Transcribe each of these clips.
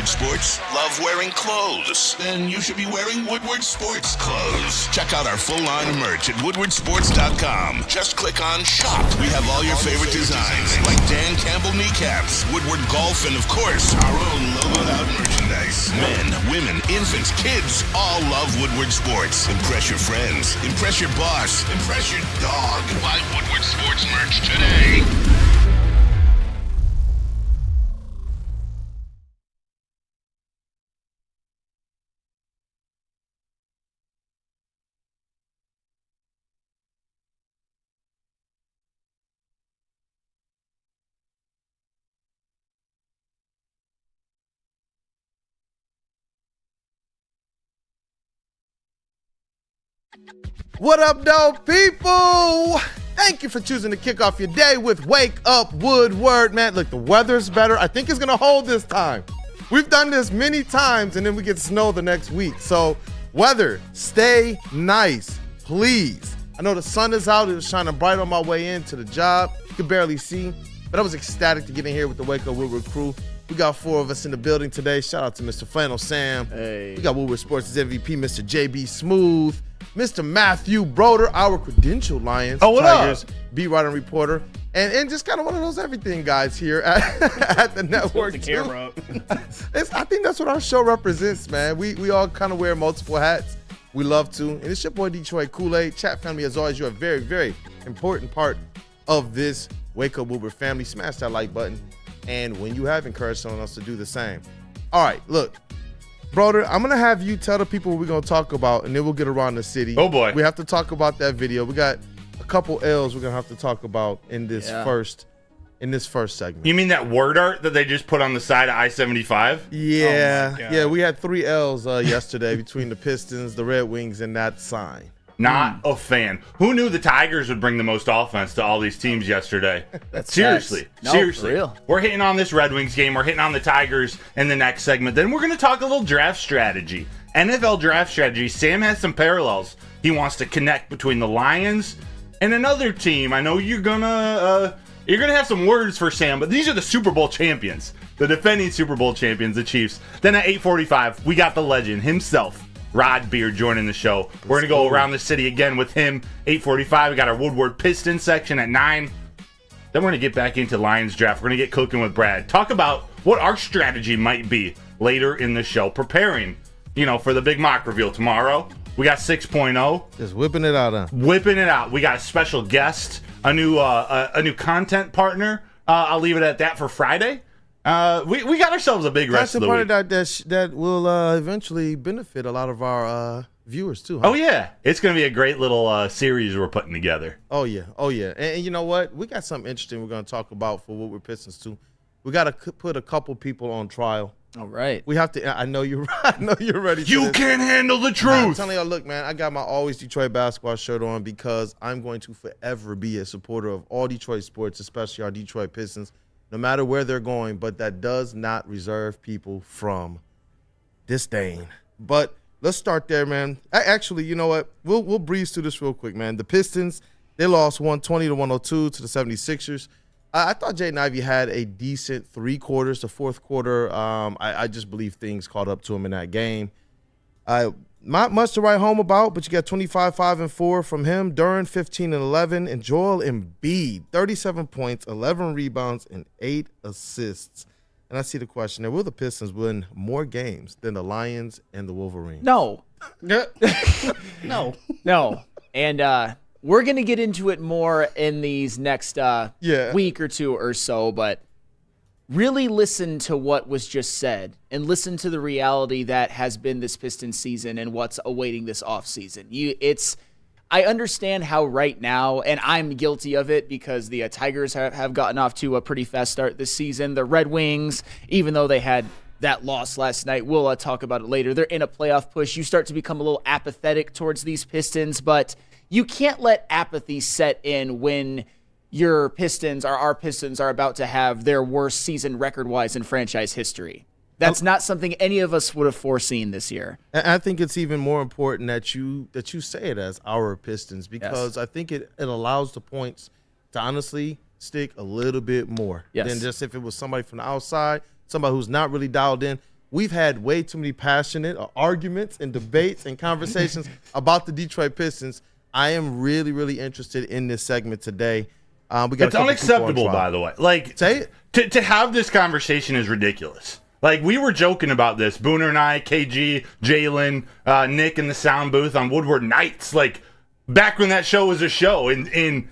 sports? Love wearing clothes? Then you should be wearing Woodward sports clothes. Check out our full line of merch at woodwardsports.com. Just click on shop. We have all your favorite designs, like Dan Campbell kneecaps, Woodward golf, and of course, our own logoed out merchandise. Men, women, infants, kids all love Woodward sports. Impress your friends. Impress your boss. Impress your dog. Buy Woodward sports merch today. What up, though, people? Thank you for choosing to kick off your day with Wake Up Woodward. Man, look, the weather's better. I think it's going to hold this time. We've done this many times, and then we get snow the next week. So, weather, stay nice, please. I know the sun is out. It was shining bright on my way into the job. You could barely see, but I was ecstatic to get in here with the Wake Up Woodward crew. We got 4 of us in the building today. Shout out to Mr. Flannel Sam. Hey. We got Woodward Sports' MVP, Mr. JB Smooth. Mr. Matthew Broder, our credentialed Lions, Tigers, beat writer and reporter, and just kind of one of those everything guys here at the network. The camera up. I think that's what our show represents, man. We all kind of wear multiple hats. We love to. And it's your boy Detroit Kool-Aid. Chat family, as always, you're a very, very important part of this Wake Up Woodward family. Smash that like button. And when you have encouraged someone else to do the same. All right, look. Broder, I'm going to have you tell the people what we're going to talk about, and then we'll get around the city. Oh, boy. We have to talk about that video. We got a couple L's we're going to have to talk about in this first segment. You mean that word art that they just put on the side of I-75? Yeah. Oh, my God. Yeah, we had 3 L's yesterday between the Pistons, the Red Wings, and that sign. Not a fan. Who knew the Tigers would bring the most offense to all these teams yesterday? Seriously. For real. We're hitting on this Red Wings game. We're hitting on the Tigers in the next segment. Then we're going to talk a little draft strategy. NFL draft strategy. Sam has some parallels. He wants to connect between the Lions and another team. I know you're gonna have some words for Sam, but these are the Super Bowl champions, the defending Super Bowl champions, the Chiefs. Then at 8:45, we got the legend himself, Rod Beard, joining the show. We're going to go around the city again with him. 8:45, we got our Woodward Pistons section at 9. Then we're going to get back into Lions draft. We're going to get cooking with Brad. Talk about what our strategy might be later in the show. Preparing, for the big mock reveal tomorrow. We got 6.0. Just whipping it out, huh? Whipping it out. We got a special guest, a new content partner. I'll leave it at that for Friday. We got ourselves a big rest of the week. That will eventually benefit a lot of our viewers too. Huh? Oh yeah, it's gonna be a great little series we're putting together. Oh yeah. And you know what? We got something interesting we're gonna talk about for Woodward Pistons too. We got to put a couple people on trial. All right. We have to. I know you're ready. You can't handle the truth. I'm telling y'all, look, man. I got my Always Detroit basketball shirt on because I'm going to forever be a supporter of all Detroit sports, especially our Detroit Pistons, no matter where they're going. But that does not reserve people from disdain. But let's start there, man. Actually, you know what? We'll breeze through this real quick, man. The Pistons, they lost 120-102 to the 76ers. I thought Jaden Ivey had a decent 3 quarters. The fourth quarter, I just believe things caught up to him in that game. Not much to write home about, but you got 25, 5, and 4 from him. Duran, 15 and 11, and Joel Embiid, 37 points, 11 rebounds, and 8 assists. And I see the question there: will the Pistons win more games than the Lions and the Wolverines? No. No. And we're going to get into it more in these next week or two or so, but really listen to what was just said and listen to the reality that has been this Pistons season and what's awaiting this offseason. I understand how right now, and I'm guilty of it because the Tigers have gotten off to a pretty fast start this season. The Red Wings, even though they had that loss last night, we'll talk about it later. They're in a playoff push. You start to become a little apathetic towards these Pistons, but you can't let apathy set in when our Pistons are about to have their worst season record-wise in franchise history. That's not something any of us would have foreseen this year. And I think it's even more important that you say it as our Pistons because I think it allows the points to honestly stick a little bit more than just if it was somebody from the outside, somebody who's not really dialed in. we've had way too many passionate arguments and debates and conversations about the Detroit Pistons. I am really, really interested in this segment today. It's unacceptable, by the way. Like, say it. To have this conversation is ridiculous. Like, we were joking about this. Booner and I, KG, Jalen, Nick in the sound booth on Woodward nights. Like, back when that show was a show in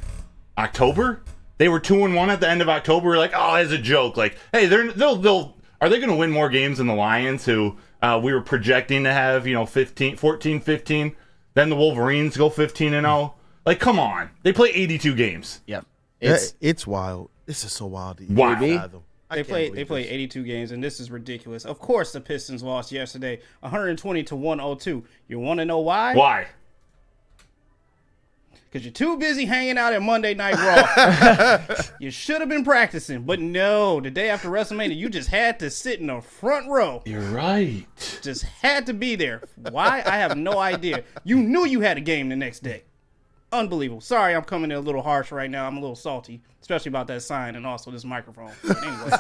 October, they were 2-1 at the end of October. We're like, oh, as a joke. Like, hey, are they going to win more games than the Lions, who we were projecting to have, 14-15? Then the Wolverines go 15-0. Like, come on. They play 82 games. Yep. It's wild. This is so wild. Wow. They play 82 games, and this is ridiculous. Of course, the Pistons lost yesterday, 120-102. You want to know why? Why? Because you're too busy hanging out at Monday Night Raw. You should have been practicing, but no. The day after WrestleMania, you just had to sit in the front row. You're right. Just had to be there. Why? I have no idea. You knew you had a game the next day. Unbelievable. Sorry, I'm coming in a little harsh right now. I'm a little salty, especially about that sign and also this microphone. But anyway.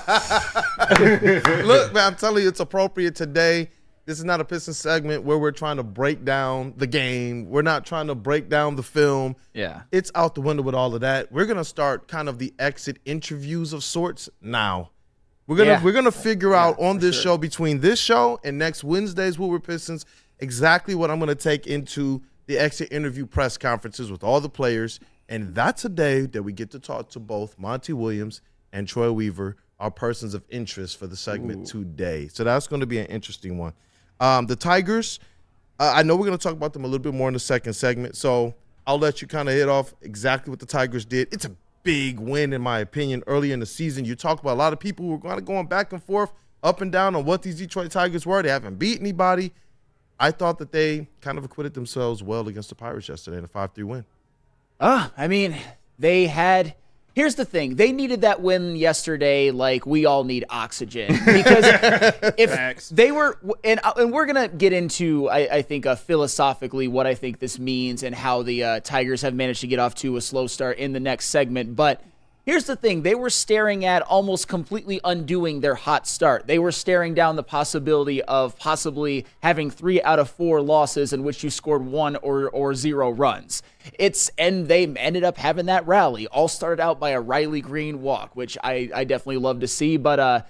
Look, man, I'm telling you, it's appropriate today. This is not a Pistons segment where we're trying to break down the game. We're not trying to break down the film. Yeah. It's out the window with all of that. We're going to start kind of the exit interviews of sorts now. We're gonna figure out on this show, between this show and next Wednesday's Woodward Pistons, exactly what I'm going to take into the exit interview press conferences with all the players. And that's a day that we get to talk to both Monty Williams and Troy Weaver, our persons of interest for the segment today. So that's going to be an interesting one. The Tigers, I know we're going to talk about them a little bit more in the second segment, so I'll let you kind of hit off exactly what the Tigers did. It's a big win, in my opinion, early in the season. You talk about a lot of people who were going back and forth, up and down on what these Detroit Tigers were. They haven't beat anybody. I thought that they kind of acquitted themselves well against the Pirates yesterday in a 5-3 win. I mean, here's the thing. They needed that win yesterday like we all need oxygen. Because if they were, and we're going to get into, I think, philosophically what I think this means and how the Tigers have managed to get off to a slow start in the next segment. But here's the thing. They were staring at almost completely undoing their hot start. They were staring down the possibility of possibly having 3 out of 4 losses in which you scored 1 or 0 runs. And they ended up having that rally. All started out by a Riley Green walk, which I definitely love to see. But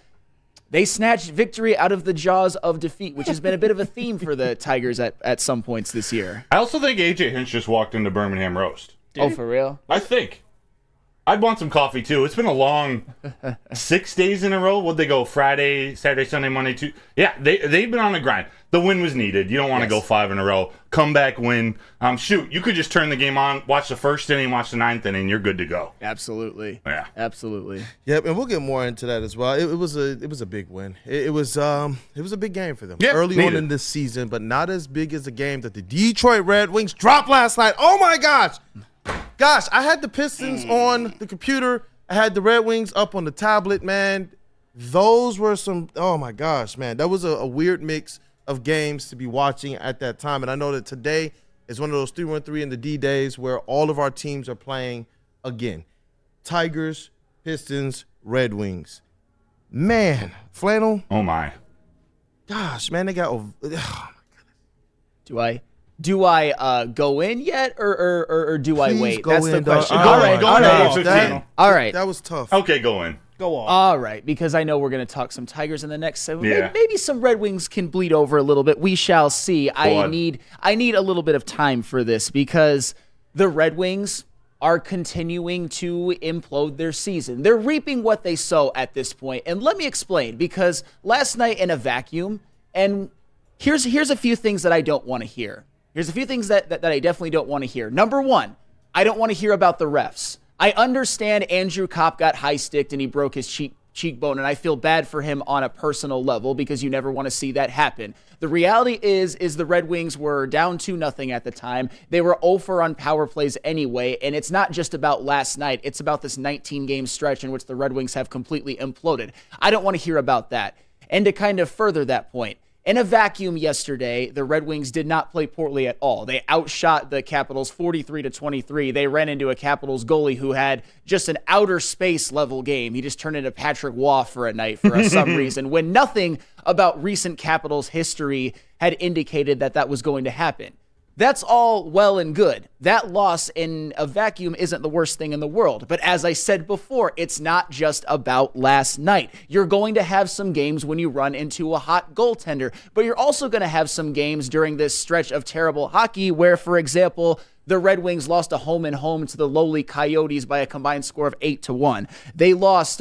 they snatched victory out of the jaws of defeat, which has been a bit of a theme for the Tigers at some points this year. I also think A.J. Hinch just walked into Birmingham Roast. For real? I think. I'd want some coffee, too. It's been a long 6 days in a row. What'd they go? Friday, Saturday, Sunday, Monday, Tuesday? Yeah, they've been on the grind. The win was needed. You don't want to go 5 in a row. Comeback win. Shoot, you could just turn the game on, watch the first inning, watch the 9th inning. You're good to go. Absolutely. Yeah. Absolutely. Yep, and we'll get more into that as well. It was a big win. It was a big game for them early on in this season, but not as big as the game that the Detroit Red Wings dropped last night. Oh, my gosh. Gosh, I had the Pistons on the computer. I had the Red Wings up on the tablet, man. Those were oh my gosh, man. That was a weird mix of games to be watching at that time. And I know that today is one of those 3-1-3 in the D-days where all of our teams are playing again. Tigers, Pistons, Red Wings. Man, Flannel. Oh, my. Gosh, man, they got Do I go in yet, or do I wait? That's the question. All right. That was tough. Okay, go in. Go on. All right, because I know we're going to talk some Tigers in the next segment. Yeah. Maybe some Red Wings can bleed over a little bit. We shall see. I need a little bit of time for this because the Red Wings are continuing to implode their season. They're reaping what they sow at this point. And let me explain, because last night in a vacuum, and here's a few things that I don't want to hear. Here's a few things that I definitely don't want to hear. Number one, I don't want to hear about the refs. I understand Andrew Kopp got high-sticked and he broke his cheekbone, and I feel bad for him on a personal level because you never want to see that happen. The reality is the Red Wings were down 2-0 at the time. They were 0-for on power plays anyway, and it's not just about last night. It's about this 19-game stretch in which the Red Wings have completely imploded. I don't want to hear about that. And to kind of further that point, In a vacuum yesterday, the Red Wings did not play poorly at all. They outshot the Capitals 43-23. They ran into a Capitals goalie who had just an outer space level game. He just turned into Patrick Waugh for a night for some reason, when nothing about recent Capitals history had indicated that that was going to happen. That's all well and good. That loss in a vacuum isn't the worst thing in the world. But as I said before, it's not just about last night. You're going to have some games when you run into a hot goaltender, but you're also going to have some games during this stretch of terrible hockey where, for example, the Red Wings lost a home and home to the lowly Coyotes by a combined score of 8-1. They lost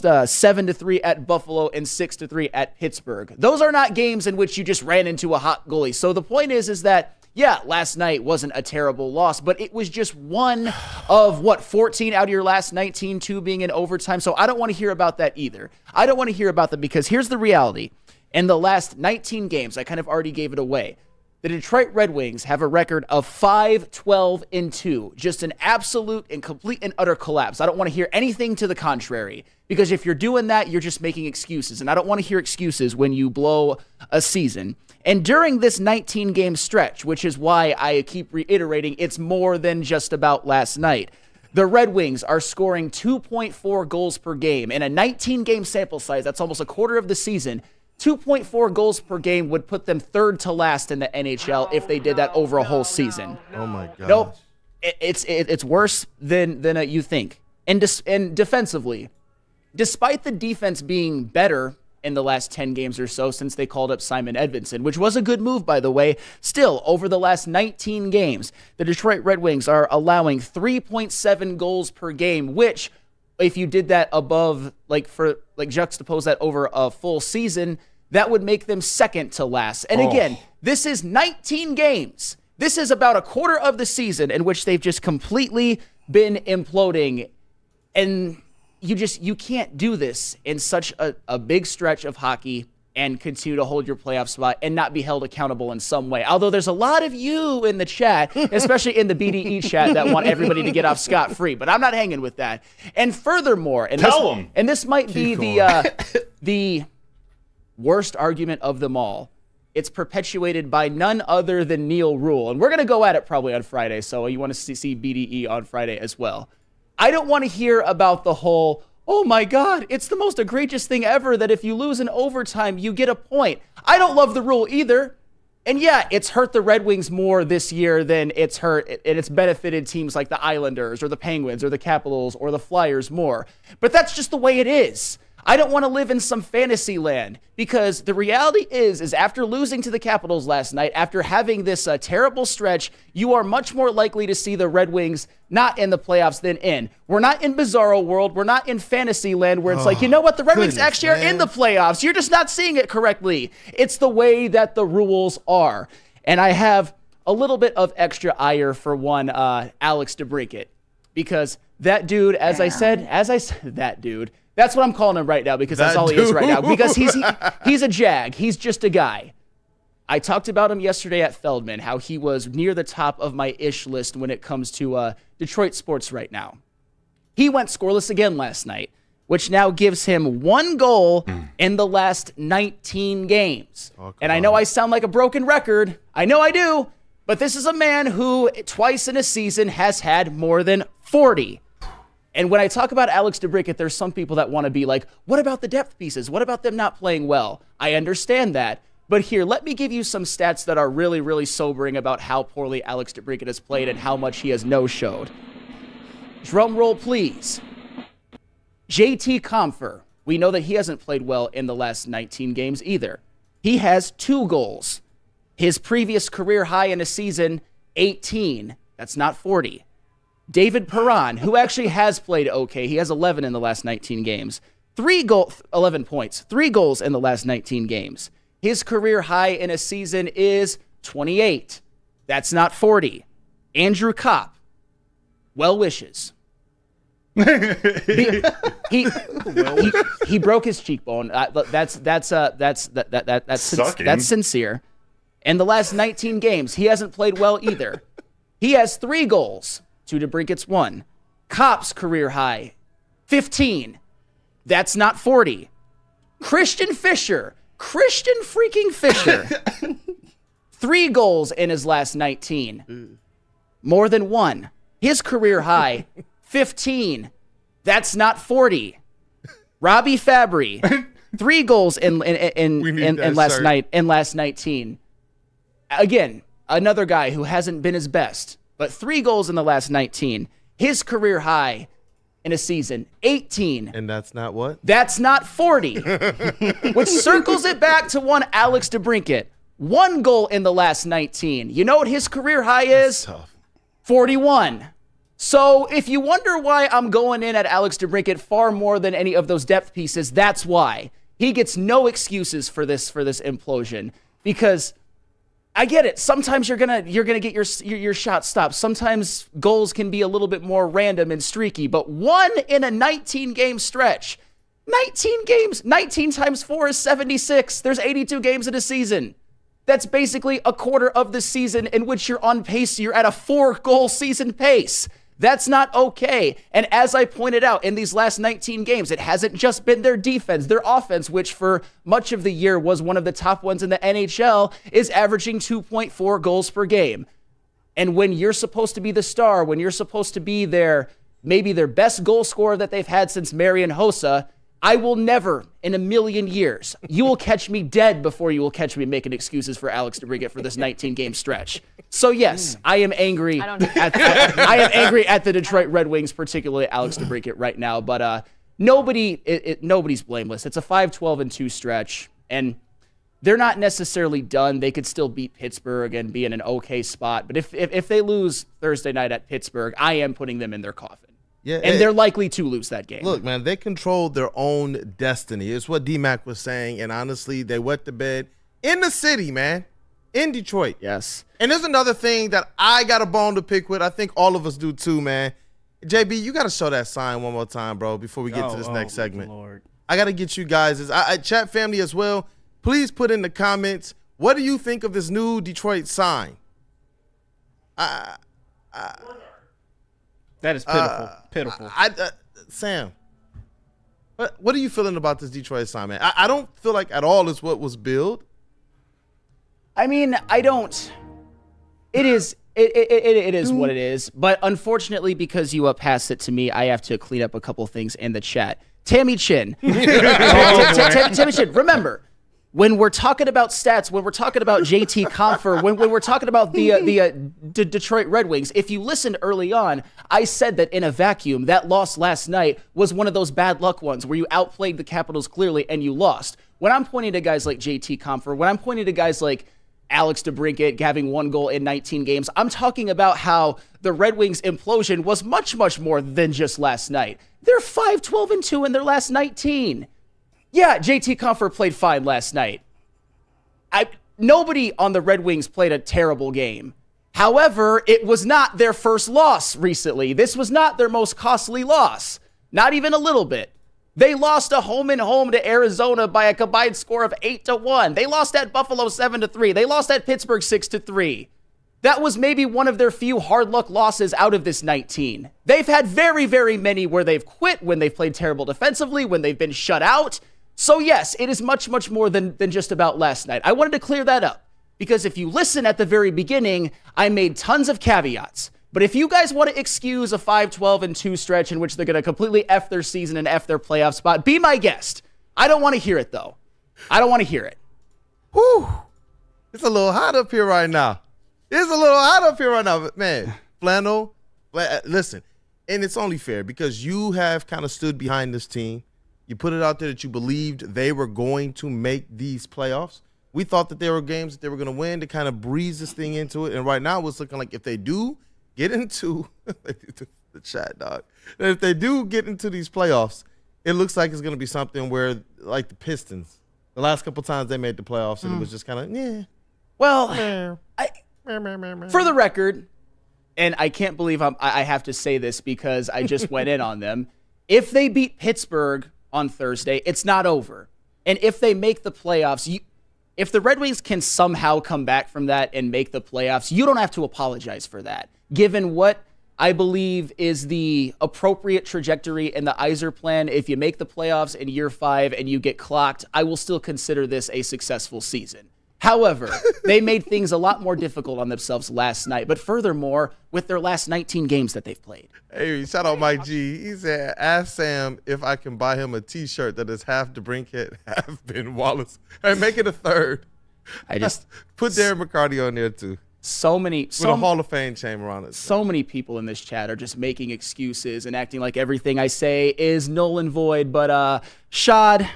7-3 at Buffalo and 6-3 at Pittsburgh. Those are not games in which you just ran into a hot goalie. So the point is that, yeah, last night wasn't a terrible loss, but it was just one of, 14 out of your last 19, 2 being in overtime. So I don't want to hear about that either. I don't want to hear about that because here's the reality. In the last 19 games, I kind of already gave it away. The Detroit Red Wings have a record of 5-12-2, just an absolute and complete and utter collapse. I don't want to hear anything to the contrary, because if you're doing that, you're just making excuses, and I don't want to hear excuses when you blow a season. And during this 19-game stretch, which is why I keep reiterating it's more than just about last night, the Red Wings are scoring 2.4 goals per game. In a 19-game sample size, that's almost a quarter of the season. 2.4 goals per game would put them third to last in the NHL if they did that over a whole season. Oh my God! Nope, it's worse than you think. And defensively, despite the defense being better in the last 10 games or so since they called up Simon Edvinsson, which was a good move, by the way, still over the last 19 games, the Detroit Red Wings are allowing 3.7 goals per game, which, if you did that above, juxtapose that over a full season, that would make them second to last. And again, this is 19 games. This is about a quarter of the season in which they've just completely been imploding. And you can't do this in such a big stretch of hockey and continue to hold your playoff spot and not be held accountable in some way. Although there's a lot of you in the chat, especially in the BDE chat, that want everybody to get off scot-free, but I'm not hanging with that. And furthermore, and this might be the worst argument of them all. It's perpetuated by none other than Neil Rule. And we're going to go at it probably on Friday, so you want to see BDE on Friday as well. I don't want to hear about the whole, oh my God, it's the most egregious thing ever that if you lose in overtime, you get a point. I don't love the rule either. And yeah, it's hurt the Red Wings more this year than it's hurt, and it's benefited teams like the Islanders or the Penguins or the Capitals or the Flyers more. But that's just the way it is. I don't want to live in some fantasy land, because the reality is after losing to the Capitals last night, after having this terrible stretch, you are much more likely to see the Red Wings not in the playoffs than in. We're not in bizarro world. We're not in fantasy land where it's you know what? The Red Wings actually are in the playoffs. You're just not seeing it correctly. It's the way that the rules are. And I have a little bit of extra ire for one Alex DeBrincat, because that dude, as I said, that dude, that's what I'm calling him right now, because that's all he is right now. Because he's a jag. He's just a guy. I talked about him yesterday at Feldman, how he was near the top of my ish list when it comes to Detroit sports right now. He went scoreless again last night, which now gives him 1 goal in the last 19 games. And I know I sound like a broken record. I know I do. But this is a man who twice in a season has had more than 40. And when I talk about Alex DeBrincat, there's some people that want to be like, what about the depth pieces? What about them not playing well? I understand that. But here, let me give you some stats that are really, really sobering about how poorly Alex DeBrincat has played and how much he has no-showed. Drum roll, please. JT Compher. We know that he hasn't played well in the last 19 games either. He has 2 goals. His previous career high in a season, 18. That's not 40. David Perron, who actually has played okay. He has 11 in the last 19 games. 11 points. 3 goals in the last 19 games. His career high in a season is 28. That's not 40. Andrew Kopp. Well wishes. He broke his cheekbone. That's sincere. In the last 19 games, he hasn't played well either. He has 3 goals. To DeBrincat's 1. Kopp's career high, 15. That's not 40. Christian Fischer Christian freaking Fisher. 3 goals in his last 19. More than one. His career high, 15. That's not 40. Robbie Fabry, 3 goals in last 19. Again, another guy who hasn't been his best, but 3 goals in the last 19. His career high in a season, 18. And that's not what? That's not 40. Which circles it back to one Alex DeBrincat. 1 goal in the last 19. You know what his career high is? Tough. 41. So if you wonder why I'm going in at Alex DeBrincat far more than any of those depth pieces, that's why. He gets no excuses for this implosion, because I get it. Sometimes you're gonna get your shot stopped. Sometimes goals can be a little bit more random and streaky, but 1 in a 19-game stretch. 19 games, 19 times 4 is 76. There's 82 games in a season. That's basically a quarter of the season in which you're on pace. You're at a 4-goal season pace. That's not okay. And as I pointed out, in these last 19 games, it hasn't just been their defense. Their offense, which for much of the year was one of the top ones in the NHL, is averaging 2.4 goals per game. And when you're supposed to be the star, when you're supposed to be maybe their best goal scorer that they've had since Marian Hossa, I will never in a million years, you will catch me dead before you will catch me making excuses for Alex DeBrincat for this 19-game stretch. So yes, I am angry. I am angry at the Detroit Red Wings, particularly Alex DeBrincat right now. But nobody's blameless. It's a 5-12-2 stretch, and they're not necessarily done. They could still beat Pittsburgh and be in an okay spot. But if they lose Thursday night at Pittsburgh, I am putting them in their coffin. Yeah, and they're likely to lose that game. Look, man, they control their own destiny. It's what D-Mac was saying, and honestly, they wet the bed in the city, man, in Detroit. Yes. And there's another thing that I got a bone to pick with. I think all of us do too, man. JB, you got to show that sign one more time, bro, before we get to this next segment. Lord. I got to get you guys, chat family as well, please put in the comments, what do you think of this new Detroit sign? That is pitiful. Sam, what are you feeling about this Detroit sign, man? I don't feel like at all it's what was billed. I mean, I don't. It is what it is. But unfortunately, because you passed it to me, I have to clean up a couple things in the chat. Tammy Chin. Tammy Chin, remember, when we're talking about stats, when we're talking about JT Compher, when we're talking about the Detroit Red Wings, if you listened early on, I said that in a vacuum, that loss last night was one of those bad luck ones where you outplayed the Capitals clearly and you lost. When I'm pointing to guys like JT Compher, when I'm pointing to guys like Alex DeBrincat having 1 goal in 19 games, I'm talking about how the Red Wings implosion was much, much more than just last night. They're 5-12-2 in their last 19. Yeah, JT Compher played fine last night. Nobody on the Red Wings played a terrible game. However, it was not their first loss recently. This was not their most costly loss. Not even a little bit. They lost a home and home to Arizona by a combined score of 8-1. They lost at Buffalo 7-3. They lost at Pittsburgh 6-3. That was maybe one of their few hard luck losses out of this 19. They've had very, very many where they've quit, when they've played terrible defensively, when they've been shut out. So yes, it is much, much more than just about last night. I wanted to clear that up, because if you listen at the very beginning, I made tons of caveats. But if you guys want to excuse a 5-12-2 stretch in which they're going to completely F their season and F their playoff spot, be my guest. I don't want to hear it, though. I don't want to hear it. Whew. It's a little hot up here right now. But man, Flannel, listen, and it's only fair because you have kind of stood behind this team. You put it out there that you believed they were going to make these playoffs. We thought that there were games that they were going to win to kind of breeze this thing into it. And right now it's looking like if they do get into the chat, dog, if they do get into these playoffs, it looks like it's going to be something where, like the Pistons, the last couple times they made the playoffs, and it was just kind of, yeah. Well, for the record, and I can't believe I have to say this because I just went in on them, if they beat Pittsburgh on Thursday, it's not over. And if they make the playoffs, if the Red Wings can somehow come back from that and make the playoffs, you don't have to apologize for that. Given what I believe is the appropriate trajectory in the Iser plan. If you make the playoffs in year 5 and you get clocked, I will still consider this a successful season. However, they made things a lot more difficult on themselves last night, but furthermore, with their last 19 games that they've played. Hey, shout out Mike G. He said, ask Sam if I can buy him a T-shirt that is half DeBrincat, half Ben Wallace. Hey, make it a third. I just put Darren McCarty on there too. With a Hall of Fame chamber on it. So many people in this chat are just making excuses and acting like everything I say is null and void. But Shad.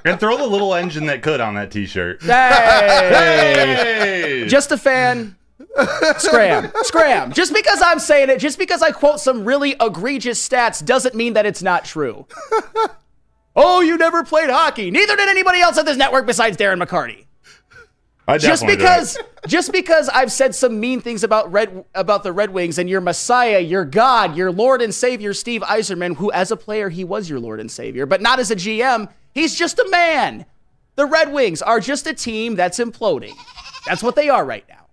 And throw the little engine that could on that T-shirt. Hey! Just a fan. Scram. Just because I'm saying it, just because I quote some really egregious stats doesn't mean that it's not true. Oh, you never played hockey. Neither did anybody else on this network besides Darren McCarty. Just because I've said some mean things about the Red Wings and your Messiah, your God, your Lord and Savior, Steve Yzerman, who as a player, he was your Lord and Savior, but not as a GM. He's just a man. The Red Wings are just a team that's imploding. That's what they are right now.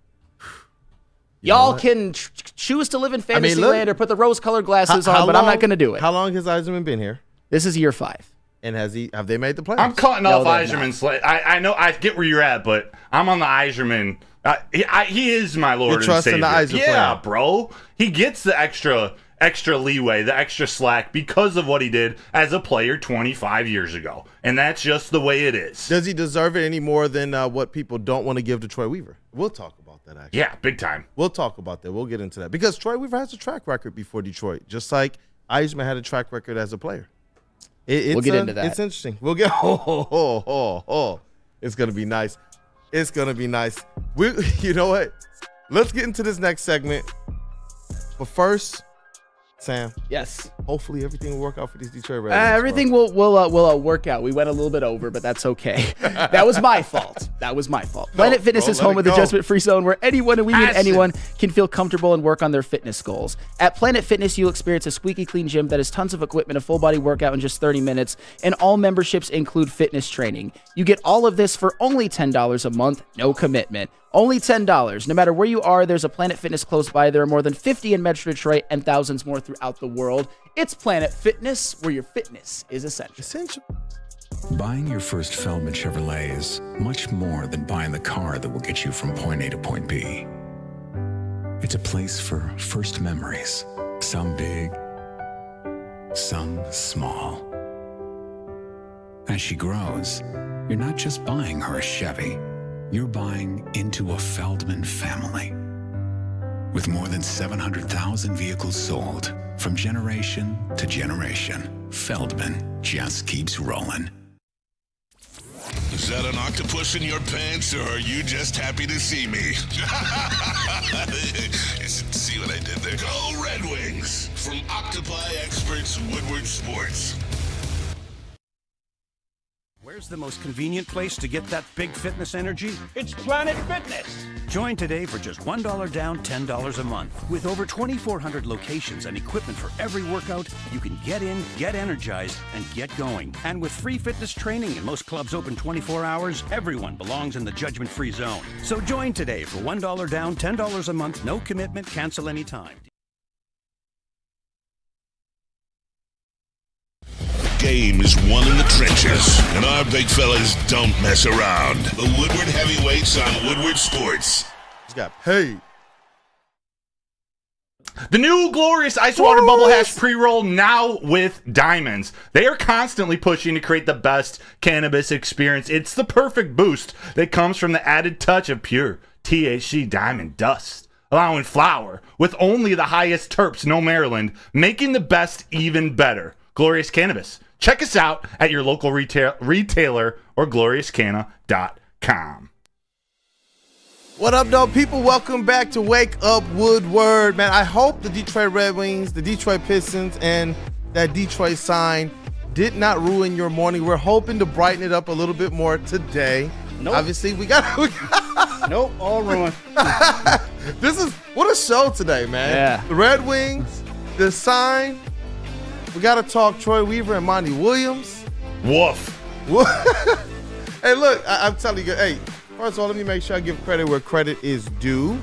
Y'all can choose to live in fantasy land or put the rose-colored glasses on, but I'm not going to do it. How long has Yzerman been here? This is year 5. And have they made the playoffs? I'm cutting off Yzerman's. I know I get where you're at, but I'm on the Yzerman. He is my Lord and Savior. The Yzer plan. Bro. He gets the extra leeway, the extra slack because of what he did as a player 25 years ago. And that's just the way it is. Does he deserve it any more than what people don't want to give to Troy Weaver? We'll talk about that, actually. Yeah, big time. We'll talk about that. We'll get into that. Because Troy Weaver has a track record before Detroit, just like Yzerman had a track record as a player. We'll get into that. It's interesting. We'll get It's going to be nice. It's going to be nice. You know what? Let's get into this next segment. But first, Sam. Yes. Hopefully everything will work out for these Detroit Red Wings. Everything will work out. We went a little bit over, but that's okay. That was my fault. Planet Fitness is home of the judgment-free zone where anyone, and we mean anyone, can feel comfortable and work on their fitness goals. At Planet Fitness, you'll experience a squeaky clean gym that has tons of equipment, a full-body workout in just 30 minutes, and all memberships include fitness training. You get all of this for only $10 a month, no commitment. Only $10. No matter where you are, there's a Planet Fitness close by. There are more than 50 in Metro Detroit and thousands more throughout the world. It's Planet Fitness, where your fitness is essential. Buying your first Feldman Chevrolet is much more than buying the car that will get you from point A to point B. It's a place for first memories, some big, some small. As she grows, you're not just buying her a Chevy. You're buying into a Feldman family. With more than 700,000 vehicles sold, from generation to generation, Feldman just keeps rolling. Is that an octopus in your pants, or are you just happy to see me? See what I did there? Go Red Wings! From Octopi experts, Woodward Sports. Where's the most convenient place to get that big fitness energy? It's Planet Fitness. Join today for just $1 down, $10 a month. With over 2,400 locations and equipment for every workout, you can get in, get energized, and get going. And with free fitness training and most clubs open 24 hours, everyone belongs in the judgment-free zone. So join today for $1 down, $10 a month, no commitment, cancel anytime. Game is won in the trenches, and our big fellas don't mess around. The Woodward Heavyweights on Woodward Sports. He's got paid. The new glorious Ice Water Bubble Hash pre-roll now with diamonds. They are constantly pushing to create the best cannabis experience. It's the perfect boost that comes from the added touch of pure THC diamond dust, allowing flower with only the highest terps, no Maryland, making the best even better. Glorious Cannabis. Check us out at your local retailer or gloriouscanna.com. What up, though, people? Welcome back to Wake Up Woodward. Man, I hope the Detroit Red Wings, the Detroit Pistons, and that Detroit sign did not ruin your morning. We're hoping to brighten it up a little bit more today. Nope. Obviously, we got Nope, all ruined. What a show today, man. Yeah. The Red Wings, the sign. We got to talk Troy Weaver and Monty Williams. Woof. Hey, look, I'm telling you, hey, first of all, let me make sure I give credit where credit is due.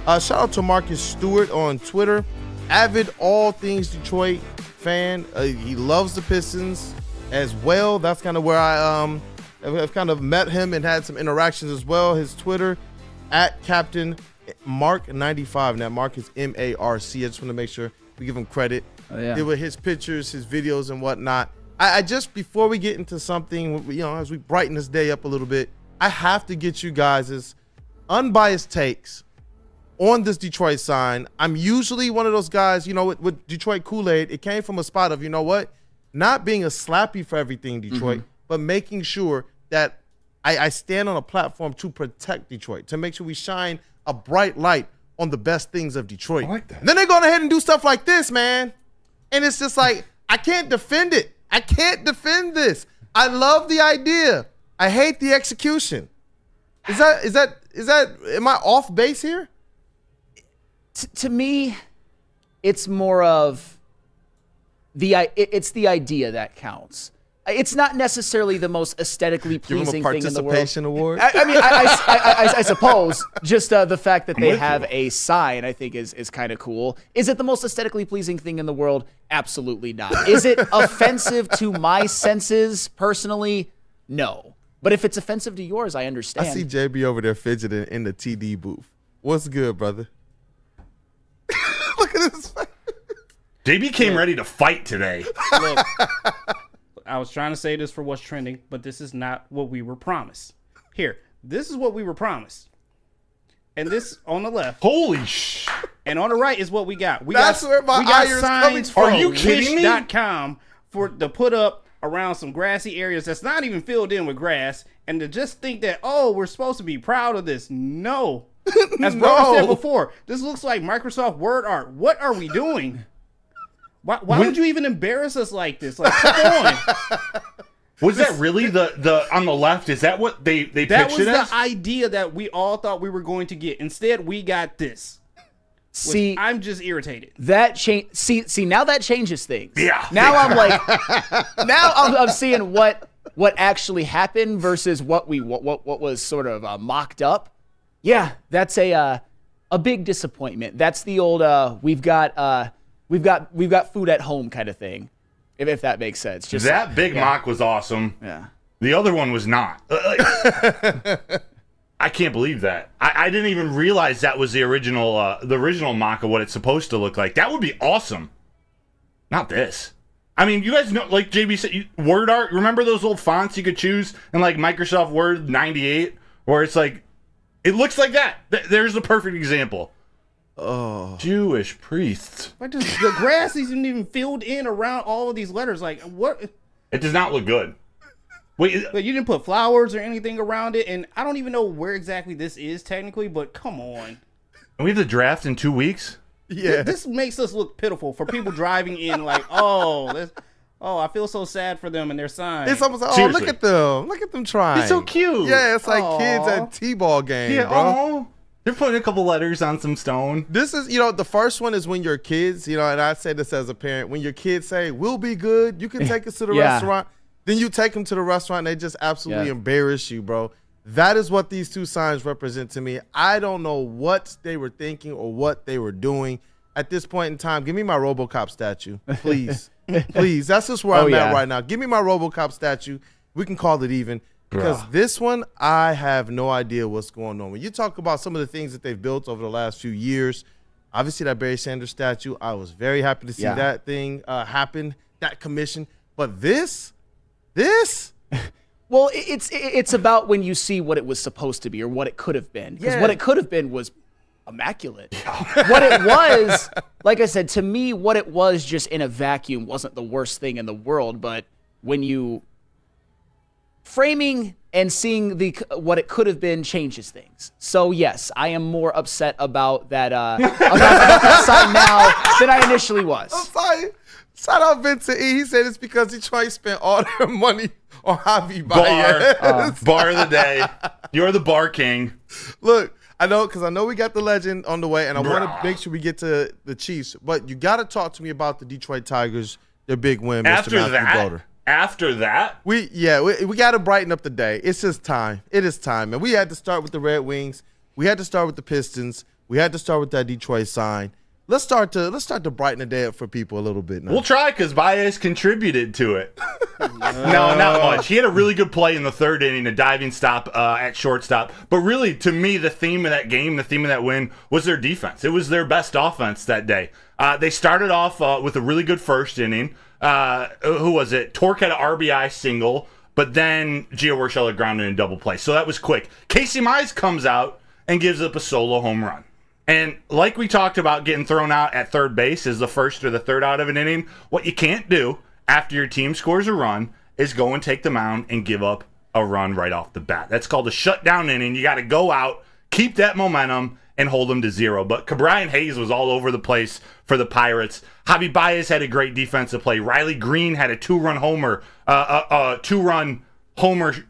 Shout out to Marcus Stewart on Twitter. Avid all things Detroit fan. He loves the Pistons as well. That's kind of where I've kind of met him and had some interactions as well. His Twitter at Captain Mark95. Now Mark is MARC. I just want to make sure we give him credit. Oh, yeah. With his pictures, his videos, and whatnot. I just, before we get into something, as we brighten this day up a little bit, I have to get you guys' unbiased takes on this Detroit sign. I'm usually one of those guys, with Detroit Kool-Aid, it came from a spot of, not being a slappy for everything Detroit, but making sure that I stand on a platform to protect Detroit, to make sure we shine a bright light on the best things of Detroit. I like that. And then they go ahead and do stuff like this, man. And it's just like, I can't defend it. I can't defend this. I love the idea. I hate the execution. Is that am I off base here? To me, it's more of it's the idea that counts. It's not necessarily the most aesthetically pleasing thing in the world. Participation award. I mean, I suppose just the fact that they have a sign, I think, is kind of cool. Is it the most aesthetically pleasing thing in the world? Absolutely not. Is it offensive to my senses personally? No. But if it's offensive to yours, I understand. I see JB over there fidgeting in the TD booth. What's good, brother? Look at this face. JB came ready to fight today. Look, I was trying to say this for what's trending, but this is not what we were promised. Here, this is what we were promised. And this on the left. Holy sh! And on the right is what we got. That's where my ire is coming from. Are you kidding me? Wish.com to put up around some grassy areas that's not even filled in with grass, and to just think that, we're supposed to be proud of this. No. As Bro said before, this looks like Microsoft Word art. What are we doing? Why would you even embarrass us like this? Like, come on. Was that really the on the left? Is that what they pitched it as? That was the idea that we all thought we were going to get. Instead, we got this. See, I'm just irritated. That change. See, now that changes things. Yeah. Now I'm like, I'm seeing what actually happened versus what was sort of mocked up. Yeah, that's a big disappointment. That's the old we've got food at home kind of thing, if that makes sense. Just that big mock was awesome. Yeah. The other one was not. I can't believe that. I didn't even realize that was the original mock of what it's supposed to look like. That would be awesome. Not this. I mean, you guys know, like JB said, word art. Remember those old fonts you could choose in like Microsoft Word 98, where it's like, it looks like that. There's the perfect example. Oh, Jewish priests. The grass isn't even filled in around all of these letters. Like, what? It does not look good. Wait, but you didn't put flowers or anything around it, and I don't even know where exactly this is technically. But come on, we have the draft in 2 weeks. Yeah, this makes us look pitiful for people driving in. Like, I feel so sad for them and their sign. It's almost like, Seriously. look at them trying. It's so cute. Yeah, it's like kids at T-ball game, bro. They're putting a couple letters on some stone. This is, the first one is when your kids, and I say this as a parent, when your kids say, we'll be good, you can take us to the restaurant. Then you take them to the restaurant and they just absolutely embarrass you, bro. That is what these two signs represent to me. I don't know what they were thinking or what they were doing. At this point in time, give me my RoboCop statue, please. Please. That's just where I'm at right now. Give me my RoboCop statue. We can call it even. Because this one, I have no idea what's going on. When you talk about some of the things that they've built over the last few years, obviously that Barry Sanders statue, I was very happy to see that thing happen, that commission. But this? Well, it's about when you see what it was supposed to be or what it could have been. Because what it could have been was immaculate. What it was, like I said, to me, what it was just in a vacuum wasn't the worst thing in the world. But when you framing and seeing what it could have been changes things. So yes, I am more upset about that about that sign now than I initially was. I'm sorry. Shout out Vincent E. He said it's because Detroit spent all their money on Javi Baez. Bar of the day. You're the bar king. Look, I know we got the legend on the way, and I want to make sure we get to the Chiefs. But you got to talk to me about the Detroit Tigers, their big win, Mr. Matthew Boder. After that, we got to brighten up the day. It's just time. It is time, and we had to start with the Red Wings. We had to start with the Pistons. We had to start with that Detroit sign. Let's start to brighten the day up for people a little bit now. We'll try because Baez contributed to it. No, not much. He had a really good play in the third inning, a diving stop at shortstop. But really, to me, the theme of that game, the theme of that win, was their defense. It was their best offense that day. They started off with a really good first inning. Who was it? Torque had an RBI single, but then Gio Urshela grounded in double play. So that was quick. Casey Mize comes out and gives up a solo home run. And like we talked about getting thrown out at third base as the first or the third out of an inning, what you can't do after your team scores a run is go and take the mound and give up a run right off the bat. That's called a shutdown inning. You got to go out, keep that momentum, and hold them to 0. But Cabrian Hayes was all over the place for the Pirates. Javi Baez had a great defensive play. Riley Green had a 2-run homer,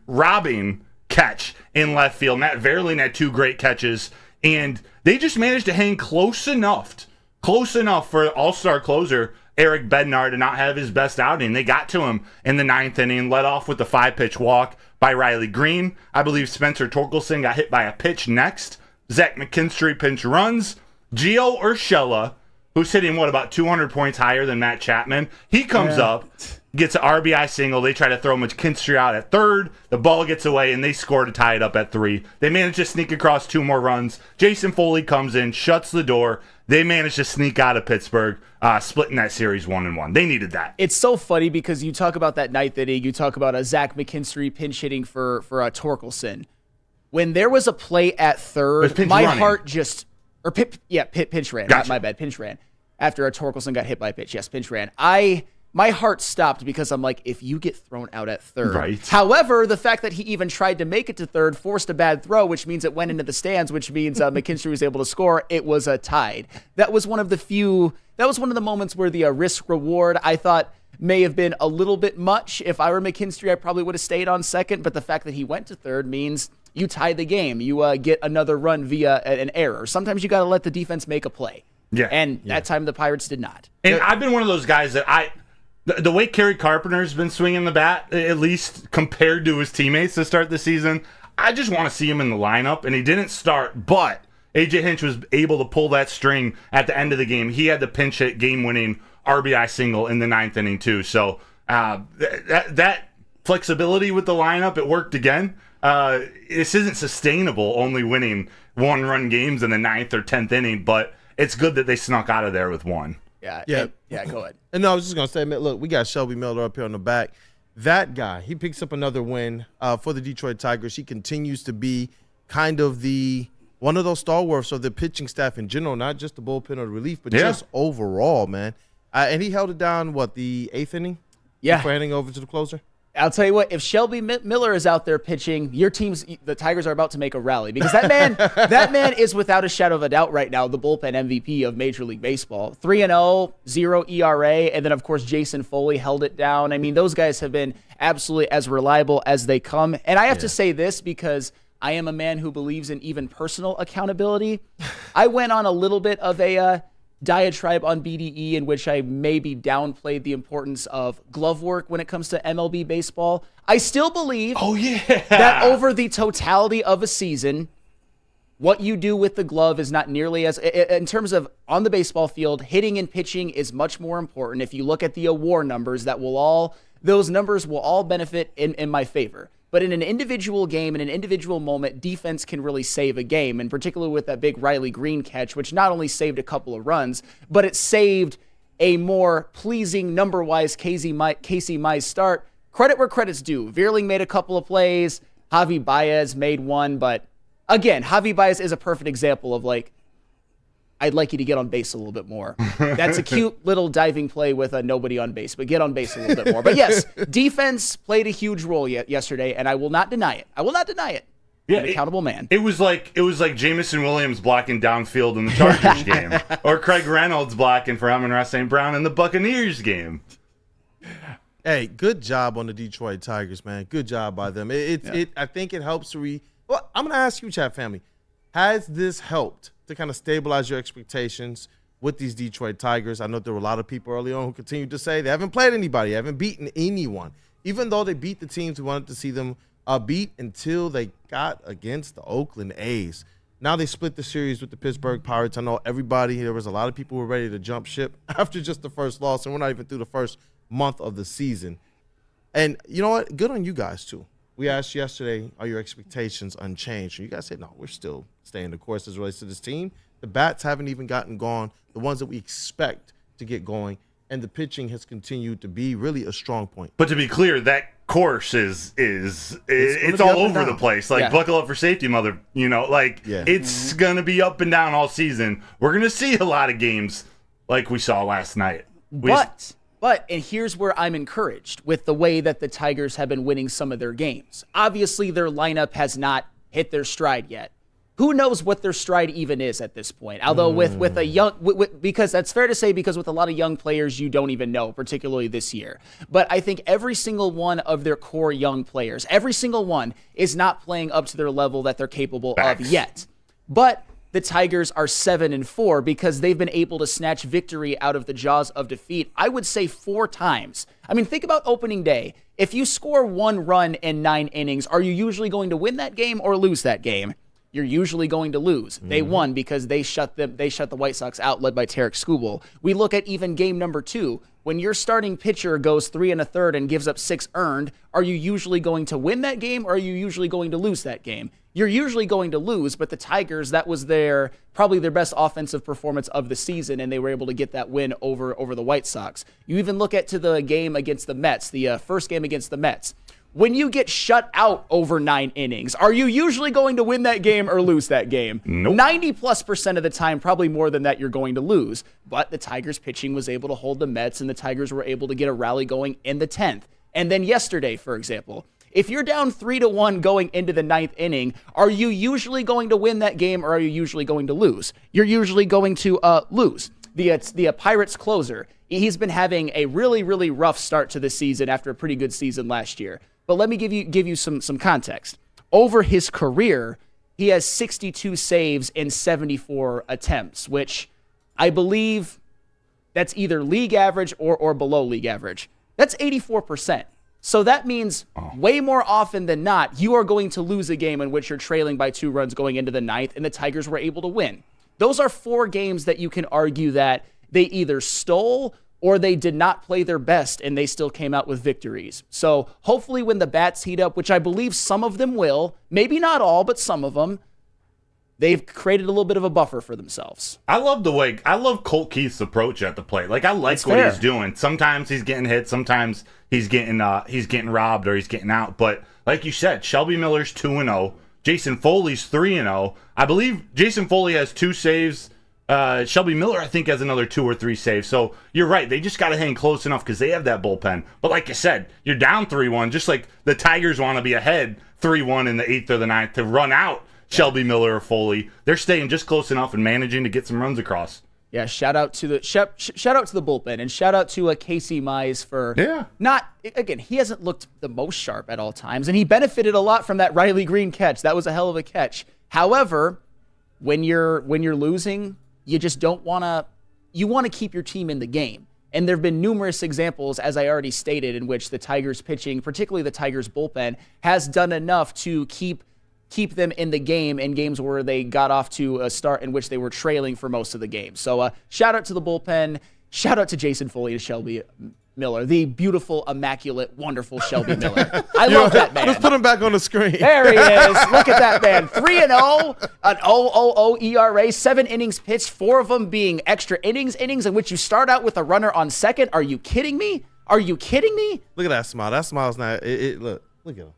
robbing catch in left field. Matt Verlin had 2 great catches. And they just managed to hang close enough for all-star closer Eric Bednar to not have his best outing. They got to him in the 9th inning, led off with the 5-pitch walk by Riley Green. I believe Spencer Torkelson got hit by a pitch next. Zach McKinstry pinch runs. Gio Urshela, who's hitting, about 200 points higher than Matt Chapman, he comes up, gets an RBI single. They try to throw McKinstry out at third. The ball gets away, and they score to tie it up at 3. They manage to sneak across 2 more runs. Jason Foley comes in, shuts the door. They managed to sneak out of Pittsburgh, splitting that series 1-1. They needed that. It's so funny because you talk about that 9th inning. You talk about a Zach McKinstry pinch hitting for Torkelson. When there was a play at third, my heart just – pinch ran. Gotcha. My bad, pinch ran. After a Torkelson got hit by a pitch. Yes, pinch ran. My heart stopped because I'm like, if you get thrown out at third. Right. However, the fact that he even tried to make it to third forced a bad throw, which means it went into the stands, which means McKinstry was able to score. It was tied. That was one of the moments where the risk reward I thought may have been a little bit much. If I were McKinstry, I probably would have stayed on second, but the fact that he went to third means you tie the game. You get another run via an error. Sometimes you got to let the defense make a play. Yeah. And that time the Pirates did not. And I've been one of those guys that the way Kerry Carpenter's been swinging the bat, at least compared to his teammates to start the season, I just want to see him in the lineup. And he didn't start, but A.J. Hinch was able to pull that string at the end of the game. He had the pinch hit game-winning RBI single in the 9th inning, too. So that flexibility with the lineup, it worked again. This isn't sustainable, only winning 1-run games in the 9th or 10th inning, but it's good that they snuck out of there with 1. Yeah, go ahead. And no, I was just going to say, man, look, we got Shelby Miller up here on the back. That guy, he picks up another win for the Detroit Tigers. He continues to be kind of one of those stalwarts of the pitching staff in general, not just the bullpen or the relief, but just overall, man. And he held it down, the 8th inning? Yeah. Before handing over to the closer? I'll tell you what, if Shelby Miller is out there pitching, the Tigers are about to make a rally because that man is without a shadow of a doubt right now the bullpen MVP of Major League Baseball. 3-0, 0 ERA, and then of course Jason Foley held it down. I mean, those guys have been absolutely as reliable as they come. And I have to say this because I am a man who believes in even personal accountability. I went on a little bit of a diatribe on BDE in which I maybe downplayed the importance of glove work when it comes to MLB baseball. I still believe that over the totality of a season, what you do with the glove is not nearly as, in terms of on the baseball field, hitting and pitching is much more important. If you look at the award numbers, those numbers will all benefit in my favor. But in an individual game, in an individual moment, defense can really save a game, and particularly with that big Riley Green catch, which not only saved a couple of runs, but it saved a more pleasing number-wise Casey Mize start. Credit where credit's due. Veerling made a couple of plays. Javi Baez made one, but again, Javi Baez is a perfect example of I'd like you to get on base a little bit more. That's a cute little diving play with a nobody on base, but get on base a little bit more. But yes, defense played a huge role yesterday, and I will not deny it. Yeah, I'm an accountable man. It was like Jamison Williams blocking downfield in the Chargers game, or Craig Reynolds blocking for Amon-Ra St. Brown in the Buccaneers game. Hey, good job on the Detroit Tigers, man. Good job by them. I think it helps to Well, I'm going to ask you, chat family, has this helped to kind of stabilize your expectations with these Detroit Tigers? I know there were a lot of people early on who continued to say they haven't played anybody, haven't beaten anyone. Even though they beat the teams we wanted to see them beat until they got against the Oakland A's. Now they split the series with the Pittsburgh Pirates. I know there was a lot of people who were ready to jump ship after just the first loss, and we're not even through the first month of the season. And you know what? Good on you guys, too. We asked yesterday, are your expectations unchanged? And you guys said, no, we're still staying the course as it relates to this team. The bats haven't even gotten gone, the ones that we expect to get going, and the pitching has continued to be really a strong point. But to be clear, that course is it's all over the place. Like, buckle up for safety, mother. It's going to be up and down all season. We're going to see a lot of games like we saw last night. But, and here's where I'm encouraged with the way that the Tigers have been winning some of their games. Obviously, their lineup has not hit their stride yet. Who knows what their stride even is at this point? Although with a young, because that's fair to say, because with a lot of young players, you don't even know, particularly this year. But I think every single one of their core young players, every single one is not playing up to their level that they're capable of yet. But the Tigers are 7-4 because they've been able to snatch victory out of the jaws of defeat, I would say 4 times. I mean, think about opening day. If you score 1 run in 9 innings, are you usually going to win that game or lose that game? You're usually going to lose. They won because they shut the White Sox out, led by Tarek Skubal. We look at even game number 2. When your starting pitcher goes 3 1/3 and gives up 6 earned, are you usually going to win that game or are you usually going to lose that game? You're usually going to lose, but the Tigers, that was probably their best offensive performance of the season, and they were able to get that win over the White Sox. You even look at the game against the Mets, the first game against the Mets. When you get shut out over 9 innings, are you usually going to win that game or lose that game? Nope. 90+% of the time, probably more than that, you're going to lose. But the Tigers pitching was able to hold the Mets, and the Tigers were able to get a rally going in the 10th. And then yesterday, for example, if you're down 3-1 going into the 9th inning, are you usually going to win that game or are you usually going to lose? You're usually going to lose. The Pirates closer, he's been having a really, really rough start to the season after a pretty good season last year. But let me give you some context. Over his career, he has 62 saves in 74 attempts, which I believe that's either league average or below league average. That's 84%. So that means way more often than not, you are going to lose a game in which you're trailing by 2 runs going into the 9th, and the Tigers were able to win. Those are 4 games that you can argue that they either stole or they did not play their best and they still came out with victories. So hopefully when the bats heat up, which I believe some of them will, maybe not all, but some of them, they've created a little bit of a buffer for themselves. I love Colt Keith's approach at the plate. Like, I like what he's doing. Sometimes he's getting hit, sometimes he's getting robbed or he's getting out. But like you said, Shelby Miller's 2-0. Jason Foley's 3-0. I believe Jason Foley has 2 saves. Shelby Miller, I think, has another 2 or 3 saves. So you're right. They just got to hang close enough because they have that bullpen. But like you said, you're down 3-1, just like the Tigers want to be ahead 3-1 in the 8th or the 9th to run out Shelby Miller or Foley. They're staying just close enough and managing to get some runs across. Yeah, shout out to the bullpen, and shout out to Casey Mize for he hasn't looked the most sharp at all times, and he benefited a lot from that Riley Green catch. That was a hell of a catch. However, when you're losing, you just don't want to. You want to keep your team in the game. And there have been numerous examples, as I already stated, in which the Tigers pitching, particularly the Tigers bullpen, has done enough to keep them in the game in games where they got off to a start in which they were trailing for most of the game. So shout out to the bullpen. Shout out to Jason Foley and Shelby Miller, the beautiful, immaculate, wonderful Shelby Miller. I love that man. Let's put him back on the screen. There he is. Look at that man. 3-0, an 0.00 ERA, 7 innings pitched, 4 of them being extra innings in which you start out with a runner on second. Are you kidding me? Are you kidding me? Look at that smile. That smile's not. Look at him.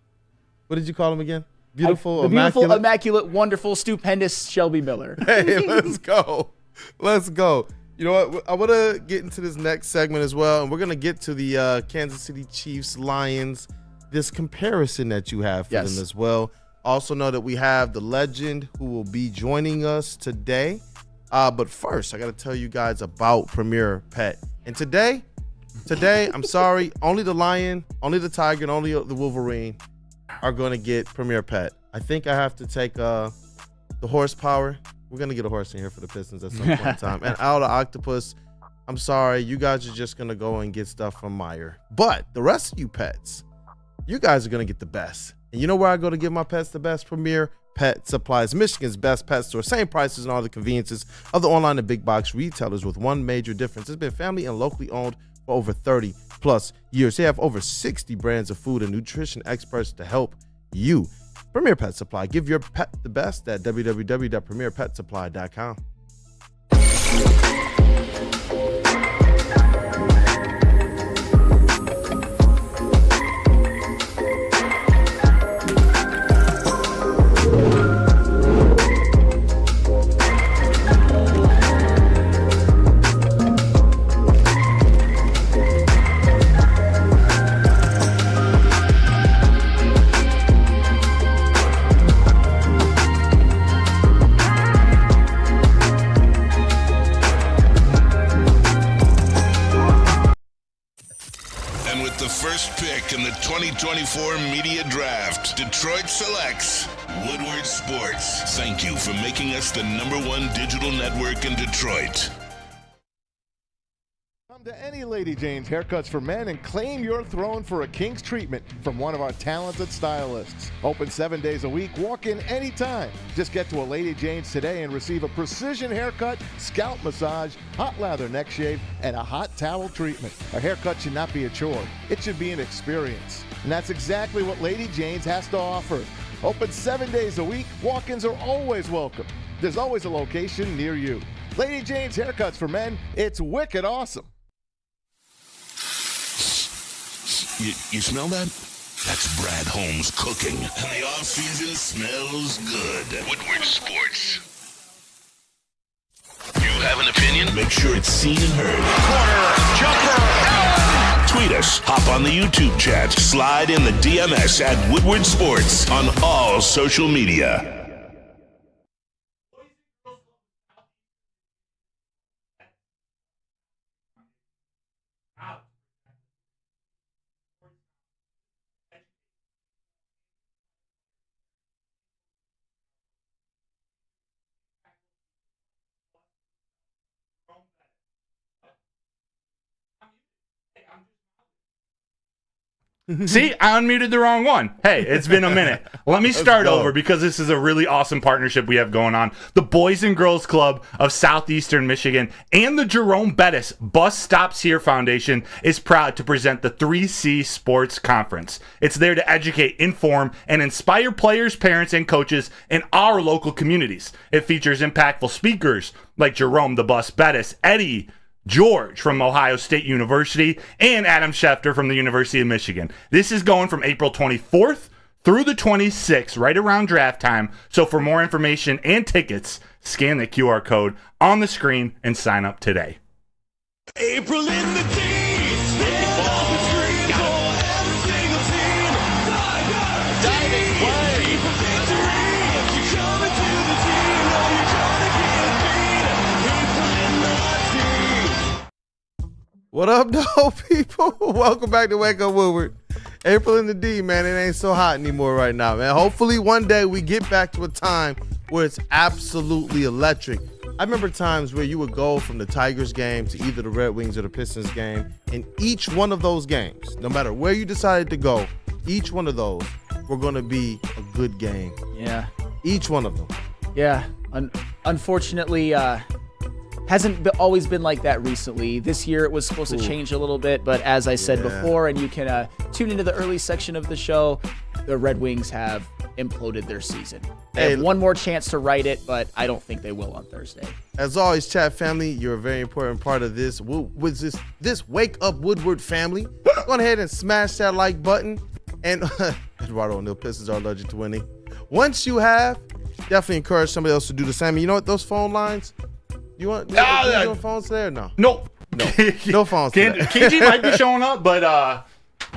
What did you call him again? Beautiful, beautiful, immaculate, wonderful, stupendous Shelby Miller. Hey, let's go. Let's go. You know what? I want to get into this next segment as well, and we're going to get to the Kansas City Chiefs Lions, this comparison that you have for them as well. Also know that we have the legend who will be joining us today. But first, I got to tell you guys about Premier Pet. And today, I'm sorry, only the Lion, only the Tiger, and only the Wolverine are going to get Premier Pet. I think I have to take the horsepower. We're going to get a horse in here for the Pistons at some point in time. And Al the Octopus, I'm sorry, you guys are just going to go and get stuff from Meyer. But the rest of you pets, you guys are going to get the best. And you know where I go to give my pets the best? Premier Pet Supply is Michigan's best pet store. Same prices and all the conveniences of the online and big box retailers, with one major difference. It's been family and locally owned for over 30 plus years. They have over 60 brands of food and nutrition experts to help you. Premier Pet Supply. Give your pet the best at www.premierpetsupply.com. First pick in the 2024 Media Draft, Detroit selects Woodward Sports. Thank you for making us the #1 digital network in Detroit. Come to any Lady Jane's Haircuts for Men and claim your throne for a king's treatment from one of our talented stylists. Open 7 days a week, walk in anytime. Just get to a Lady Jane's today and receive a precision haircut, scalp massage, hot lather neck shave, and a hot towel treatment. A haircut should not be a chore. It should be an experience. And that's exactly what Lady Jane's has to offer. Open 7 days a week, walk-ins are always welcome. There's always a location near you. Lady Jane's Haircuts for Men, it's wicked awesome. You smell that? That's Brad Holmes cooking. And the off-season smells good. Woodward Sports. You have an opinion? Make sure it's seen and heard. Corner, jumper, Tweet us, hop on the YouTube chat, slide in the DMS at Woodward Sports on all social media. See, I unmuted the wrong one. Hey, it's been a minute. Let me start over because this is a really awesome partnership we have going on. The Boys and Girls Club of Southeastern Michigan and the Jerome Bettis Bus Stops Here Foundation is proud to present the 3C Sports Conference. It's there to educate, inform, and inspire players, parents, and coaches in our local communities. It features impactful speakers like Jerome the Bus Bettis, Eddie George from Ohio State University, and Adam Schefter from the University of Michigan. This is going from April 24th through the 26th, right around draft time. So for more information and tickets, scan the QR code on the screen and sign up today. April in the D. What up, though, people? Welcome back to Wake Up Woodward. April in the D, man. It ain't so hot anymore right now, man. Hopefully one day we get back to a time where it's absolutely electric. I remember times where you would go from the Tigers game to either the Red Wings or the Pistons game. And each one of those games, no matter where you decided to go, each one of those were going to be a good game. Yeah. Each one of them. Yeah. Unfortunately, hasn't always been like that recently. This year it was supposed to change a little bit, but as I said before, and you can tune into the early section of the show, the Red Wings have imploded their season. They have one more chance to right it, but I don't think they will on Thursday. As always, chat family, you're a very important part of this. With this Wake Up Woodward family, go ahead and smash that like button. And Eduardo O'Neill, Pistons are allergic to winning. Once you have, definitely encourage somebody else to do the same. And you know what? Those phone lines, you want phones there or no? Nope. No phones today. KG might be showing up, but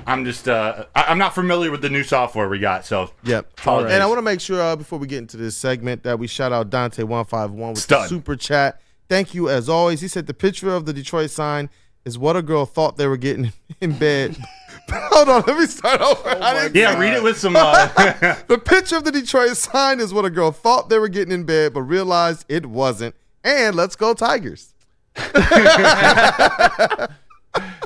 I'm just I'm not familiar with the new software we got, so yep. Apologies. And I want to make sure before we get into this segment that we shout out Dante151 with the super chat. Thank you as always. He said the picture of the Detroit sign is what a girl thought they were getting in bed. Hold on, let me start over. Read it with some. The picture of the Detroit sign is what a girl thought they were getting in bed, but realized it wasn't. And let's go Tigers. Nothing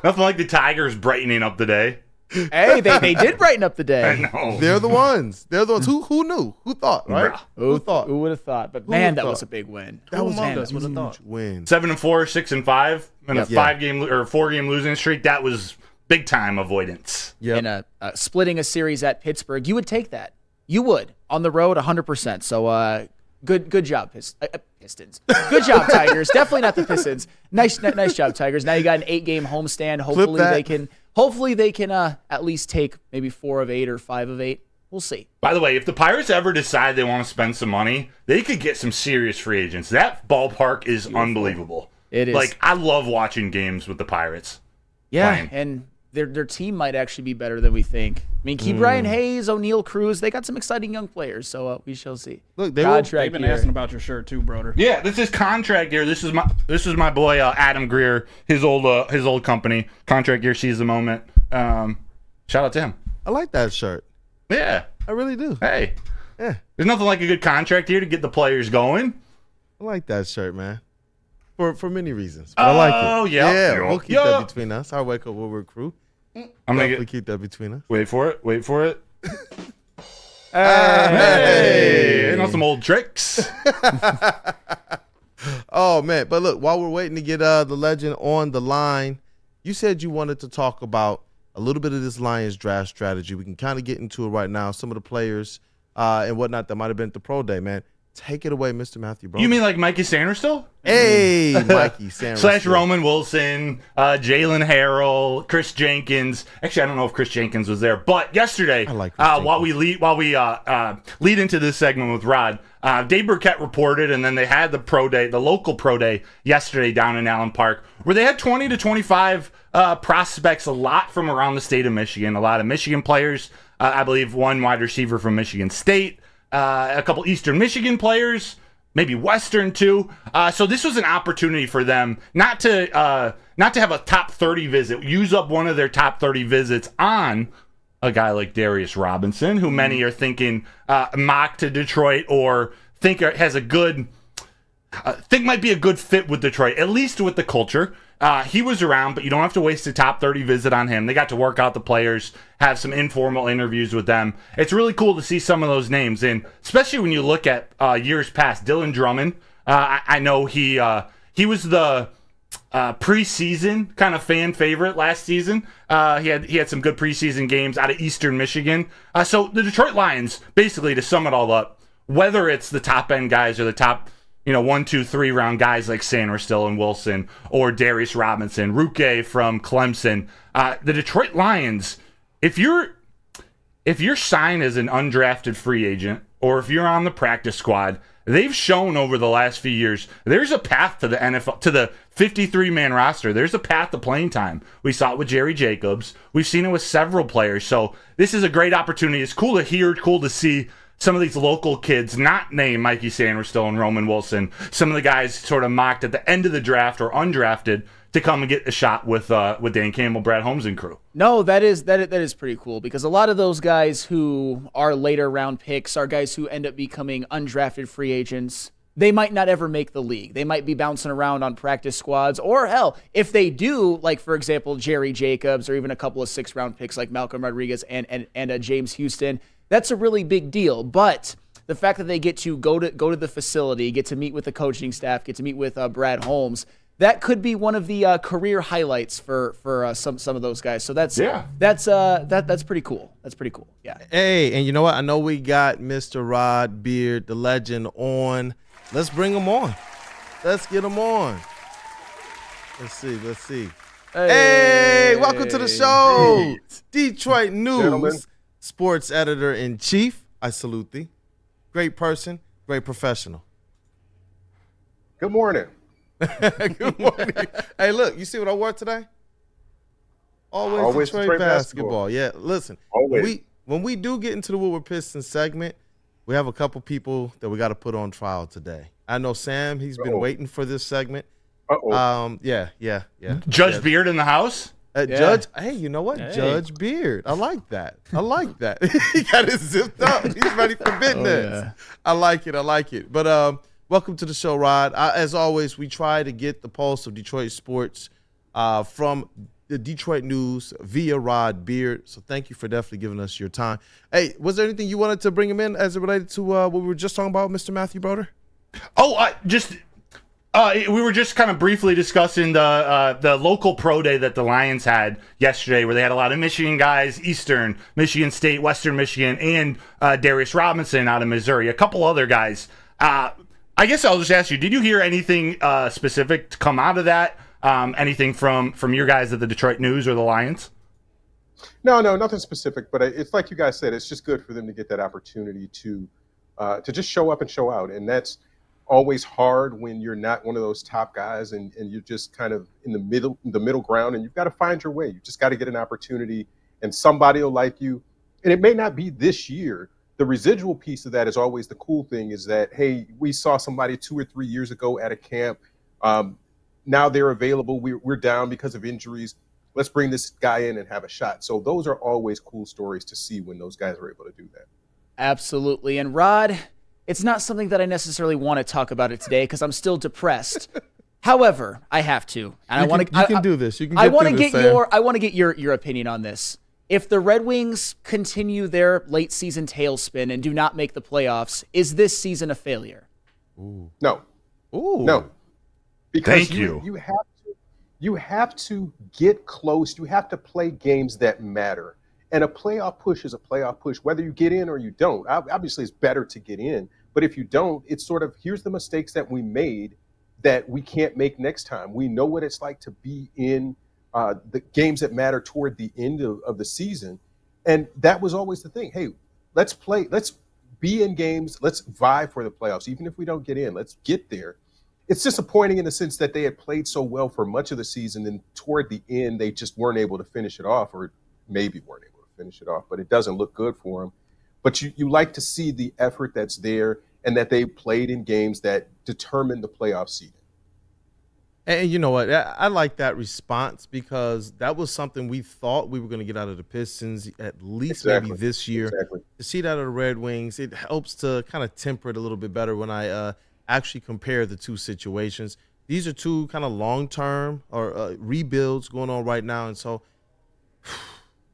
like the Tigers brightening up the day. Hey, they did brighten up the day. I know. They're the ones. Who knew? Who thought, right? Who thought? Who would have thought? But man, that was a big win. That was among a us would have thought? win. 7-4, 6-5, and a 4-game losing streak. That was big time avoidance. Yeah. And splitting a series at Pittsburgh, you would take that. You would on the road, 100%. So good job, Pistons. Good job, Tigers. Definitely not the Pistons. Nice job, Tigers. Now you got an 8-game homestand. Hopefully they can at least take maybe 4 of 8 or 5 of 8. We'll see. By the way, if the Pirates ever decide they want to spend some money, they could get some serious free agents. That ballpark is unbelievable. It is. Like, I love watching games with the Pirates. Yeah, playing. and their team might actually be better than we think. I mean, Brian Hayes, O'Neal Cruz, they got some exciting young players, so we shall see. Look, they've been asking about your shirt too, brother. Yeah, this is contract gear. This is my boy Adam Greer, his old company. Contract gear sees the moment. Shout out to him. I like that shirt. Yeah, I really do. hey, Yeah, there's nothing like a good contract here to get the players going. I like that shirt, man. For many reasons. But I like it. Oh, yeah. Yeah, we'll keep that between us. Our Wake Up Woodward crew. I'm gonna Keep that between us. wait for it. Hey! Hey, you know some old tricks. Oh, man. But look, while we're waiting to get the legend on the line, you said you wanted to talk about a little bit of this Lions draft strategy. We can kind of get into it right now. Some of the players and whatnot that might have been at the pro day, man. Take it away, Mr. Matthew, bro. You mean like Mikey Sanderstill? Hey, Mikey Sanders. / Roman Wilson, Jalen Harrell, Chris Jenkins. Actually, I don't know if Chris Jenkins was there, but yesterday, I like Chris while we lead into this segment with Rod, Dave Burkett reported, and then they had the pro day, the local pro day yesterday down in Allen Park, where they had 20 to 25 prospects, a lot from around the state of Michigan, a lot of Michigan players. I believe one wide receiver from Michigan State. A couple Eastern Michigan players, maybe Western too. So this was an opportunity for them not to have a top 30 visit, use up one of their top 30 visits on a guy like Darius Robinson, who many are thinking mock to Detroit or think has a good, think might be a good fit with Detroit, at least with the culture. He was around, but you don't have to waste a top 30 visit on him. They got to work out the players, have some informal interviews with them. It's really cool to see some of those names, and especially when you look at years past. Dylan Drummond, I know he was the preseason kind of fan favorite last season. He had some good preseason games out of Eastern Michigan. So the Detroit Lions, basically, to sum it all up, whether it's the top end guys or the top 1, 2, 3 round guys like Sanderstill and Wilson or Darius Robinson, Ruke from Clemson, the Detroit Lions, if you're signed as an undrafted free agent or if you're on the practice squad, they've shown over the last few years there's a path to the NFL, to the 53-man roster. There's a path to playing time. We saw it with Jerry Jacobs. We've seen it with several players. So this is a great opportunity. It's cool to hear, cool to see some of these local kids, not named Mikey Sanderstill and Roman Wilson, some of the guys sort of mocked at the end of the draft or undrafted to come and get a shot with Dan Campbell, Brad Holmes, and crew. No, that is pretty cool, because a lot of those guys who are later round picks are guys who end up becoming undrafted free agents. They might not ever make the league. They might be bouncing around on practice squads, or hell, if they do, like for example, Jerry Jacobs, or even a couple of 6th-round picks like Malcolm Rodriguez and James Houston. That's a really big deal, but the fact that they get to go to the facility, get to meet with the coaching staff, get to meet with Brad Holmes, that could be one of the career highlights for some of those guys. So that's pretty cool. That's pretty cool. Yeah. Hey, and you know what? I know we got Mr. Rod Beard, the legend, on. Let's bring him on. Let's get him on. Let's see. Hey, welcome to the show, Detroit News. Gentlemen. Sports editor-in-chief, I salute thee. Great person, great professional. Good morning. Good morning. Hey, look, you see what I wore today? Always Detroit basketball. Yeah, listen. Always. When we do get into the Woodward Pistons segment, we have a couple people that we got to put on trial today. I know Sam, he's been waiting for this segment. Yeah. Judge Beard in the house? Judge, hey, you know what? Hey. Judge Beard. I like that. He got it zipped up. He's ready for business. Yeah. I like it. But welcome to the show, Rod. As always, we try to get the pulse of Detroit sports from the Detroit news via Rod Beard. So thank you for definitely giving us your time. Hey, was there anything you wanted to bring him in as it related to what we were just talking about, Mr. Matthew Broder? We were just kind of briefly discussing the local pro day that the Lions had yesterday, where they had a lot of Michigan guys, Eastern, Michigan State, Western Michigan, and Darius Robinson out of Missouri, a couple other guys. I guess I'll just ask you, did you hear anything specific to come out of that? Anything from your guys at the Detroit News or the Lions? No, nothing specific. But it's like you guys said, it's just good for them to get that opportunity to just show up and show out. And that's always hard when you're not one of those top guys and you're just kind of in the middle ground, and you've got to find your way. You just got to get an opportunity, and somebody will like you. And it may not be this year. The residual piece of that is always the cool thing, is that, hey, we saw somebody 2 or 3 years ago at a camp. Now they're available. We're down because of injuries. Let's bring this guy in and have a shot. So those are always cool stories to see when those guys are able to do that. Absolutely. And Rod, it's not something that I necessarily want to talk about it today because I'm still depressed. However, I have to, and I want to. You can do this. You can. I want to get your opinion on this. If the Red Wings continue their late season tailspin and do not make the playoffs, is this season a failure? No. No. Because you have to get close. You have to play games that matter. And a playoff push is a playoff push, whether you get in or you don't. Obviously, it's better to get in. But if you don't, it's sort of, here's the mistakes that we made that we can't make next time. We know what it's like to be in the games that matter toward the end of the season. And that was always the thing. Hey, let's be in games. Let's vie for the playoffs. Even if we don't get in, let's get there. It's disappointing in the sense that they had played so well for much of the season, and toward the end, they just weren't able to finish it off, or maybe weren't able to finish it off, but it doesn't look good for them. But you like to see the effort that's there and that they played in games that determine the playoff seeding. And you know what? I like that response because that was something we thought we were going to get out of the Pistons, at least maybe this year. Exactly. To see that out of the Red Wings, it helps to kind of temper it a little bit better when I actually compare the two situations. These are two kind of long-term or rebuilds going on right now, and so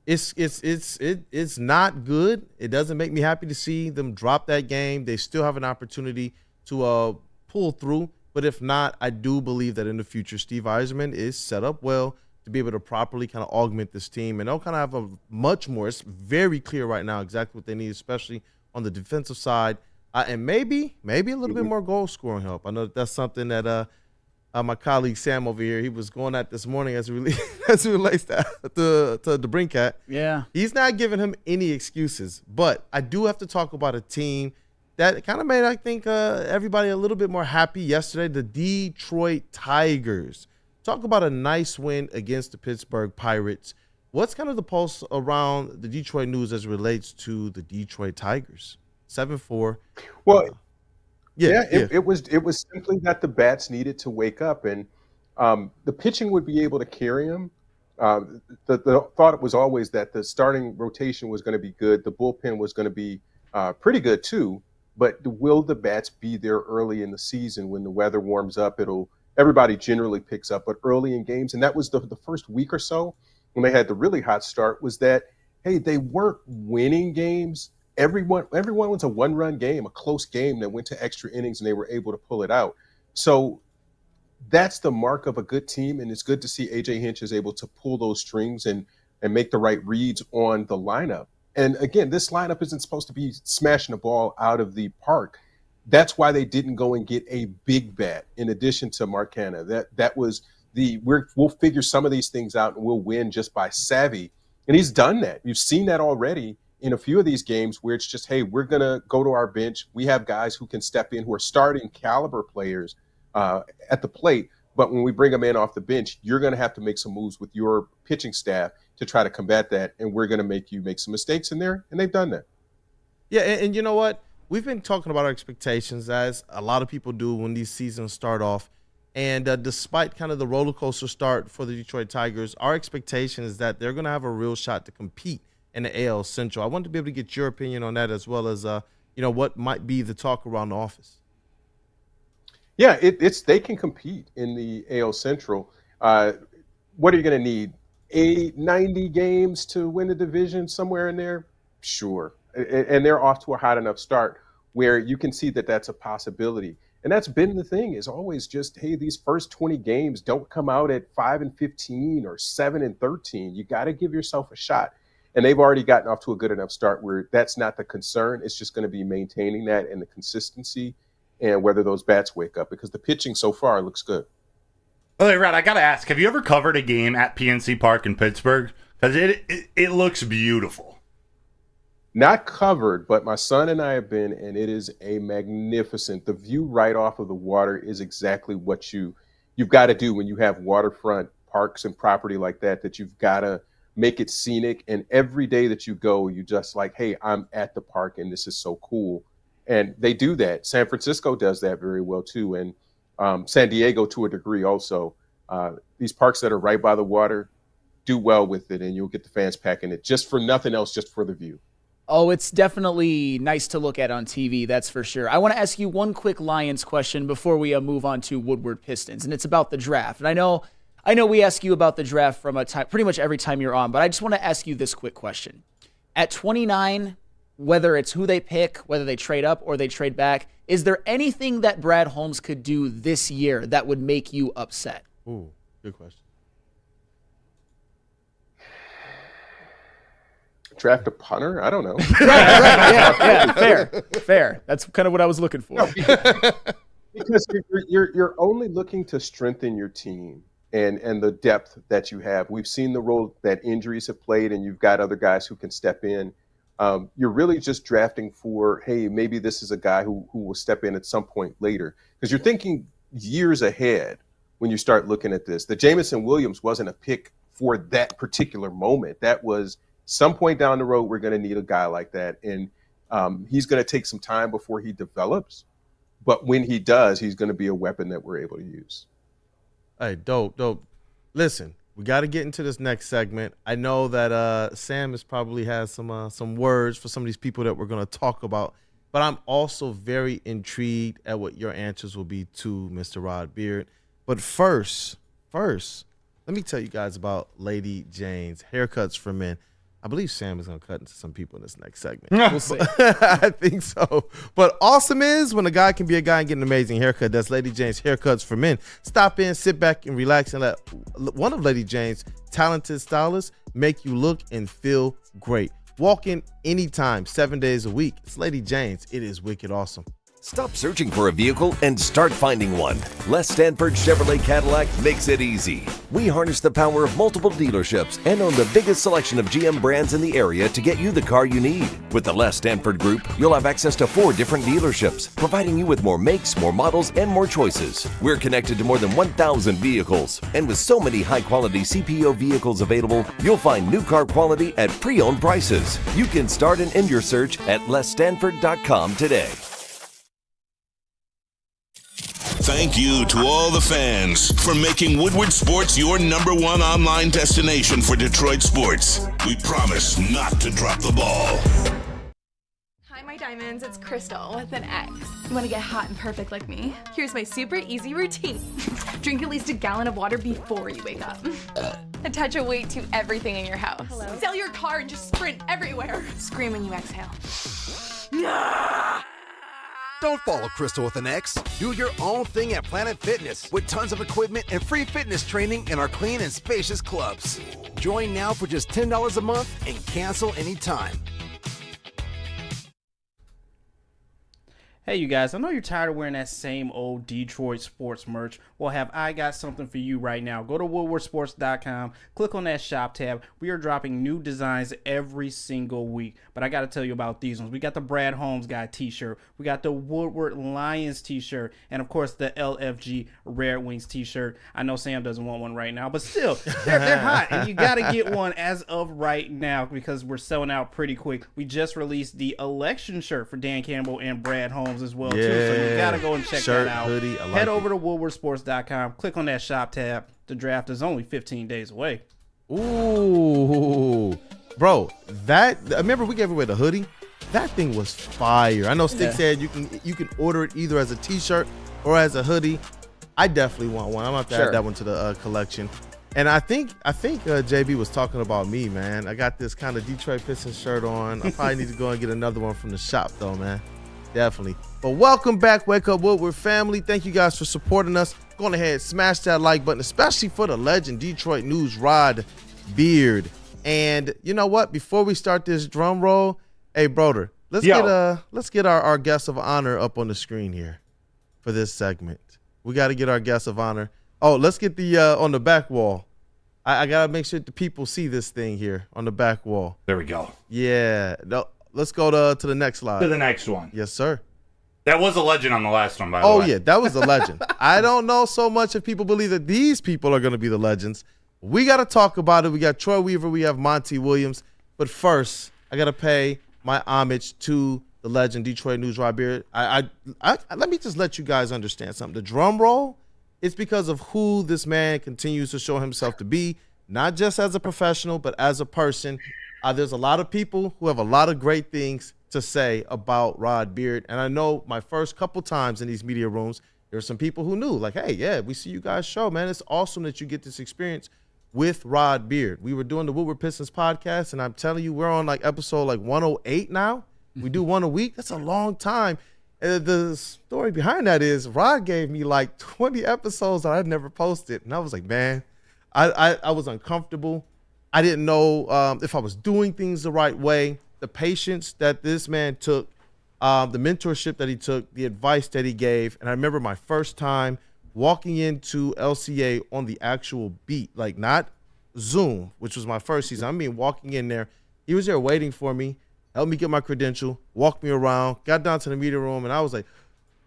it's not good. It doesn't make me happy to see them drop that game. They still have an opportunity to pull through, but if not, I do believe that in the future, Steve Yzerman is set up well to be able to properly kind of augment this team, and they'll kind of have a much more. It's very clear right now exactly what they need, especially on the defensive side. And maybe a little bit more goal scoring help. I know that's something that my colleague Sam over here, he was going at this morning as it relates to the Brinkat. Yeah. He's not giving him any excuses. But I do have to talk about a team that kind of made, I think, everybody a little bit more happy yesterday, the Detroit Tigers. Talk about a nice win against the Pittsburgh Pirates. What's kind of the pulse around the Detroit News as it relates to the Detroit Tigers? 7-4. Well, it was simply that the bats needed to wake up, and the pitching would be able to carry them. The thought was always that the starting rotation was going to be good. The bullpen was going to be pretty good too. But will the bats be there early in the season when the weather warms up? Everybody generally picks up, but early in games, and that was the first week or so when they had the really hot start, was that, hey, they weren't winning games. Everyone was a one-run game, a close game that went to extra innings, and they were able to pull it out. So that's the mark of a good team, and it's good to see A.J. Hinch is able to pull those strings and make the right reads on the lineup. And again, this lineup isn't supposed to be smashing the ball out of the park. That's why they didn't go and get a big bat in addition to Mark Canha. That was we'll figure some of these things out and we'll win just by savvy. And he's done that. You've seen that already in a few of these games where it's just, hey, we're going to go to our bench. We have guys who can step in, who are starting caliber players at the plate. But when we bring them in off the bench, you're going to have to make some moves with your pitching staff to try to combat that. And we're going to make you make some mistakes in there. And they've done that. Yeah, and you know what? We've been talking about our expectations, as a lot of people do when these seasons start off. And despite kind of the roller coaster start for the Detroit Tigers, our expectation is that they're going to have a real shot to compete in the AL Central. I wanted to be able to get your opinion on that, as well as what might be the talk around the office. Yeah, they can compete in the AL Central. What are you going to need? 90 games to win the division, somewhere in there? Sure. And they're off to a hot enough start where you can see that that's a possibility. And that's been the thing, is always just, hey, these first 20 games don't come out at 5-15 or 7-13. You got to give yourself a shot. And they've already gotten off to a good enough start where that's not the concern. It's just going to be maintaining that and the consistency and whether those bats wake up, because the pitching so far looks good. Okay, Rod, I got to ask, have you ever covered a game at PNC Park in Pittsburgh? Because it looks beautiful. Not covered, but my son and I have been, and it is a magnificent. The view right off of the water is exactly what you've got to do when you have waterfront parks and property like that you've got to make it scenic. And every day that you go, you just like, hey, I'm at the park and this is so cool. And they do that. San Francisco does that very well too. And San Diego to a degree also. These parks that are right by the water do well with it, and you'll get the fans packing it just for nothing else, just for the view. Oh, it's definitely nice to look at on TV, that's for sure. I want to ask you one quick Lions question before we move on to Woodward Pistons, and it's about the draft. And I know we ask you about the draft from a time, pretty much every time you're on, but I just want to ask you this quick question. At 29, whether it's who they pick, whether they trade up or they trade back, is there anything that Brad Holmes could do this year that would make you upset? Ooh, good question. Draft a punter? I don't know. Yeah, fair. That's kind of what I was looking for. No, because you're only looking to strengthen your team and the depth that you have. We've seen the role that injuries have played, and you've got other guys who can step in. You're really just drafting for, hey, maybe this is a guy who will step in at some point later, because you're thinking years ahead when you start looking at this. The Jamison Williams wasn't a pick for that particular moment. That was some point down the road, we're going to need a guy like that. And he's going to take some time before he develops. But when he does, he's going to be a weapon that we're able to use. Hey, dope. Listen, we got to get into this next segment. I know that Sam probably has some words for some of these people that we're going to talk about. But I'm also very intrigued at what your answers will be to Mr. Rod Beard. But first, let me tell you guys about Lady Jane's Haircuts for Men. I believe Sam is going to cut into some people in this next segment. We'll see. I think so. But awesome is when a guy can be a guy and get an amazing haircut. That's Lady Jane's Haircuts for Men. Stop in, sit back, and relax, and let one of Lady Jane's talented stylists make you look and feel great. Walk in anytime, 7 days a week. It's Lady Jane's. It is wicked awesome. Stop searching for a vehicle and start finding one. Les Stanford Chevrolet Cadillac makes it easy. We harness the power of multiple dealerships and own the biggest selection of GM brands in the area to get you the car you need. With the Les Stanford Group, you'll have access to 4 different dealerships, providing you with more makes, more models, and more choices. We're connected to more than 1,000 vehicles. And with so many high-quality CPO vehicles available, you'll find new car quality at pre-owned prices. You can start and end your search at lesstanford.com today. Thank you to all the fans for making Woodward Sports your #1 online destination for Detroit sports. We promise not to drop the ball. Hi, my diamonds. It's Crystal with an X. You want to get hot and perfect like me? Here's my super easy routine. Drink at least a gallon of water before you wake up. Attach a weight to everything in your house. Hello? Sell your car and just sprint everywhere. Scream when you exhale. Don't follow Crystal with an X. Do your own thing at Planet Fitness with tons of equipment and free fitness training in our clean and spacious clubs. Join now for just $10 a month and cancel anytime. Hey, you guys, I know you're tired of wearing that same old Detroit sports merch. Well, I got something for you right now. Go to woodwardsports.com, click on that shop tab. We are dropping new designs every single week. But I got to tell you about these ones. We got the Brad Holmes Guy t-shirt. We got the Woodward Lions t-shirt. And, of course, the LFG Red Wings t-shirt. I know Sam doesn't want one right now, but still, they're hot. And you got to get one as of right now because we're selling out pretty quick. We just released the election shirt for Dan Campbell and Brad Holmes as well, too. So you gotta go and check that out. Hoodie, Head over to woodwardsports.com, click on that shop tab. The draft is only 15 days away. Ooh, bro, I remember we gave away the hoodie. That thing was fire. I know Stick said you can order it either as a t-shirt or as a hoodie. I definitely want one. I'm gonna have to add that one to the collection. And I think JB was talking about me, man. I got this kind of Detroit Pistons shirt on. I probably need to go and get another one from the shop, though, man. Definitely. But welcome back, Wake Up Woodward family. Thank you guys for supporting us. Go on ahead, smash that like button, especially for the legend Detroit News Rod Beard. And you know what? Before we start this drum roll, hey, brother, let's get our guest of honor up on the screen here for this segment. We got to get our guest of honor. Oh, let's get the on the back wall. I got to make sure the people see this thing here on the back wall. There we go. Yeah. No, let's go to the next slide. To the next one. Yes, sir. That was a legend on the last one, by the way. Oh, yeah, that was a legend. I don't know so much if people believe that these people are going to be the legends. We got to talk about it. We got Troy Weaver. We have Monty Williams. But first, I got to pay my homage to the legend Detroit News Rod Beard. Let me just let you guys understand something. The drum roll, it's because of who this man continues to show himself to be, not just as a professional, but as a person. There's a lot of people who have a lot of great things to say about Rod Beard. And I know my first couple times in these media rooms, there were some people who knew, like, hey, yeah, we see you guys show, man. It's awesome that you get this experience with Rod Beard. We were doing the Woodward Pistons podcast, and I'm telling you, we're on like episode like 108 now. We do one a week. That's a long time. And the story behind that is Rod gave me like 20 episodes that I'd never posted. And I was like, man, I was uncomfortable. I didn't know if I was doing things the right way. The patience that this man took, the mentorship that he took, the advice that he gave. And I remember my first time walking into LCA on the actual beat, like not Zoom, which was my first season. I mean, walking in there, he was there waiting for me, helped me get my credential, walked me around, got down to the media room, and I was like,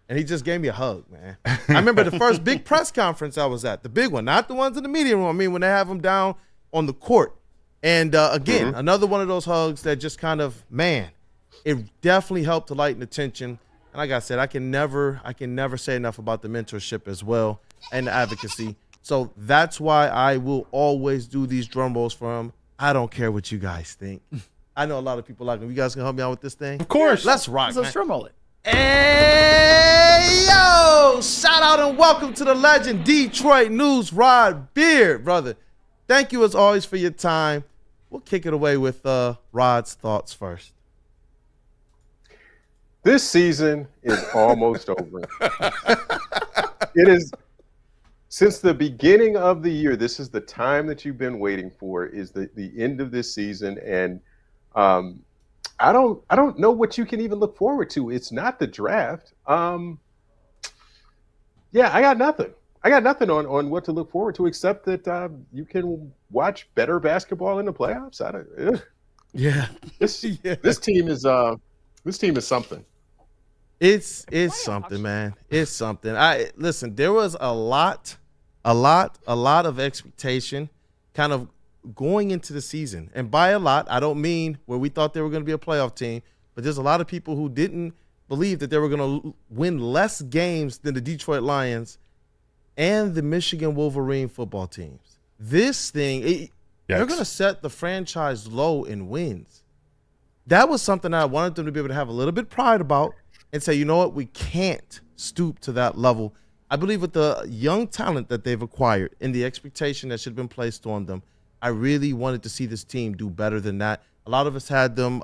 and he just gave me a hug, man. I remember the first big press conference I was at, the big one, not the ones in the media room. I mean, when they have him down on the court. And again, another one of those hugs that just kind of, man, it definitely helped to lighten the tension. And like I said, I can never say enough about the mentorship as well and the advocacy. So that's why I will always do these drum rolls for him. I don't care what you guys think. I know a lot of people like him. You guys can help me out with this thing? Of course. Let's rock, Let's drum roll it. Hey, yo! Shout out and welcome to the legend Detroit News Rod Beard, brother. Thank you as always for your time. We'll kick it away with Rod's thoughts first. This season is almost over. It is, since the beginning of the year, this is the time that you've been waiting for, is the end of this season. And I don't know what you can even look forward to. It's not the draft. Yeah, I got nothing. I got nothing on what to look forward to, except that you can watch better basketball in the playoffs. Yeah. This team is something. It's something, man. It's something. Listen, there was a lot of expectation kind of going into the season. And by a lot, I don't mean where we thought they were going to be a playoff team, but there's a lot of people who didn't believe that they were going to win less games than the Detroit Lions and the Michigan Wolverine football teams. This thing, they're going to set the franchise low in wins. That was something that I wanted them to be able to have a little bit of pride about and say, you know what, we can't stoop to that level. I believe with the young talent that they've acquired and the expectation that should have been placed on them, I really wanted to see this team do better than that. A lot of us had them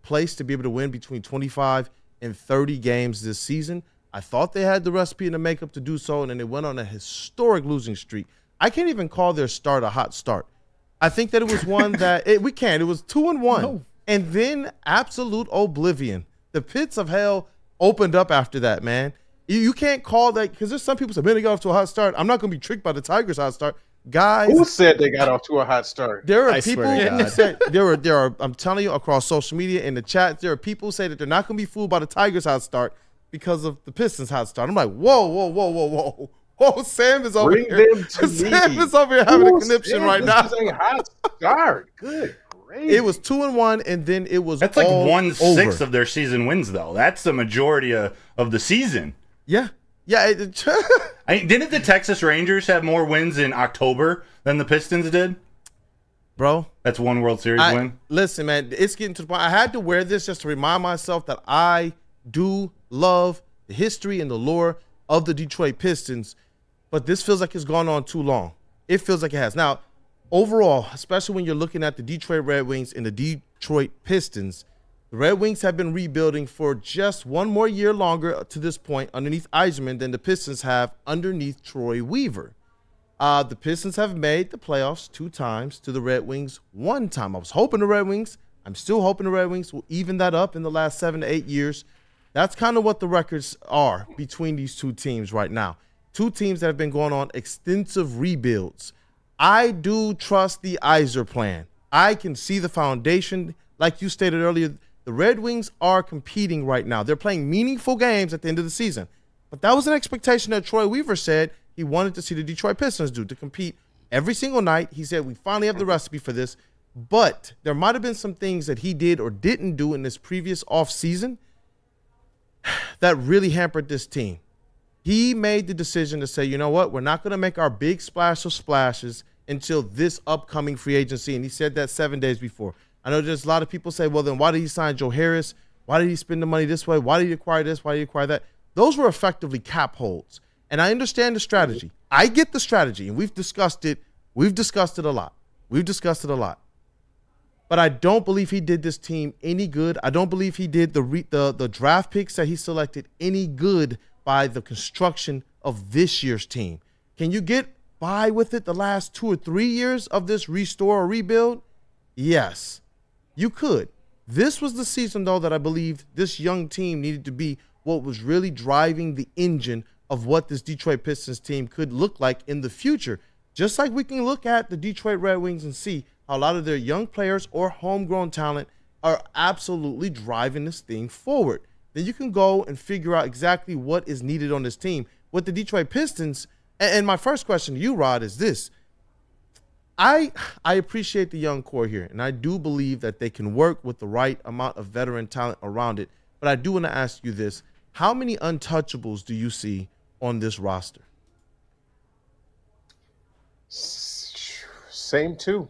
placed to be able to win between 25 and 30 games this season. I thought they had the recipe and the makeup to do so, and then they went on a historic losing streak. I can't even call their start a hot start. I think that it was one that it was 2-1. No. And then absolute oblivion. The pits of hell opened up after that, man. You can't call that, because there's some people say, man, they got off to a hot start. I'm not going to be tricked by the Tigers' hot start. Guys, who said they got off to a hot start? There are people who say, there are, I'm telling you, across social media, in the chat, there are people who say that they're not going to be fooled by the Tigers' hot start because of the Pistons' hot start. I'm like, whoa. Sam is over here. Sam is over here having a conniption right now. This is a hot start. Good. It was 2-1, and then it was That's like 1/6 of their season wins, though. That's the majority of the season. Yeah. Didn't the Texas Rangers have more wins in October than the Pistons did? Bro. That's one World Series win. Listen, man, it's getting to the point. I had to wear this just to remind myself that I do love the history and the lore of the Detroit Pistons, but this feels like it's gone on too long. It feels like it has. Now, overall, especially when you're looking at the Detroit Red Wings and the Detroit Pistons, the Red Wings have been rebuilding for just one more year longer to this point underneath Yzerman than the Pistons have underneath Troy Weaver. The Pistons have made the playoffs 2 times, to the Red Wings 1 time. I'm still hoping the Red Wings will even that up in the last 7 to 8 years. That's kind of what the records are between these 2 teams right now. 2 teams that have been going on extensive rebuilds. I do trust the Yzer plan. I can see the foundation. Like you stated earlier, the Red Wings are competing right now. They're playing meaningful games at the end of the season. But that was an expectation that Troy Weaver said he wanted to see the Detroit Pistons do, to compete every single night. He said, we finally have the recipe for this. But there might have been some things that he did or didn't do in this previous offseason that really hampered this team. He made the decision to say, you know what, we're not going to make our big splash of splashes until this upcoming free agency. And he said that 7 days before. I know there's a lot of people say, well, then why did he sign Joe Harris? Why did he spend the money this way? Why did he acquire this? Why did he acquire that? Those were effectively cap holds. And I understand the strategy. I get the strategy, and we've discussed it. We've discussed it a lot. But I don't believe he did this team any good. I don't believe he did the draft picks that he selected any good by the construction of this year's team. Can you get by with it the last 2 or 3 years of this restore or rebuild? Yes, you could. This was the season, though, that I believe this young team needed to be what was really driving the engine of what this Detroit Pistons team could look like in the future. Just like we can look at the Detroit Red Wings and see how a lot of their young players or homegrown talent are absolutely driving this thing forward. Then you can go and figure out exactly what is needed on this team. With the Detroit Pistons, and my first question to you, Rod, is this. I appreciate the young core here, and I do believe that they can work with the right amount of veteran talent around it. But I do want to ask you this. How many untouchables do you see on this roster? Same two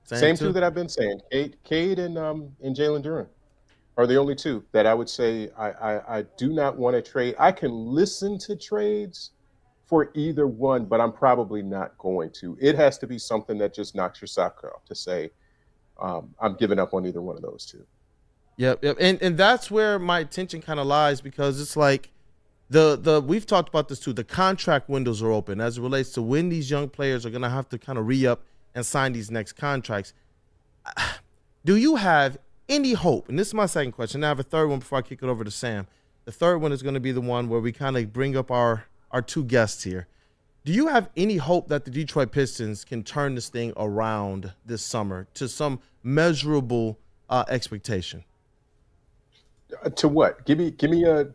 that I've been saying. Cade and Jalen Duren are the only 2 that I would say I do not want to trade. I can listen to trades for either one, but I'm probably not going to. It has to be something that just knocks your sock off to say I'm giving up on either one of those 2. Yep. And that's where my attention kind of lies, because it's like we've talked about this too. The contract windows are open as it relates to when these young players are going to have to kind of re-up and sign these next contracts. Do you have any hope? And this is my second question. I have a third one before I kick it over to Sam. The third one is going to be the one where we kind of bring up our 2 guests here. Do you have any hope that the Detroit Pistons can turn this thing around this summer to some measurable expectation? To what? Give me a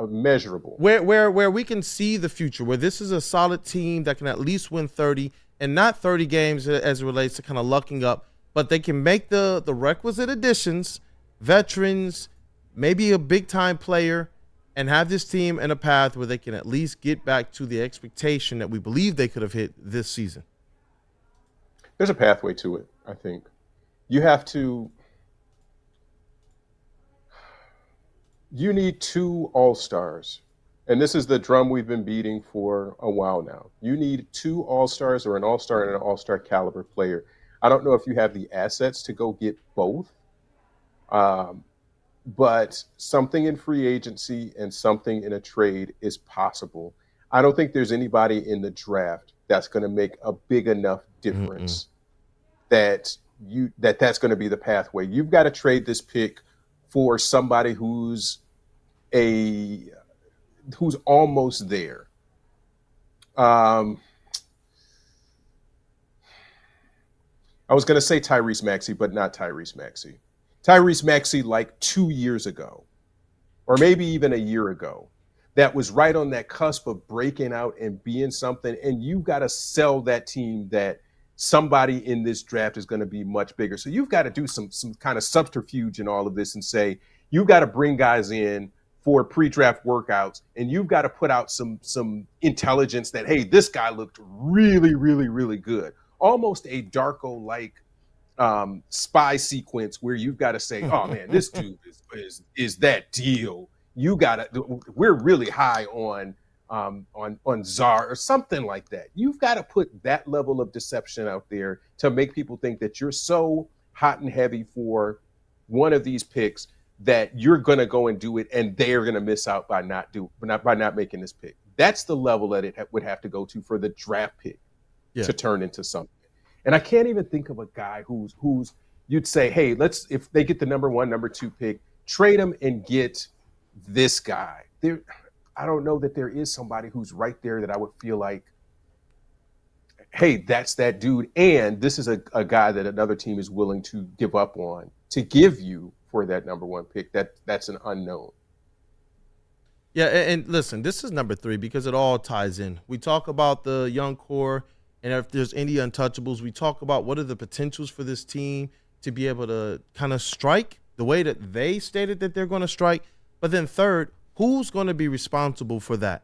measurable. Where we can see the future, where this is a solid team that can at least win 30, and not 30 games as it relates to kind of lucking up, but they can make the requisite additions, veterans, maybe a big-time player, and have this team in a path where they can at least get back to the expectation that we believe they could have hit this season. There's a pathway to it, I think. You need 2 all-stars. And this is the drum we've been beating for a while now. You need 2 all-stars, or an all-star and an all-star caliber player. I don't know if you have the assets to go get both. But something in free agency and something in a trade is possible. I don't think there's anybody in the draft that's going to make a big enough difference that's going to be the pathway. You've got to trade this pick for somebody who's almost there. I was going to say Tyrese Maxey, but not Tyrese Maxey. Tyrese Maxey, like 2 years ago, or maybe even a year ago, that was right on that cusp of breaking out and being something. And you got to sell that team that somebody in this draft is going to be much bigger. So you've got to do some kind of subterfuge in all of this and say, you've got to bring guys in for pre-draft workouts, and you've got to put out some intelligence that, hey, this guy looked really, really, really good. Almost a Darko-like spy sequence where you've got to say, oh man, this dude is that deal. We're really high on on Czar or something like that. You've got to put that level of deception out there to make people think that you're so hot and heavy for one of these picks that you're going to go and do it, and they're going to miss out by not making this pick. That's the level that it would have to go to for the draft pick to turn into something. And I can't even think of a guy who's you'd say, hey, if they get the number 1, number 2 pick, trade them and get this guy. I don't know that there is somebody who's right there that I would feel like, hey, that's that dude. And this is a guy that another team is willing to give up on to give you for that number 1 pick. That's an unknown. Yeah, and listen, this is number 3 because it all ties in. We talk about the young core, and if there's any untouchables, we talk about what are the potentials for this team to be able to kind of strike the way that they stated that they're going to strike. But then third, who's going to be responsible for that?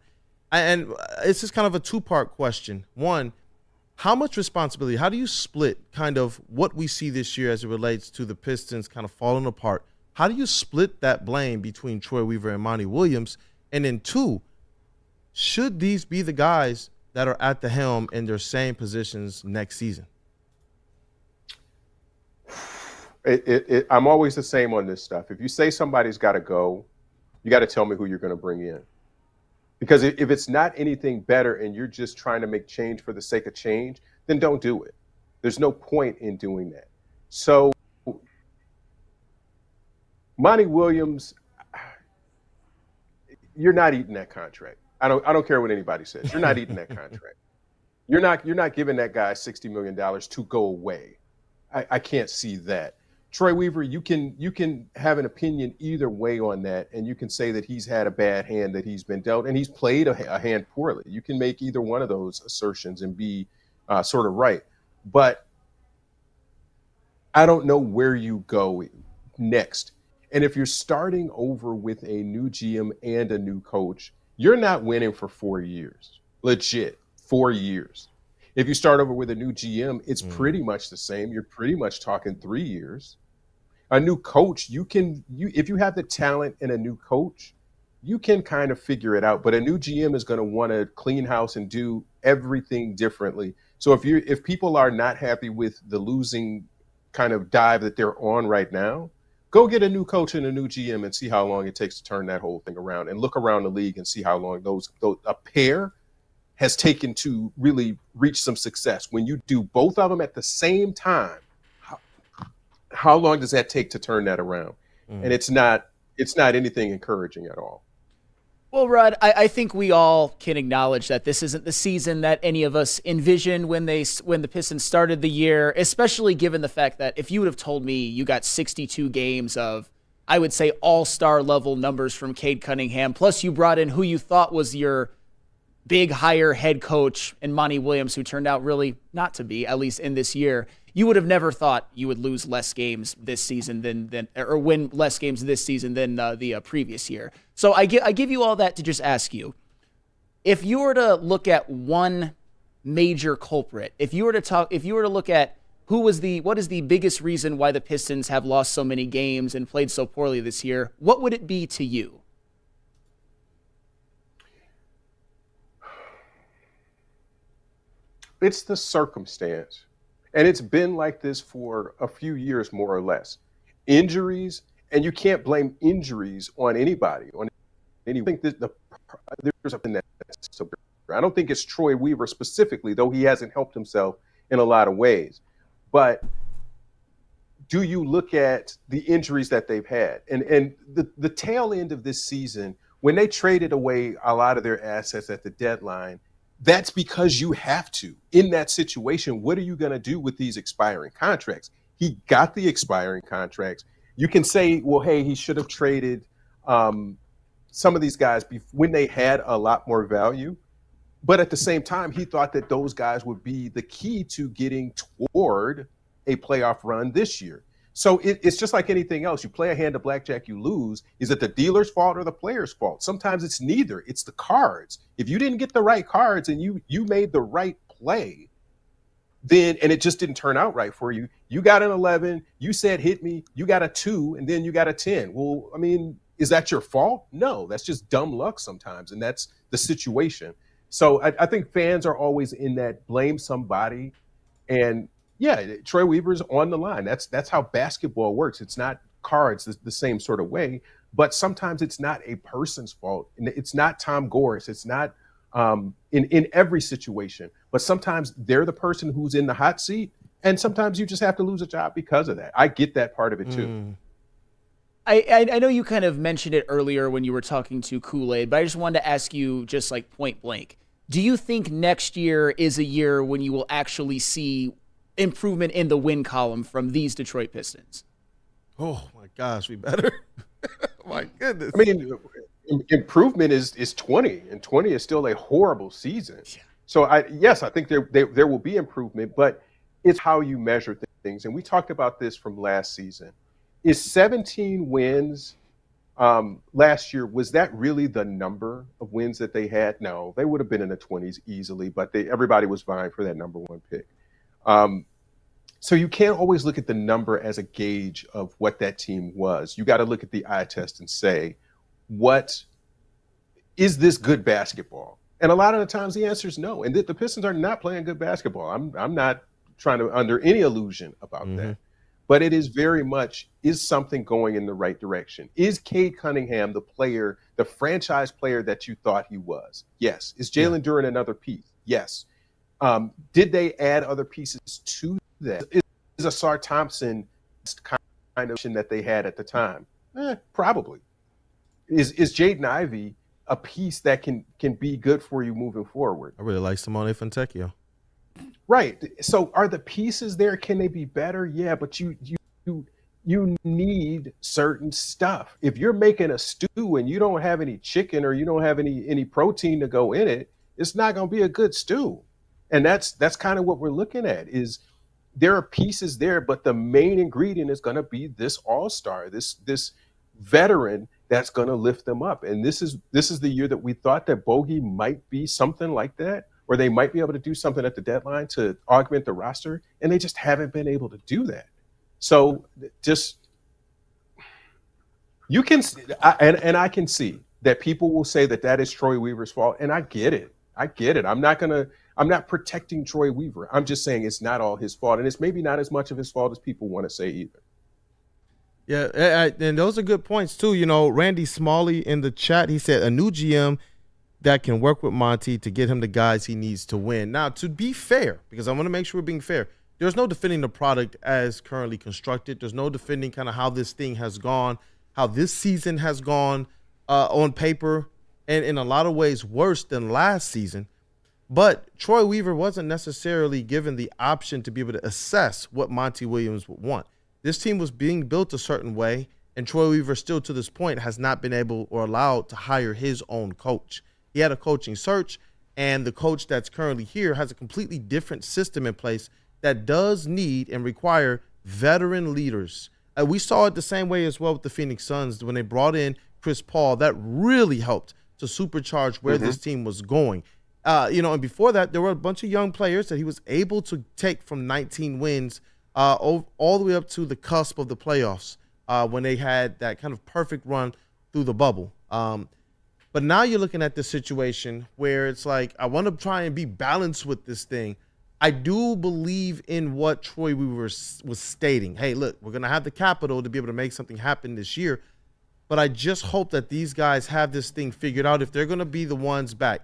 And it's just kind of a 2-part question. One, how much responsibility, how do you split kind of what we see this year as it relates to the Pistons kind of falling apart? How do you split that blame between Troy Weaver and Monty Williams? And then 2, should these be the guys that are at the helm in their same positions next season? I'm always the same on this stuff. If you say somebody's got to go, you got to tell me who you're going to bring in. Because if it's not anything better and you're just trying to make change for the sake of change, then don't do it. There's no point in doing that. So Monty Williams, you're not eating that contract. I don't care what anybody says. You're not eating that contract. You're not giving that guy $60 million to go away. I can't see that. Troy Weaver, you can have an opinion either way on that, and you can say that he's had a bad hand that he's been dealt, and he's played a hand poorly. You can make either one of those assertions and be sort of right. But I don't know where you go next. And if you're starting over with a new GM and a new coach, you're not winning for 4 years. Legit, 4 years. If you start over with a new GM, it's pretty much the same. You're pretty much talking 3 years. A new coach, if you have the talent in a new coach, you can kind of figure it out. But a new GM is going to want to clean house and do everything differently. So if people are not happy with the losing kind of dive that they're on right now, go get a new coach and a new GM and see how long it takes to turn that whole thing around, and look around the league and see how long a pair has taken to really reach some success. When you do both of them at the same time, how long does that take to turn that around? And it's not anything encouraging at all. Well, Rod, I think we all can acknowledge that this isn't the season that any of us envisioned when the Pistons started the year, especially given the fact that if you would have told me you got 62 games of, I would say, all-star level numbers from Cade Cunningham, plus you brought in who you thought was your big hire head coach and Monty Williams, who turned out really not to be, at least in this year, you would have never thought you would lose less games this season or win less games this season than the previous year. So I give you all that to just ask you, if you were to look at one major culprit, if you were to look at what is the biggest reason why the Pistons have lost so many games and played so poorly this year, what would it be to you? It's the circumstance. And it's been like this for a few years, more or less. Injuries, and you can't blame injuries on anybody. I think there's something that's so. I don't think it's Troy Weaver specifically, though he hasn't helped himself in a lot of ways. But do you look at the injuries that they've had? And the tail end of this season, when they traded away a lot of their assets at the deadline, that's because you have to. In that situation, what are you going to do with these expiring contracts? He got the expiring contracts. You can say, well, hey, he should have traded some of these guys when they had a lot more value. But at the same time, he thought that those guys would be the key to getting toward a playoff run this year. So it's just like anything else. You play a hand of blackjack, you lose. Is it the dealer's fault or the player's fault? Sometimes it's neither. It's the cards. If you didn't get the right cards and you made the right play, and it just didn't turn out right for you, you got an 11, you said hit me, you got a 2, and then you got a 10. Well, I mean, Is that your fault? No, that's just dumb luck sometimes, and that's the situation. So I think fans are always in that blame somebody, and yeah, Troy Weaver's on the line. That's how basketball works. It's not cards the same sort of way, but sometimes it's not a person's fault. It's not Tom Gores. It's not in every situation, but sometimes they're the person who's in the hot seat, and sometimes you just have to lose a job because of that. I get that part of it too. I know you kind of mentioned it earlier when you were talking to Kool-Aid, but I just wanted to ask you just like point blank. Do you think next year is a year when you will actually see improvement in the win column from these Detroit Pistons? Oh my gosh, we better. My goodness. I mean, improvement is 20, and 20 is still a horrible season. Yeah. So I think there will be improvement, but it's how you measure things. And we talked about this from last season. Is 17 wins last year, was that really the number of wins that they had? No, they would have been in the 20s easily, but everybody was vying for that number one pick. So you can't always look at the number as a gauge of what that team was. You got to look at the eye test and say, what is this good basketball? And a lot of the times the answer is no. And the Pistons are not playing good basketball. I'm not trying to under any illusion about that. But it is very much, is something going in the right direction? Is Cade Cunningham the player, the franchise player that you thought he was? Yes. Is Jalen Duren another piece? Yes. Did they add other pieces to that? Is Asar Thompson kind of that they had at the time? Probably. Is Jaden Ivey a piece that can be good for you moving forward? I really like Simone Fontecchio. Right. So are the pieces there? Can they be better? Yeah, but you need certain stuff. If you're making a stew and you don't have any chicken or you don't have any protein to go in it, it's not going to be a good stew. And that's kind of what we're looking at. Is there are pieces there, but the main ingredient is going to be this all-star, this veteran that's going to lift them up. And this is the year that we thought that Bogey might be something like that, or they might be able to do something at the deadline to augment the roster, and they just haven't been able to do that. So just you can and I can see that people will say that is Troy Weaver's fault, and I get it. I'm not protecting Troy Weaver. I'm just saying it's not all his fault, and it's maybe not as much of his fault as people want to say either. Yeah, and those are good points too. You know, Randy Smalley in the chat, he said a new GM that can work with Monty to get him the guys he needs to win. Now, to be fair, because I want to make sure we're being fair, there's no defending the product as currently constructed. There's no defending kind of how this thing has gone, how this season has gone on paper, and in a lot of ways worse than last season. But Troy Weaver wasn't necessarily given the option to be able to assess what Monty Williams would want. This team was being built a certain way, and Troy Weaver still to this point has not been able or allowed to hire his own coach. He had a coaching search, and the coach that's currently here has a completely different system in place that does need and require veteran leaders. We saw it the same way as well with the Phoenix Suns when they brought in Chris Paul. That really helped to supercharge where this team was going. And before that, there were a bunch of young players that he was able to take from 19 wins all the way up to the cusp of the playoffs when they had that kind of perfect run through the bubble. But now you're looking at this situation where it's like, I want to try and be balanced with this thing. I do believe in what Troy Weaver was stating. Hey, look, we're going to have the capital to be able to make something happen this year. But I just hope that these guys have this thing figured out if they're going to be the ones back.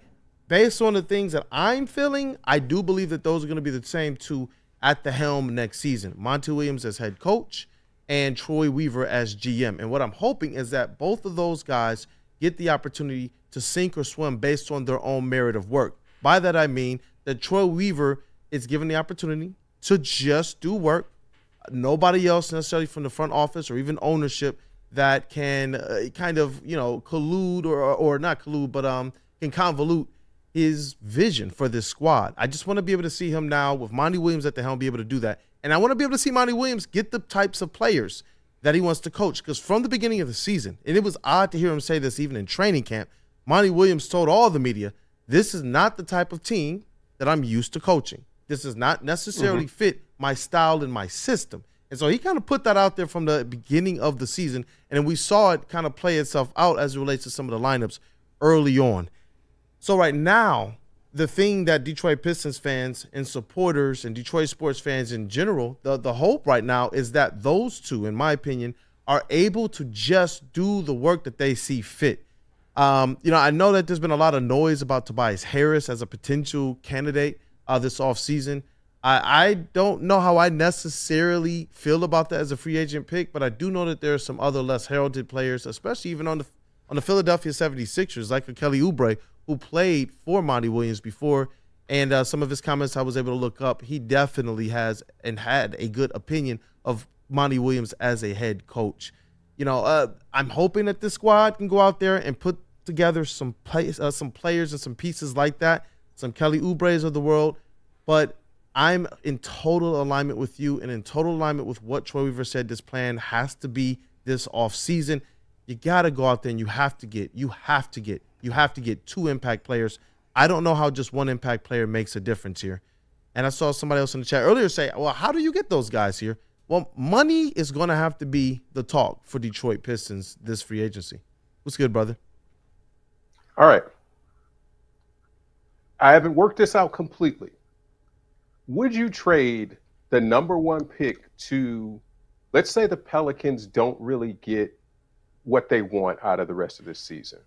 Based on the things that I'm feeling, I do believe that those are going to be the same two at the helm next season. Monty Williams as head coach and Troy Weaver as GM. And what I'm hoping is that both of those guys get the opportunity to sink or swim based on their own merit of work. By that, I mean that Troy Weaver is given the opportunity to just do work. Nobody else necessarily from the front office or even ownership that can collude or not collude, but can convolute his vision for this squad. I just want to be able to see him now with Monty Williams at the helm be able to do that. And I want to be able to see Monty Williams get the types of players that he wants to coach. Because from the beginning of the season, and it was odd to hear him say this even in training camp, Monty Williams told all the media, this is not the type of team that I'm used to coaching. This does not necessarily fit my style and my system. And so he kind of put that out there from the beginning of the season, and then we saw it kind of play itself out as it relates to some of the lineups early on. So right now, the thing that Detroit Pistons fans and supporters and Detroit sports fans in general, the hope right now is that those two, in my opinion, are able to just do the work that they see fit. I know that there's been a lot of noise about Tobias Harris as a potential candidate this offseason. I don't know how I necessarily feel about that as a free agent pick, but I do know that there are some other less heralded players, especially even on the Philadelphia 76ers, like Kelly Oubre, who played for Monty Williams before, and some of his comments I was able to look up. He definitely has and had a good opinion of Monty Williams as a head coach. I'm hoping that this squad can go out there and put together some players and some pieces like that, some Kelly Oubres of the world, but I'm in total alignment with you and in total alignment with what Troy Weaver said this plan has to be this offseason. You got to go out there and you have to get two impact players. I don't know how just one impact player makes a difference here. And I saw somebody else in the chat earlier say, well, how do you get those guys here? Well, money is going to have to be the talk for Detroit Pistons this free agency. What's good, brother? All right. I haven't worked this out completely. Would you trade the number one pick to, let's say the Pelicans don't really get what they want out of the rest of this season?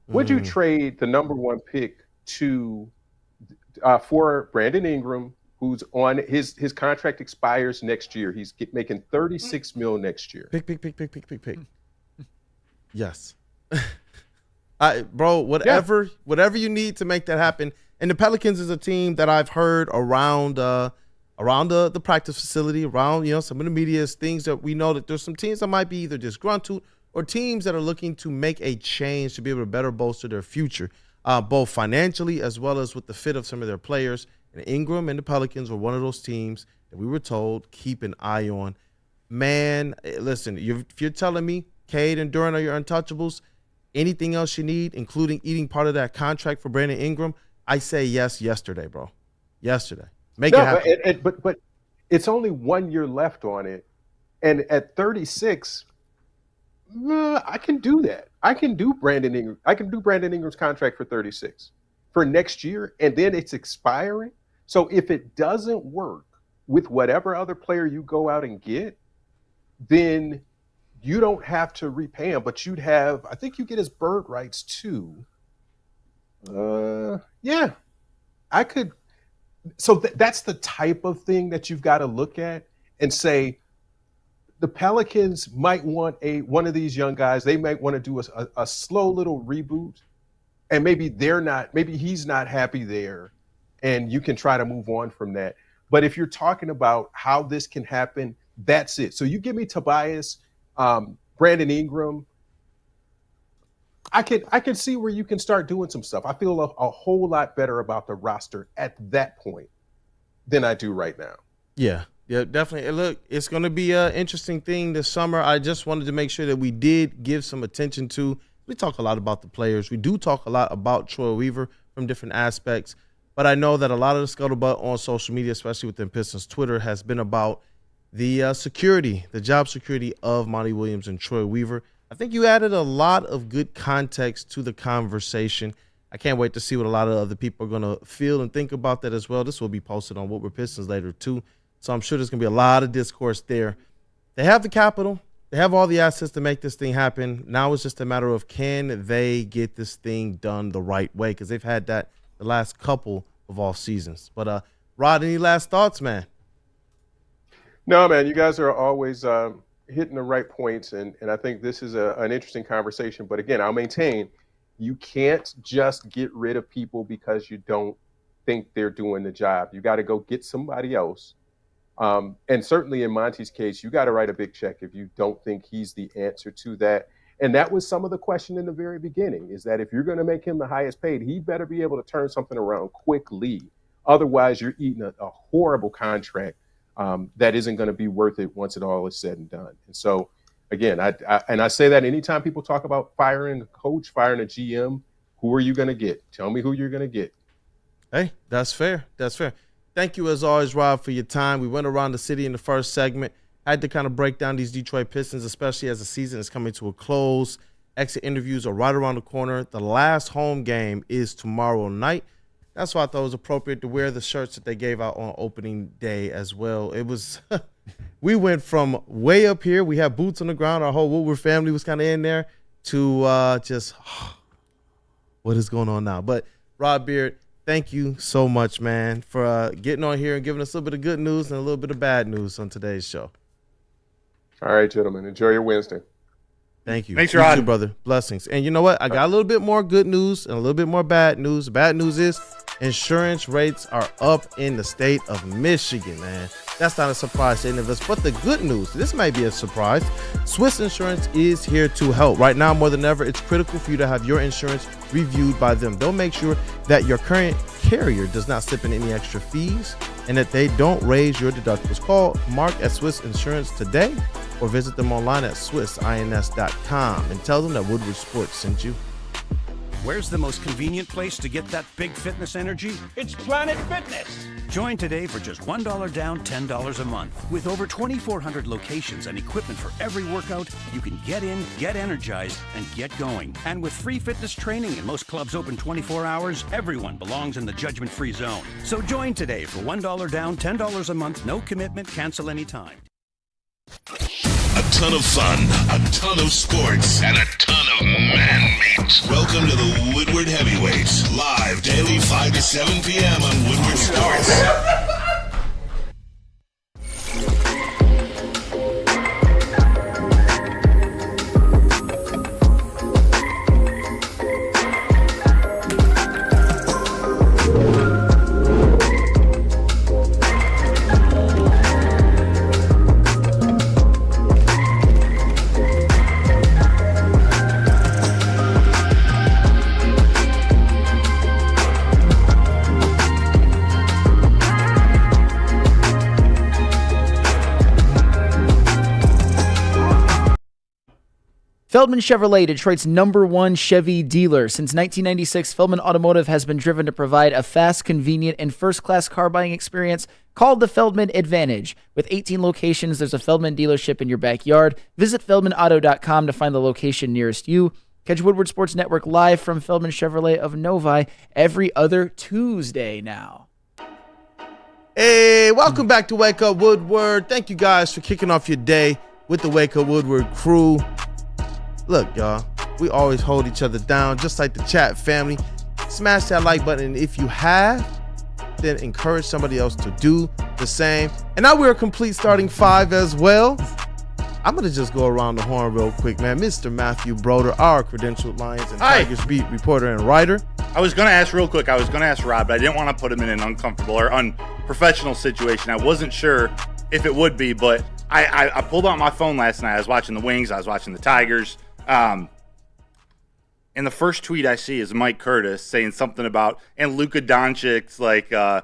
Would you trade the number one pick to for Brandon Ingram, who's on his contract expires next year? He's making $36 million next year. Pick. Yes. Bro, whatever you need to make that happen. And the Pelicans is a team that I've heard around the practice facility, around some of the media, things that we know that there's some teams that might be either disgruntled or teams that are looking to make a change to be able to better bolster their future, both financially as well as with the fit of some of their players. And Ingram and the Pelicans were one of those teams that we were told keep an eye on. Man, listen, if you're telling me Cade and Durant are your untouchables, anything else you need, including eating part of that contract for Brandon Ingram, I say yes yesterday, bro. Yesterday. Make it happen. But it's only 1 year left on it. And at 36, I can do that. I can do Brandon Ingram. I can do Brandon Ingram's contract for 36 for next year, and then it's expiring. So if it doesn't work with whatever other player you go out and get, then you don't have to repay him, but I think you get his bird rights too. Yeah, I could. So that's the type of thing that you've got to look at and say, the Pelicans might want one of these young guys. They might want to do a slow little reboot, and maybe he's not happy there, and you can try to move on from that. But if you're talking about how this can happen, that's it. So you give me Tobias, Brandon Ingram. I can see where you can start doing some stuff. I feel a whole lot better about the roster at that point than I do right now. Yeah, definitely. Look, it's going to be an interesting thing this summer. I just wanted to make sure that we did give some attention to. We talk a lot about the players. We do talk a lot about Troy Weaver from different aspects. But I know that a lot of the scuttlebutt on social media, especially within Pistons Twitter, has been about the security, the job security of Monty Williams and Troy Weaver. I think you added a lot of good context to the conversation. I can't wait to see what a lot of other people are going to feel and think about that as well. This will be posted on Woodward Pistons later too. So I'm sure there's going to be a lot of discourse there. They have the capital. They have all the assets to make this thing happen. Now it's just a matter of, can they get this thing done the right way? Because they've had that the last couple of off seasons. But Rod, any last thoughts, man? No, man, you guys are always hitting the right points, and I think this is an interesting conversation. But again, I'll maintain, you can't just get rid of people because you don't think they're doing the job. You got to go get somebody else. And certainly in Monty's case, you got to write a big check if you don't think he's the answer to that. And that was some of the question in the very beginning, is that if you're going to make him the highest paid, he better be able to turn something around quickly. Otherwise, you're eating a horrible contract that isn't going to be worth it once it all is said and done. And so, again, I say that anytime people talk about firing a coach, firing a GM, who are you going to get? Tell me who you're going to get. Hey, that's fair. That's fair. Thank you, as always, Rob, for your time. We went around the city in the first segment. Had to kind of break down these Detroit Pistons, especially as the season is coming to a close. Exit interviews are right around the corner. The last home game is tomorrow night. That's why I thought it was appropriate to wear the shirts that they gave out on opening day as well. It was we went from way up here. We had boots on the ground. Our whole Woodward family was kind of in there to just what is going on now. But Rob Beard, thank you so much, man, for getting on here and giving us a little bit of good news and a little bit of bad news on today's show. All right, gentlemen. Enjoy your Wednesday. Thank you. Thanks, Rod. You too, brother. Blessings. And you know what? I got a little bit more good news and a little bit more bad news. Bad news is insurance rates are up in the state of Michigan, man. That's not a surprise to any of us. But the good news, this may be a surprise. Swiss Insurance is here to help. Right now, more than ever, it's critical for you to have your insurance reviewed by them. They'll make sure that your current carrier does not slip in any extra fees and that they don't raise your deductibles. Call Mark at Swiss Insurance today or visit them online at swissins.com and tell them that Woodward Sports sent you. Where's the most convenient place to get that big fitness energy? It's Planet Fitness. Join today for just $1 down, $10 a month. With over 2,400 locations and equipment for every workout, you can get in, get energized, and get going. And with free fitness training and most clubs open 24 hours, everyone belongs in the judgment-free zone. So join today for $1 down, $10 a month, no commitment, cancel anytime. A ton of fun, a ton of sports, and a ton of man-meat. Welcome to the Woodward Heavyweights, live daily 5 to 7 p.m. on Woodward Sports. Feldman Chevrolet, Detroit's #1 Chevy dealer. Since 1996, Feldman Automotive has been driven to provide a fast, convenient, and first-class car buying experience called the Feldman Advantage. With 18 locations, there's a Feldman dealership in your backyard. Visit feldmanauto.com to find the location nearest you. Catch Woodward Sports Network live from Feldman Chevrolet of Novi every other Tuesday now. Hey, welcome back to Wake Up Woodward. Thank you guys for kicking off your day with the Wake Up Woodward crew. Look, y'all, we always hold each other down, just like the chat family. Smash that like button, and if you have, then encourage somebody else to do the same. And now we're a complete starting five as well. I'm going to just go around the horn real quick, man. Mr. Matthew Broder, our credentialed Lions and Tigers beat reporter and writer. I was going to ask real quick. I was going to ask Rob, but I didn't want to put him in an uncomfortable or unprofessional situation. I wasn't sure if it would be, but I pulled out my phone last night. I was watching the Wings. I was watching the Tigers. And the first tweet I see is Mike Curtis saying something about, and Luka Doncic's like a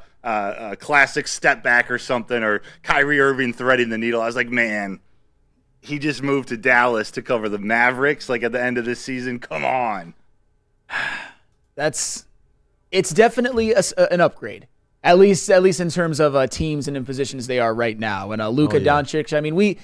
classic step back or something, or Kyrie Irving threading the needle. I was like, man, he just moved to Dallas to cover the Mavericks like at the end of this season. Come on. It's definitely an upgrade. At least in terms of teams and in positions they are right now. And Luka Doncic, I mean, we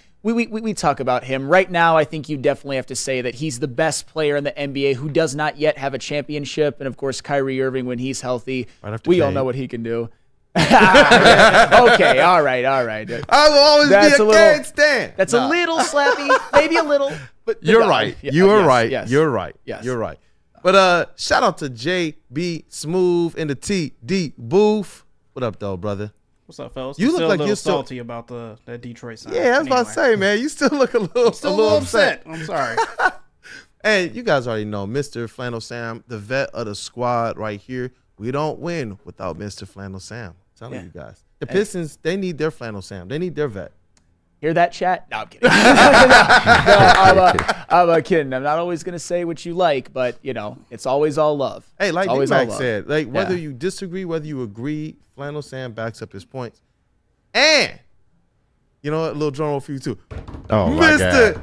talk about him. Right now, I think you definitely have to say that he's the best player in the NBA who does not yet have a championship. And, of course, Kyrie Irving, when he's healthy, we all know what he can do. Okay, all right. I will always be a Kane stan. That's a little slappy, maybe a little. But You're right. You're right. Yes. You're right. Yes. You're right. But shout out to JB Smooth in the TD booth. What up, though, brother? What's up, fellas? You look still like a little you're still salty about that Detroit sign. Yeah, I was about to say, man, you still look a little upset. I'm sorry. Hey, you guys already know Mr. Flannel Sam, the vet of the squad right here. We don't win without Mr. Flannel Sam. I'm telling you guys. The Pistons, they need their Flannel Sam. They need their vet. Hear that, chat? No, I'm kidding. I'm kidding. I'm not always going to say what you like, but, it's always all love. Hey, like Mac said, whether you disagree, whether you agree, Flannel Sam backs up his points. And, you know what? A little drum roll for you, too. Oh, my God.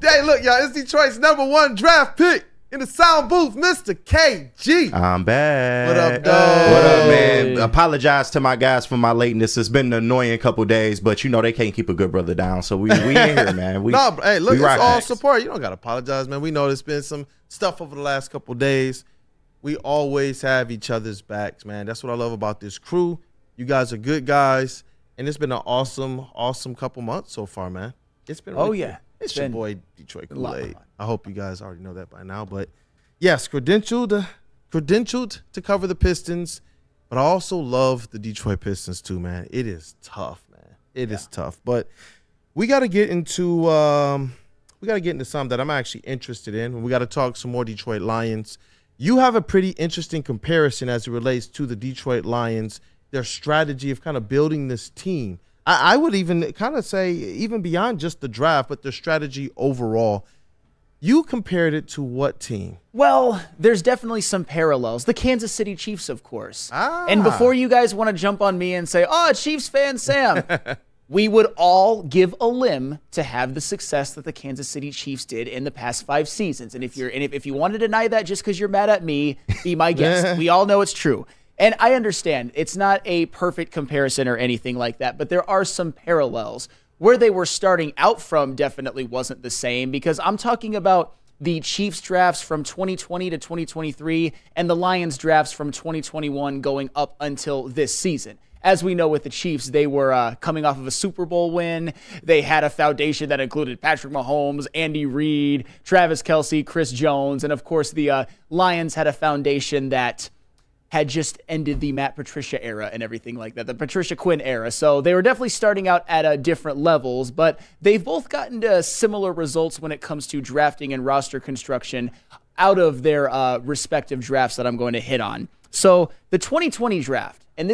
Hey, look, y'all, it's Detroit's #1 draft pick in the sound booth, Mr. KG. I'm back. What up, dog? What up, man? Apologize to my guys for my lateness. It's been an annoying couple days, but they can't keep a good brother down. So we in here, man. Hey, look, it's all support. You don't got to apologize, man. We know there's been some stuff over the last couple days. We always have each other's backs, man. That's what I love about this crew. You guys are good guys, and it's been an awesome couple months so far, man. It's been really cool. It's your boy Detroit Kool-Aid. I hope you guys already know that by now, but yes, credentialed to cover the Pistons, but I also love the Detroit Pistons too, man. It is tough, man. It is tough, but we got to get into something that I'm actually interested in. We got to talk some more Detroit Lions. You have a pretty interesting comparison as it relates to the Detroit Lions, their strategy of kind of building this team. I would even kind of say even beyond just the draft, but their strategy overall. You compared it to what team? Well, there's definitely some parallels. The Kansas City Chiefs, of course. And before you guys want to jump on me and say, oh, Chiefs fan Sam, we would all give a limb to have the success that the Kansas City Chiefs did in the past 5 seasons. And if you want to deny that just because you're mad at me, be my guest. We all know it's true. And I understand it's not a perfect comparison or anything like that, but there are some parallels. Where they were starting out from definitely wasn't the same, because I'm talking about the Chiefs drafts from 2020 to 2023 and the Lions drafts from 2021 going up until this season. As we know with the Chiefs, they were coming off of a Super Bowl win. They had a foundation that included Patrick Mahomes, Andy Reid, Travis Kelce, Chris Jones, and of course the Lions had a foundation that had just ended the Matt Patricia era and everything like that, the Patricia Quinn era. So they were definitely starting out at different levels, but they've both gotten to similar results when it comes to drafting and roster construction out of their respective drafts that I'm going to hit on. So the 2020 draft, and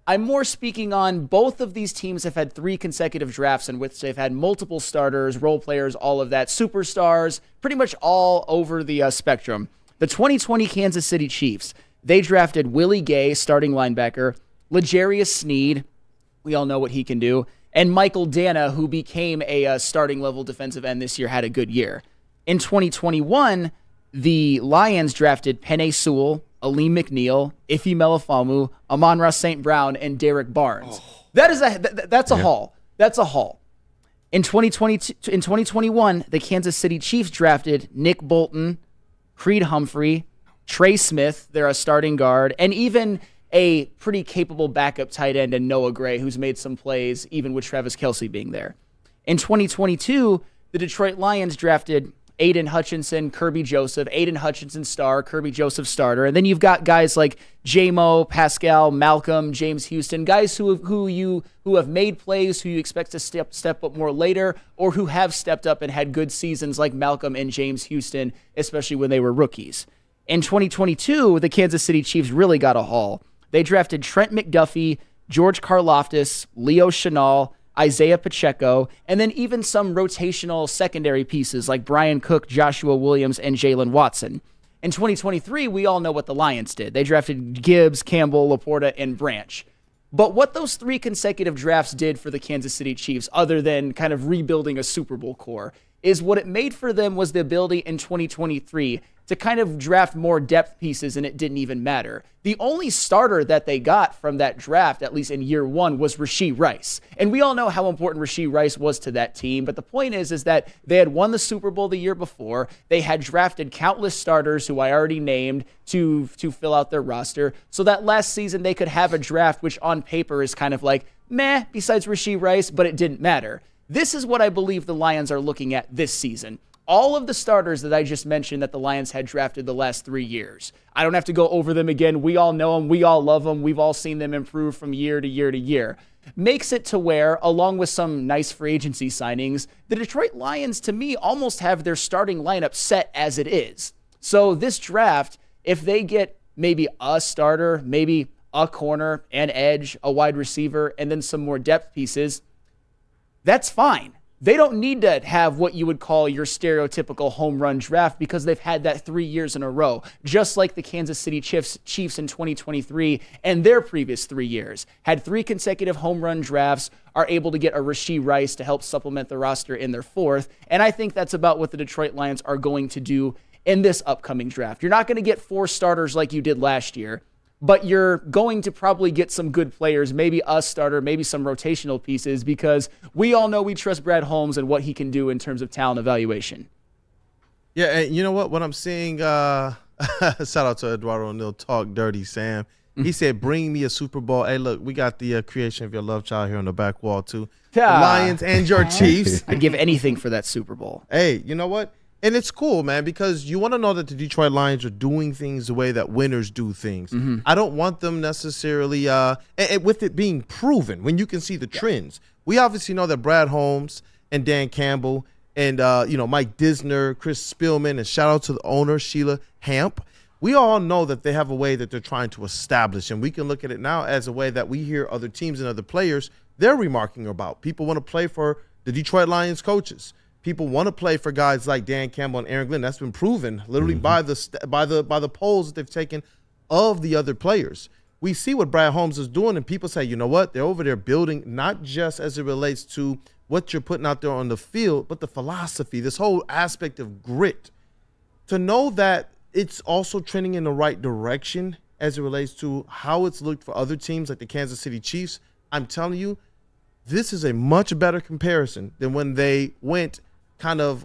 I'm more speaking on both of these teams have had 3 consecutive drafts in which they've had multiple starters, role players, all of that, superstars, pretty much all over the spectrum. The 2020 Kansas City Chiefs, they drafted Willie Gay, starting linebacker, L'Jarius Sneed, we all know what he can do, and Michael Dana, who became a starting level defensive end this year, had a good year. In 2021, the Lions drafted Penei Sewell, Aleem McNeil, Ife Melifomu, Amon-Ra St. Brown, and Derek Barnes. That's a haul. That's a haul. In 2021, the Kansas City Chiefs drafted Nick Bolton, Creed Humphrey, Trey Smith, they're a starting guard, and even a pretty capable backup tight end in Noah Gray, who's made some plays, even with Travis Kelce being there. In 2022, the Detroit Lions drafted Aiden Hutchinson, Kirby Joseph, Aiden Hutchinson star, Kirby Joseph starter, and then you've got guys like J-Mo, Pascal, Malcolm, James Houston, guys who have made plays, who you expect to step up more later, or who have stepped up and had good seasons like Malcolm and James Houston, especially when they were rookies. In 2022, the Kansas City Chiefs really got a haul. They drafted Trent McDuffie, George Karlaftis, Leo Chenal, Isaiah Pacheco, and then even some rotational secondary pieces like Brian Cook, Joshua Williams, and Jalen Watson. In 2023, we all know what the Lions did. They drafted Gibbs, Campbell, Laporta, and Branch. But what those 3 consecutive drafts did for the Kansas City Chiefs, other than kind of rebuilding a Super Bowl core, is what it made for them was the ability in 2023 to kind of draft more depth pieces, and it didn't even matter. The only starter that they got from that draft, at least in year 1, was Rashee Rice. And we all know how important Rashee Rice was to that team, but the point is that they had won the Super Bowl the year before. They had drafted countless starters who I already named to fill out their roster, so that last season they could have a draft which on paper is kind of like, meh, besides Rashee Rice, but it didn't matter. This is what I believe the Lions are looking at this season. All of the starters that I just mentioned that the Lions had drafted the last 3 years. I don't have to go over them again. We all know them. We all love them. We've all seen them improve from year to year to year. Makes it to where, along with some nice free agency signings, the Detroit Lions, to me, almost have their starting lineup set as it is. So this draft, if they get maybe a starter, maybe a corner, an edge, a wide receiver, and then some more depth pieces, that's fine. They don't need to have what you would call your stereotypical home run draft because they've had that 3 years in a row, just like the Kansas City Chiefs in 2023 and their previous 3 years. Had 3 consecutive home run drafts, are able to get a Rashee Rice to help supplement the roster in their 4th, and I think that's about what the Detroit Lions are going to do in this upcoming draft. You're not going to get 4 starters like you did last year, but you're going to probably get some good players, maybe a starter, maybe some rotational pieces, because we all know we trust Brad Holmes and what he can do in terms of talent evaluation. Yeah, and you know what? What I'm seeing, shout out to Eduardo O'Neill, Talk Dirty Sam. He said, bring me a Super Bowl. Hey, look, we got the creation of your love child here on the back wall, too. The Lions and your Chiefs. I'd give anything for that Super Bowl. Hey, you know what? And it's cool, man, because you want to know that the Detroit Lions are doing things the way that winners do things. I don't want them necessarily, with it being proven, when you can see the trends. We obviously know that Brad Holmes and Dan Campbell and, Mike Disner, Chris Spielman, and shout out to the owner, Sheila Hamp. We all know that they have a way that they're trying to establish, and we can look at it now as a way that we hear other teams and other players, they're remarking about. People want to play for the Detroit Lions coaches. People want to play for guys like Dan Campbell and Aaron Glenn. That's been proven literally by the polls that they've taken of the other players. We see what Brad Holmes is doing, and people say, you know what? They're over there building, not just as it relates to what you're putting out there on the field, but the philosophy, this whole aspect of grit. To know that it's also trending in the right direction as it relates to how it's looked for other teams like the Kansas City Chiefs, I'm telling you, this is a much better comparison than when they went kind of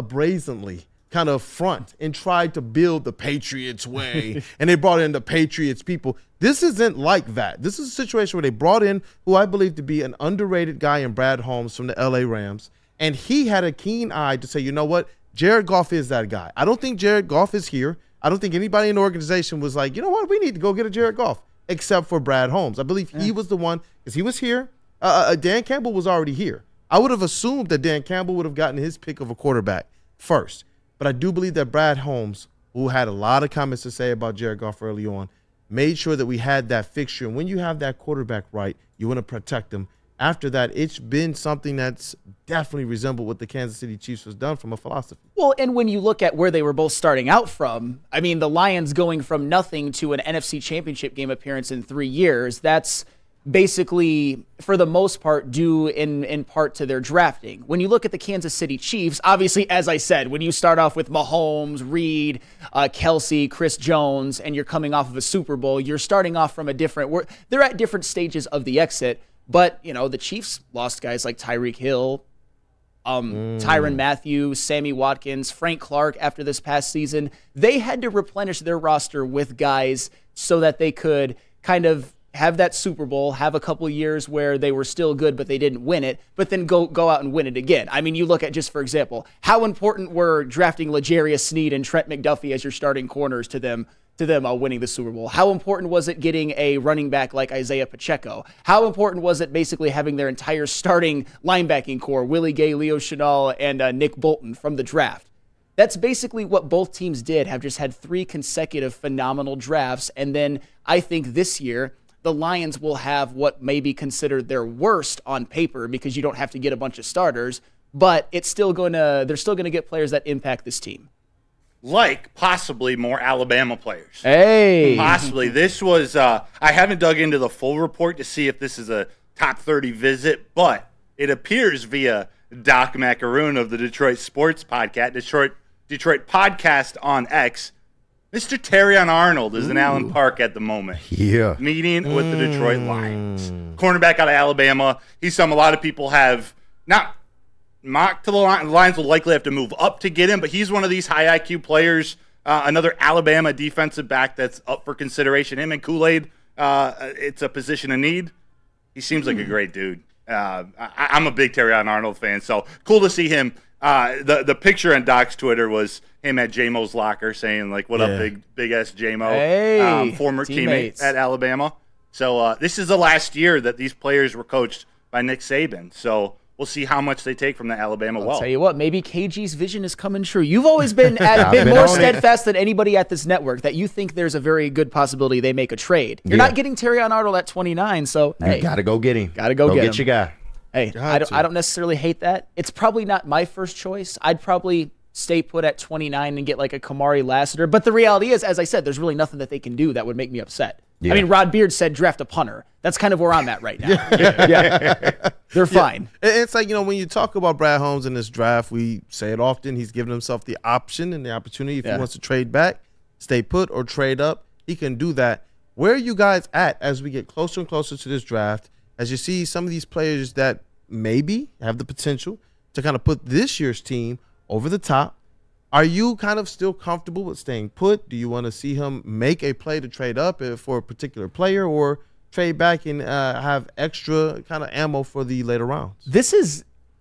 brazenly, kind of front and tried to build the Patriots way, and they brought in the Patriots people. This isn't like that. This is a situation where they brought in who I believe to be an underrated guy in Brad Holmes from the LA Rams, and he had a keen eye to say, you know what, Jared Goff is that guy. I don't think Jared Goff is here. I don't think anybody in the organization was like, you know what, we need to go get a Jared Goff, except for Brad Holmes. I believe he was the one, because he was here. Dan Campbell was already here. I would have assumed that Dan Campbell would have gotten his pick of a quarterback first. But I do believe that Brad Holmes, who had a lot of comments to say about Jared Goff early on, made sure that we had that fixture. And when you have that quarterback right, you want to protect him. After that, it's been something that's definitely resembled what the Kansas City Chiefs has done from a philosophy. Well, and when you look at where they were both starting out from, I mean, the Lions going from nothing to an NFC Championship game appearance in 3 years, that's basically, for the most part, due in part to their drafting. When you look at the Kansas City Chiefs, obviously, as I said, when you start off with Mahomes, Reed, Kelsey, Chris Jones, and you're coming off of a Super Bowl, you're starting off from they're at different stages of the exit. But, the Chiefs lost guys like Tyreek Hill, Tyrann Mathieu, Sammy Watkins, Frank Clark after this past season. They had to replenish their roster with guys so that they could kind of have that Super Bowl, have a couple years where they were still good, but they didn't win it, but then go out and win it again. I mean, you look at, just for example, how important were drafting L'Jarius Sneed and Trent McDuffie as your starting corners to them winning the Super Bowl? How important was it getting a running back like Isaiah Pacheco? How important was it basically having their entire starting linebacking core, Willie Gay, Leo Chenal, and Nick Bolton from the draft? That's basically what both teams did, have just had 3 consecutive phenomenal drafts. And then I think this year, the Lions will have what may be considered their worst on paper, because you don't have to get a bunch of starters, but they're still going to get players that impact this team. Like possibly more Alabama players. Hey. Possibly. This was, I haven't dug into the full report to see if this is a top 30 visit, but it appears via Doc Macaroon of the Detroit Sports Podcast, Detroit Podcast on X, Mr. Terrion Arnold is in Allen Park at the moment. Yeah. Meeting with the Detroit Lions. Cornerback out of Alabama. He's some a lot of people have not mocked to the Lions. The Lions will likely have to move up to get him, but he's one of these high IQ players. Another Alabama defensive back that's up for consideration. Him and Kool-Aid, it's a position of need. He seems like a great dude. I'm a big Terrion Arnold fan, so cool to see him. The picture on Doc's Twitter was him at J-Mo's locker saying, like, what up, big ass J-Mo, hey, former teammate at Alabama. So this is the last year that these players were coached by Nick Saban. So we'll see how much they take from the Alabama well. I'll tell you what, maybe KG's vision is coming true. You've always been more steadfast than anybody at this network that you think there's a very good possibility they make a trade. You're not getting Terrion Arnold at 29, so hey, you gotta go get him. Gotta go get him. Your guy. Hey, I don't necessarily hate that. It's probably not my first choice. I'd probably stay put at 29 and get like a Kamari Lassiter. But the reality is, as I said, there's really nothing that they can do that would make me upset. I mean, Rod Beard said draft a punter. That's kind of where I'm at right now. They're fine. It's like, when you talk about Brad Holmes in this draft, we say it often. He's given himself the option and the opportunity if he wants to trade back, stay put, or trade up. He can do that. Where are you guys at as we get closer and closer to this draft, as you see some of these players that maybe have the potential to kind of put this year's team over the top? Are you kind of still comfortable with staying put? Do you want to see him make a play to trade up for a particular player, or trade back and have extra kind of ammo for the later rounds?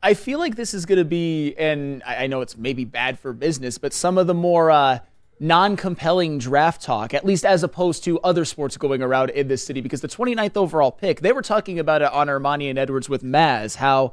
I feel like this is going to be, and I know it's maybe bad for business, but some of the more non-compelling draft talk, at least as opposed to other sports going around in this city, because the 29th overall pick, they were talking about it on Armani and Edwards with Maz, how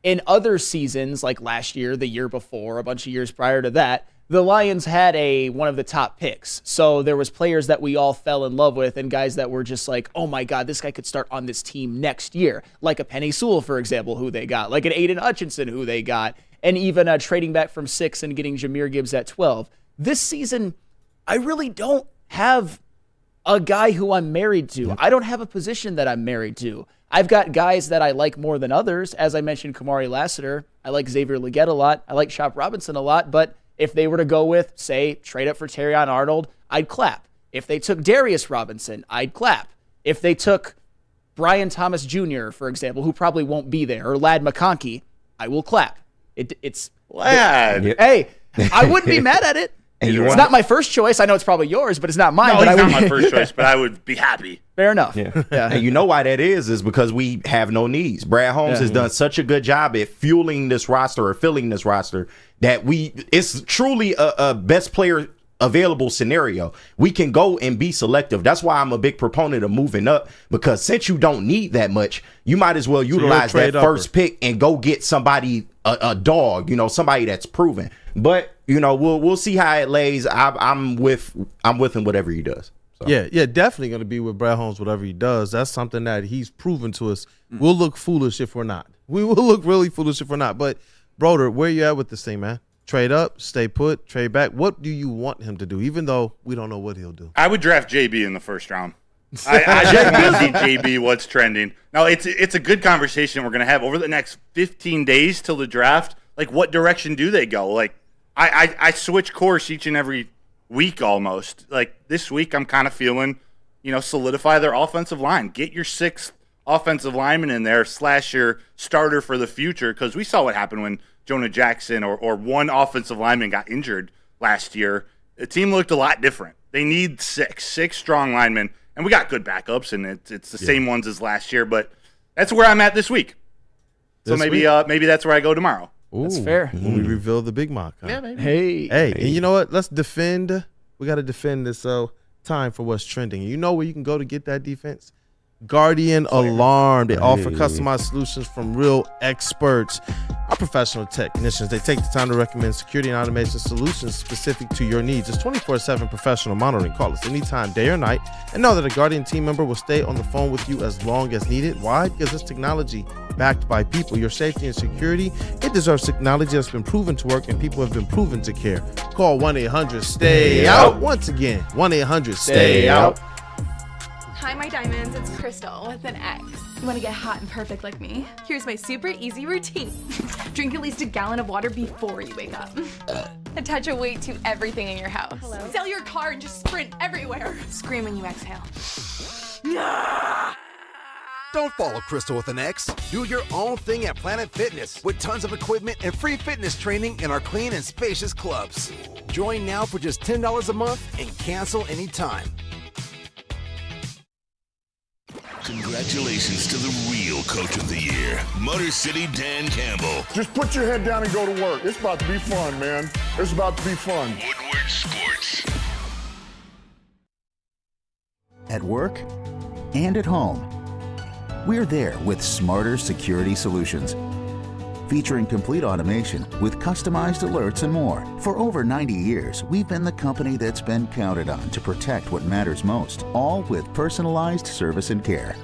in other seasons, like last year, the year before, a bunch of years prior to that, the Lions had one of the top picks. So there was players that we all fell in love with and guys that were just like, oh my God, this guy could start on this team next year. Like a Penei Sewell, for example, who they got. Like an Aiden Hutchinson, who they got. And even trading back from 6 and getting Jahmyr Gibbs at 12. This season, I really don't have a guy who I'm married to. I don't have a position that I'm married to. I've got guys that I like more than others. As I mentioned, Kamari Lassiter. I like Xavier Legette a lot. I like Chop Robinson a lot. But if they were to go with, say, trade up for Terrion Arnold, I'd clap. If they took Darius Robinson, I'd clap. If they took Brian Thomas Jr., for example, who probably won't be there, or Ladd McConkey, I will clap. It's Ladd. Hey, I wouldn't be mad at it. It's not my first choice. I know it's probably yours, but it's not mine. No, it's not my first choice, but I would be happy. Fair enough. Yeah. And you know why that is because we have no needs. Brad Holmes has done such a good job at filling this roster that it's truly a best player available scenario. We can go and be selective. That's why I'm a big proponent of moving up, because since you don't need that much, you might as well utilize that first pick and go get somebody, a dog, somebody that's proven. But we'll see how it lays. I'm with him whatever he does. So. Yeah, definitely going to be with Brad Holmes whatever he does. That's something that he's proven to us. We'll look foolish if we're not. We will look really foolish if we're not. But Broder, where you at with this thing, man? Trade up, stay put, trade back. What do you want him to do, even though we don't know what he'll do? I would draft JB in the first round. I just want to see JB, what's trending. Now, it's a good conversation we're going to have over the next 15 days till the draft. Like, what direction do they go? Like, I switch course each and every week almost. Like, this week I'm kind of feeling, solidify their offensive line. Get your 6th offensive lineman in there / your starter for the future, because we saw what happened when Jonah Jackson or one offensive lineman got injured last year. The team looked a lot different. They need 6 strong linemen, and we got good backups, and it's the same ones as last year. But that's where I'm at this week. So maybe that's where I go tomorrow. Ooh, that's fair. When we reveal the big mock. Huh? Yeah, maybe. Hey, and you know what? Let's defend. We got to defend this time for what's trending. You know where you can go to get that defense? Guardian Alarm. They offer customized solutions from real experts. Our professional technicians, they take the time to recommend security and automation solutions specific to your needs. It's 24/7 professional monitoring. Call us anytime, day or night, and know that a Guardian team member will stay on the phone with you as long as needed. Why? Because it's technology backed by people. Your safety and security, it deserves technology that's been proven to work and people have been proven to care. Call 1-800-STAY-OUT. Once again, 1-800-STAY-OUT. Hi, my diamonds, it's Crystal with an X. You want to get hot and perfect like me? Here's my super easy routine. Drink at least a gallon of water before you wake up. Attach a weight to everything in your house. Hello? Sell your car and just sprint everywhere. Scream when you exhale. Don't follow Crystal with an X. Do your own thing at Planet Fitness with tons of equipment and free fitness training in our clean and spacious clubs. Join now for just $10 a month and cancel anytime. Congratulations to the real coach of the year, Motor City Dan Campbell. Just put your head down and go to work. It's about to be fun, man. It's about to be fun. Woodward Sports. At work and at home, we're there with smarter security solutions. Featuring complete automation with customized alerts and more. For over 90 years, we've been the company that's been counted on to protect what matters most, all with personalized service and care.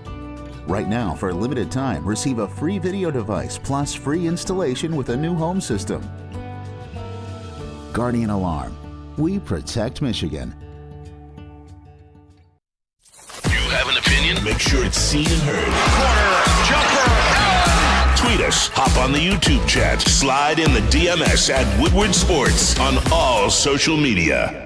Right now, for a limited time, receive a free video device plus free installation with a new home system. Guardian Alarm. We protect Michigan. You make sure it's seen and heard. Corner, jumper, tweet us, hop on the YouTube chat, slide in the DMS at Woodward Sports on all social media.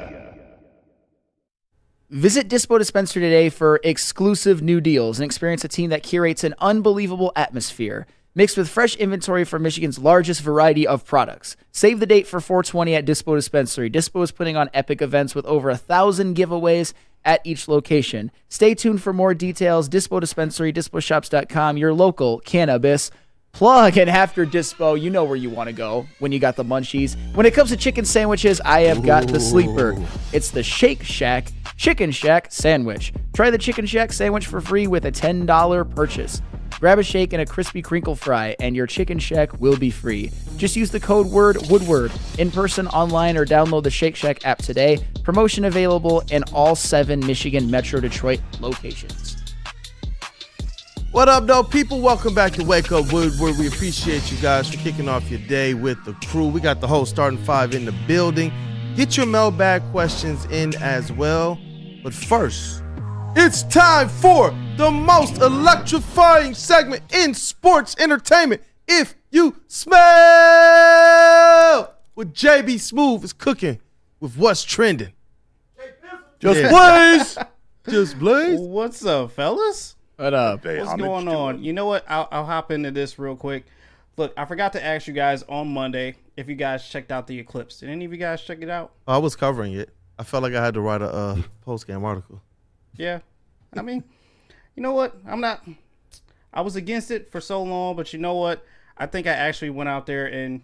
Visit Dispo Dispensary today for exclusive new deals and experience a team that curates an unbelievable atmosphere, mixed with fresh inventory from Michigan's largest variety of products. Save the date for 420 at Dispo Dispensary. Dispo is putting on epic events with over 1,000 giveaways at each location. Stay tuned for more details. Dispo Dispensary, disposhops.com, your local cannabis plug. And after Dispo, you know where you want to go when you got the munchies. When it comes to chicken sandwiches, I have got the sleeper. It's the Shake Shack Chicken Shack sandwich. Try the Chicken Shack sandwich for free with a $10 purchase. Grab a shake and a crispy crinkle fry, and your Chicken Shack will be free. Just use the code word Woodward in person, online, or download the Shake Shack app today. Promotion available in all 7 Michigan Metro Detroit locations. What up, though, people? Welcome back to Wake Up Woodward. We appreciate you guys for kicking off your day with the crew. We got the whole starting 5 in the building. Get your mailbag questions in as well. But first, it's time for the most electrifying segment in sports entertainment. If you smell what JB Smooth is cooking with what's trending. Just Blaze. Just Blaze. What's up, fellas? What up? What's going on? You know what? I'll hop into this real quick. Look, I forgot to ask you guys on Monday if you guys checked out the eclipse. Did any of you guys check it out? I was covering it. I felt like I had to write a post-game article. Yeah. I mean, you know what? I was against it for so long, but you know what? I think I actually went out there and,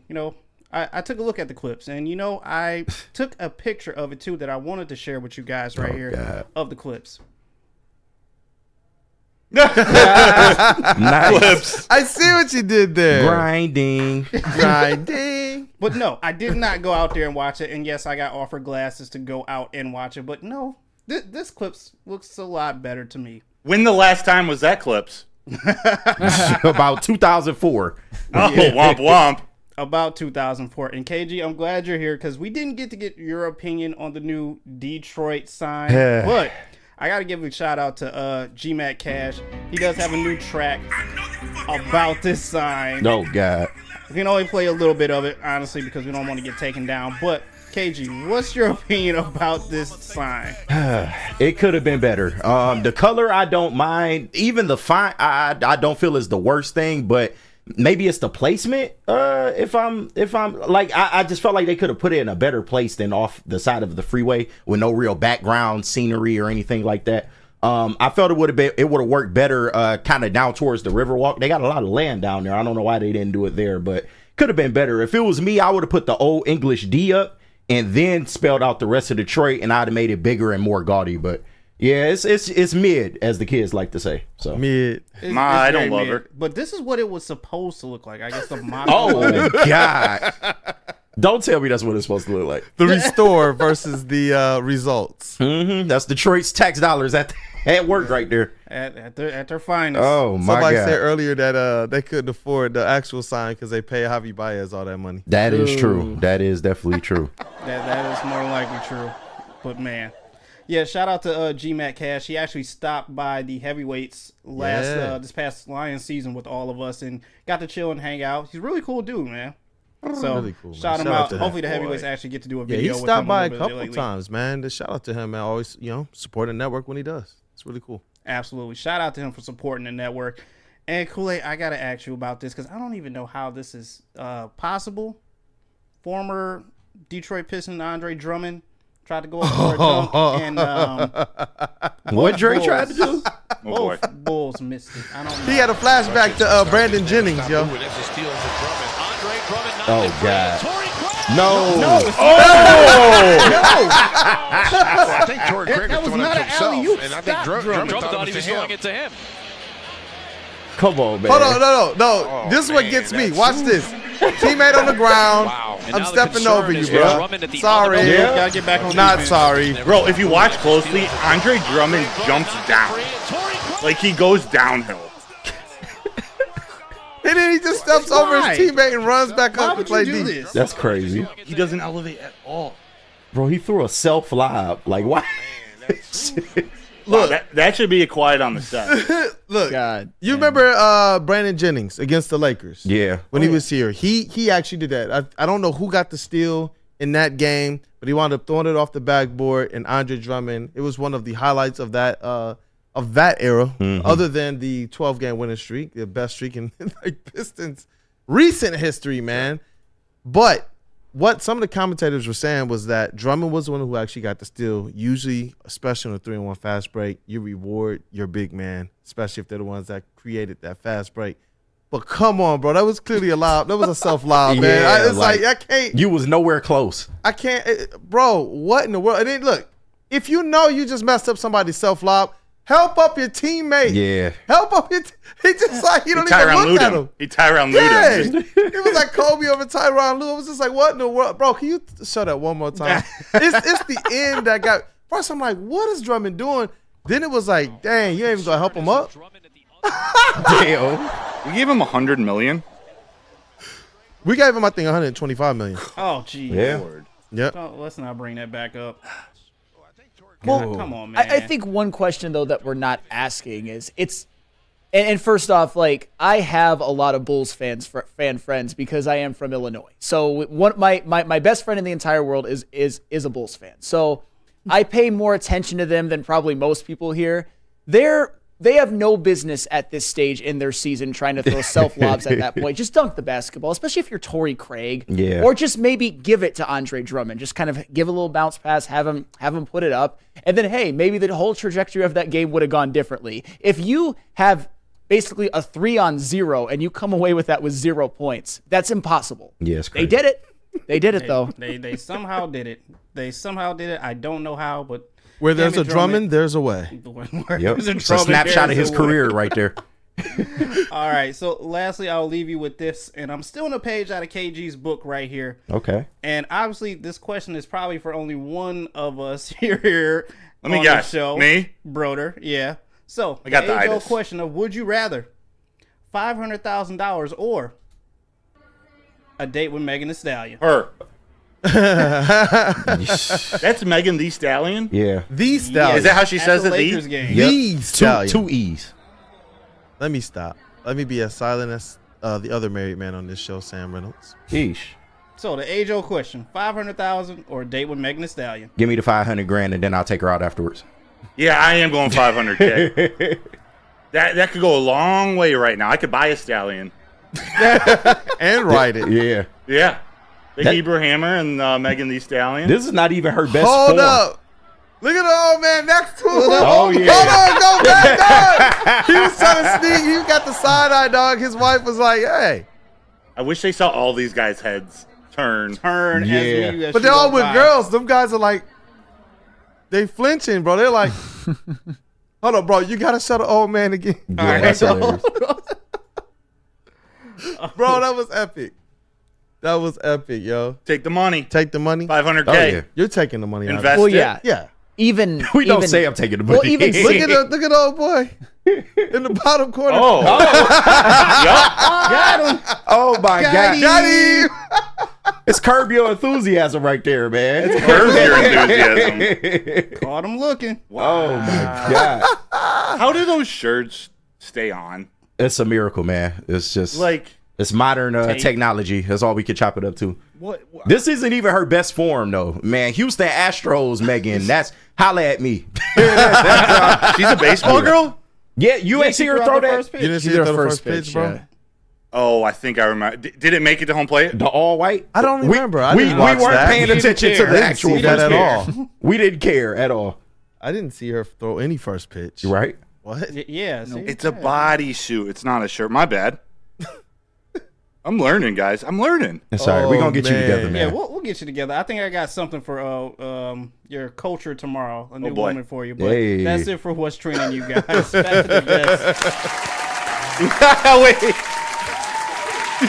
I took a look at the clips. And, I took a picture of it, too, that I wanted to share with you guys right here. God. Of the clips. Nice. Clips. I see what you did there. Grinding. But no, I did not go out there and watch it. And yes, I got offered glasses to go out and watch it. But no, this clips looks a lot better to me. When the last time was that clips? About 2004. Oh, yeah. Womp womp. About 2004. And KG, I'm glad you're here because we didn't get your opinion on the new Detroit sign. But I got to give a shout out to GMAT Cash. He does have a new track about this sign. Oh, God. We can only play a little bit of it, honestly, because we don't want to get taken down. But, KG, what's your opinion about this sign? It could have been better. The color, I don't mind. Even the font, I don't feel is the worst thing, but maybe it's the placement. If I'm like, I just felt like they could have put it in a better place than off the side of the freeway with no real background scenery or anything like that. I felt it would have worked better kind of down towards the Riverwalk. They got a lot of land down there. I don't know why they didn't do it there, but could have been better. If it was me, I would have put the old English D up and then spelled out the rest of Detroit, and I'd have made it bigger and more gaudy. But yeah, it's mid, as the kids like to say. So mid. I don't love her. But this is what it was supposed to look like. I guess the model. Oh God. Don't tell me that's what it's supposed to look like. The restore versus the results. Mm-hmm. That's Detroit's tax dollars at work right there. At their finest. Oh, my Somebody God. said earlier that they couldn't afford the actual sign because they pay Javi Baez all that money. That is true. That is definitely true. That is more likely true. But, man. Yeah, shout out to GMAT Cash. He actually stopped by the heavyweights this past Lions season with all of us and got to chill and hang out. He's a really cool dude, man. So really cool, shout him out. Hopefully the heavyweights actually get to do a video. Yeah, he with stopped him by a little bit couple lately. times, man. The shout out to him, man. Always, supporting the network when he does. It's really cool. Absolutely. Shout out to him for supporting the network. And Kool-Aid, I got to ask you about this because I don't even know how this is possible. Former Detroit Piston Andre Drummond tried to go up for a dunk, and what Dre tried to do? Both Bulls missed it. I don't know. He had a flashback to Brandon Jennings, yo. Oh God! No! I think Jordan Craig was throwing it to himself, and I think Drummond thought he was throwing it to him. Come on, man. Hold on, no. This is what gets me. Watch this. Teammate on the ground. Wow. I'm stepping over you, bro. Sorry. Yeah. Gotta get back on Not defense. sorry. Bro, if you watch closely, Andre Drummond jumps down. Like he goes downhill. And then he just steps over his teammate and runs back up to play D. That's crazy. He doesn't elevate at all. Bro, he threw a self lob. Like, why? Look, that should be a quiet on the set. Look, you remember Brandon Jennings against the Lakers? Yeah. When he was here, he actually did that. I don't know who got the steal in that game, but he wound up throwing it off the backboard. And Andre Drummond, it was one of the highlights of that era, other than the 12-game winning streak, the best streak in like Pistons recent history, man. But what some of the commentators were saying was that Drummond was the one who actually got the steal. Usually, especially on a 3-on-1 fast break, you reward your big man, especially if they're the ones that created that fast break. But come on, bro. That was clearly a lob. That was a self-lob, man. It's like, I can't. You was nowhere close. I can't. Bro, what in the world? And then, look, if you know you just messed up somebody's self-lob, help up your teammate. Yeah. Help up your He just like, he don't even look at him. He Tyronn Lue him. It was like Kobe over Tyronn Lue. It was just like, what in the world? Bro, can you show that one more time? It's the end that got. First, I'm like, what is Drummond doing? Then it was like, dang, you ain't even going to help him up? Damn. We gave him $100 million. We gave him, I think, $125 million. Oh, geez. Yeah. Lord. Yep. Let's not bring that back up. Well, come on, man. I think one question, though, that we're not asking is and first off, like, I have a lot of Bulls fan friends because I am from Illinois. So my best friend in the entire world is a Bulls fan. So I pay more attention to them than probably most people here. They have no business at this stage in their season trying to throw self-lobs at that point. Just dunk the basketball, especially if you're Torrey Craig. Yeah. Or just maybe give it to Andre Drummond. Just kind of give a little bounce pass, have him put it up. And then, hey, maybe the whole trajectory of that game would have gone differently. If you have basically a 3-on-0 and you come away with that with 0 points, that's impossible. Yes, they did it. They did it, though. They somehow did it. I don't know how, but where there's a Drummond, there's a way. Yep. It's a snapshot of his career right there. All right. So lastly, I'll leave you with this, and I'm still on a page out of KG's book right here. Okay. And obviously, this question is probably for only one of us here. Let me guess. The show. Me? Broder. Yeah. So I got the age-old question of would you rather $500,000 or a date with Megan Thee Stallion? Her. That's Megan Thee Stallion? Yeah. The Stallion. Is that how she says it? Lakers game. The Stallion. Two E's. Let me stop. Let me be as silent as the other married man on this show, Sam Reynolds. Eesh. So the age-old question: $500,000 or a date with Megan Thee Stallion? Give me the $500,000 and then I'll take her out afterwards. Yeah, I am going $500K. That could go a long way right now. I could buy a stallion and ride it. Yeah. Yeah. The Hebrew Hammer and Megan Thee Stallion. This is not even her best Hold form. up. Look at the old man next to him. Oh, yeah. Hold on, go back, dog. He was trying to sneak. He got the side eye, dog. His wife was like, hey. I wish they saw all these guys' heads turn. As but they're all with girls. Them guys are like, they flinching, bro. They're like, hold up, bro. You got to show the old man again. Yeah, that's hilarious. Bro, that was epic. That was epic, yo. Take the money. Take the money. $500K. Oh, yeah. You're taking the money. Invest out. Well, it. yeah. Yeah. We don't say I'm taking the money. Well, even look at the old boy in the bottom corner. Oh. Got him. Oh, my God. Got him. It's curb your enthusiasm right there, man. It's curb your enthusiasm. Caught him looking. Oh, my God. How do those shirts stay on? It's a miracle, man. It's just like it's modern technology. That's all we could chop it up to. What? This isn't even her best form, though, man. Houston Astros, Megan. That's holla at me. She's a baseball girl? Yeah, you ain't see her throw that. You didn't see her throw the first pitch, bro? Yeah. Oh, I think I remember. Did it make it to home plate? The all white? I don't remember. We weren't paying attention to the actual that first at pitch. all. We didn't care at all. I didn't see her throw any first pitch. Right? What? Yeah. No, it's a bodysuit. It's not a shirt. My bad. I'm learning, guys. I'm learning. It's all right. We're going to get you together, man. Yeah, we'll get you together. I think I got something for your culture tomorrow. A new woman for you. But that's it for what's training you guys. Back to the best. Wait.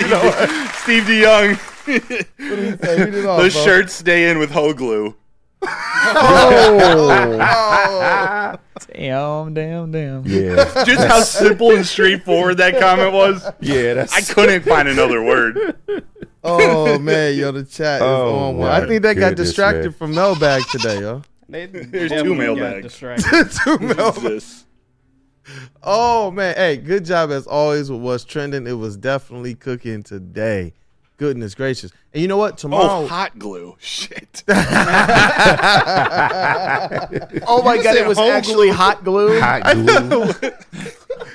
You know what? Steve DeYoung. Those shirts stay in with hoe glue. Damn. Yeah. Just how simple and straightforward that comment was. Yeah, I couldn't find another word. Oh man, yo, the chat is on one. I think they got distracted from mailbag today, yo. There's 2 mailbags. Two mailbags. Oh, man. Hey, good job as always with what's trending. It was definitely cooking today. Goodness gracious. And you know what? Tomorrow. Oh, hot glue. Shit. Oh, my God. It was actually hot glue. Hot glue.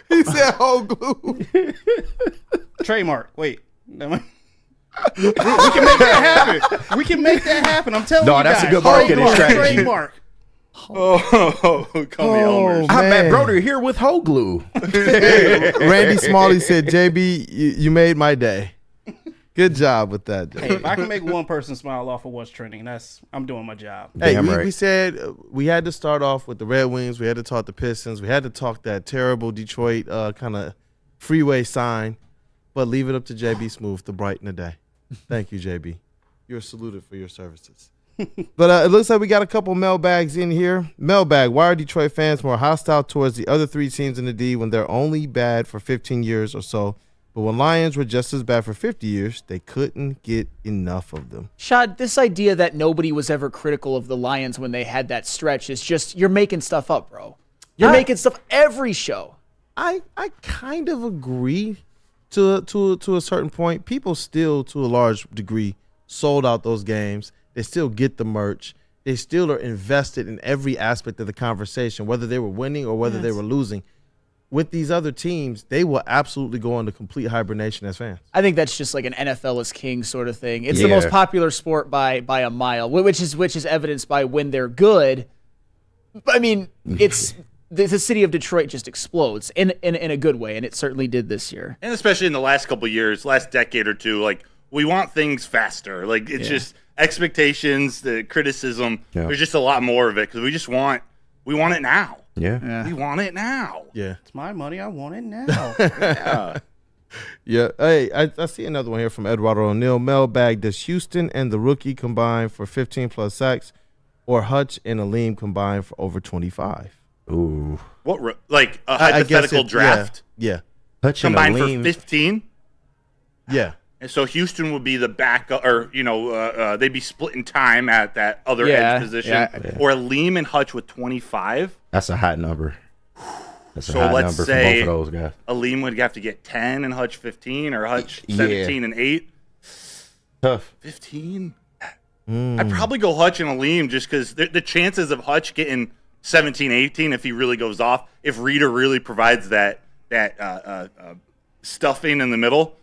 He said whole glue. Trademark. Wait. We can make that happen. We can make that happen. I'm telling you guys. No, that's a good marketing strategy. Trademark. Oh, call me Elmer's. I'm Matt Broder here with whole glue. Randy Smalley said, JB, you made my day. Good job with that. Hey, if I can make one person smile off of what's trending, I'm doing my job. Hey, we said we had to start off with the Red Wings. We had to talk the Pistons. We had to talk that terrible Detroit kind of freeway sign. But leave it up to JB Smooth to brighten the day. Thank you, JB. You're saluted for your services. But it looks like we got a couple mailbags in here. Mailbag, why are Detroit fans more hostile towards the other 3 teams in the D when they're only bad for 15 years or so? But when Lions were just as bad for 50 years, they couldn't get enough of them. Shad, this idea that nobody was ever critical of the Lions when they had that stretch is just, you're making stuff up, bro. You're making stuff every show. I kind of agree to a certain point. People still, to a large degree, sold out those games. They still get the merch. They still are invested in every aspect of the conversation, whether they were winning or whether they were losing. With these other teams, they will absolutely go into complete hibernation as fans. I think that's just like an NFL is king sort of thing. It's the most popular sport by a mile, which is evidenced by when they're good. I mean, it's the city of Detroit just explodes in a good way, and it certainly did this year. And especially in the last couple of years, last decade or two, like we want things faster. Like it's just expectations, the criticism. Yeah. There's just a lot more of it because we want it now. Yeah. We want it now. Yeah. It's my money. I want it now. Yeah. Hey, I see another one here from Eduardo O'Neill. Mailbag, does Houston and the rookie combine for 15-plus sacks or Hutch and Aleem combine for over 25? Ooh. What, like a hypothetical draft? Yeah. Hutch and combined Aleem. for 15? Yeah. And so Houston would be the backup, or, they'd be splitting time at that other edge position. Yeah. Or Aleem and Hutch with 25. That's a hot number. That's a so hot let's number say for both of those guys. Aleem would have to get 10 and Hutch 15, or Hutch 17 and 8. Tough. 15? I'd probably go Hutch and Aleem just because the chances of Hutch getting 17, 18 if he really goes off, if Reader really provides that stuffing in the middle.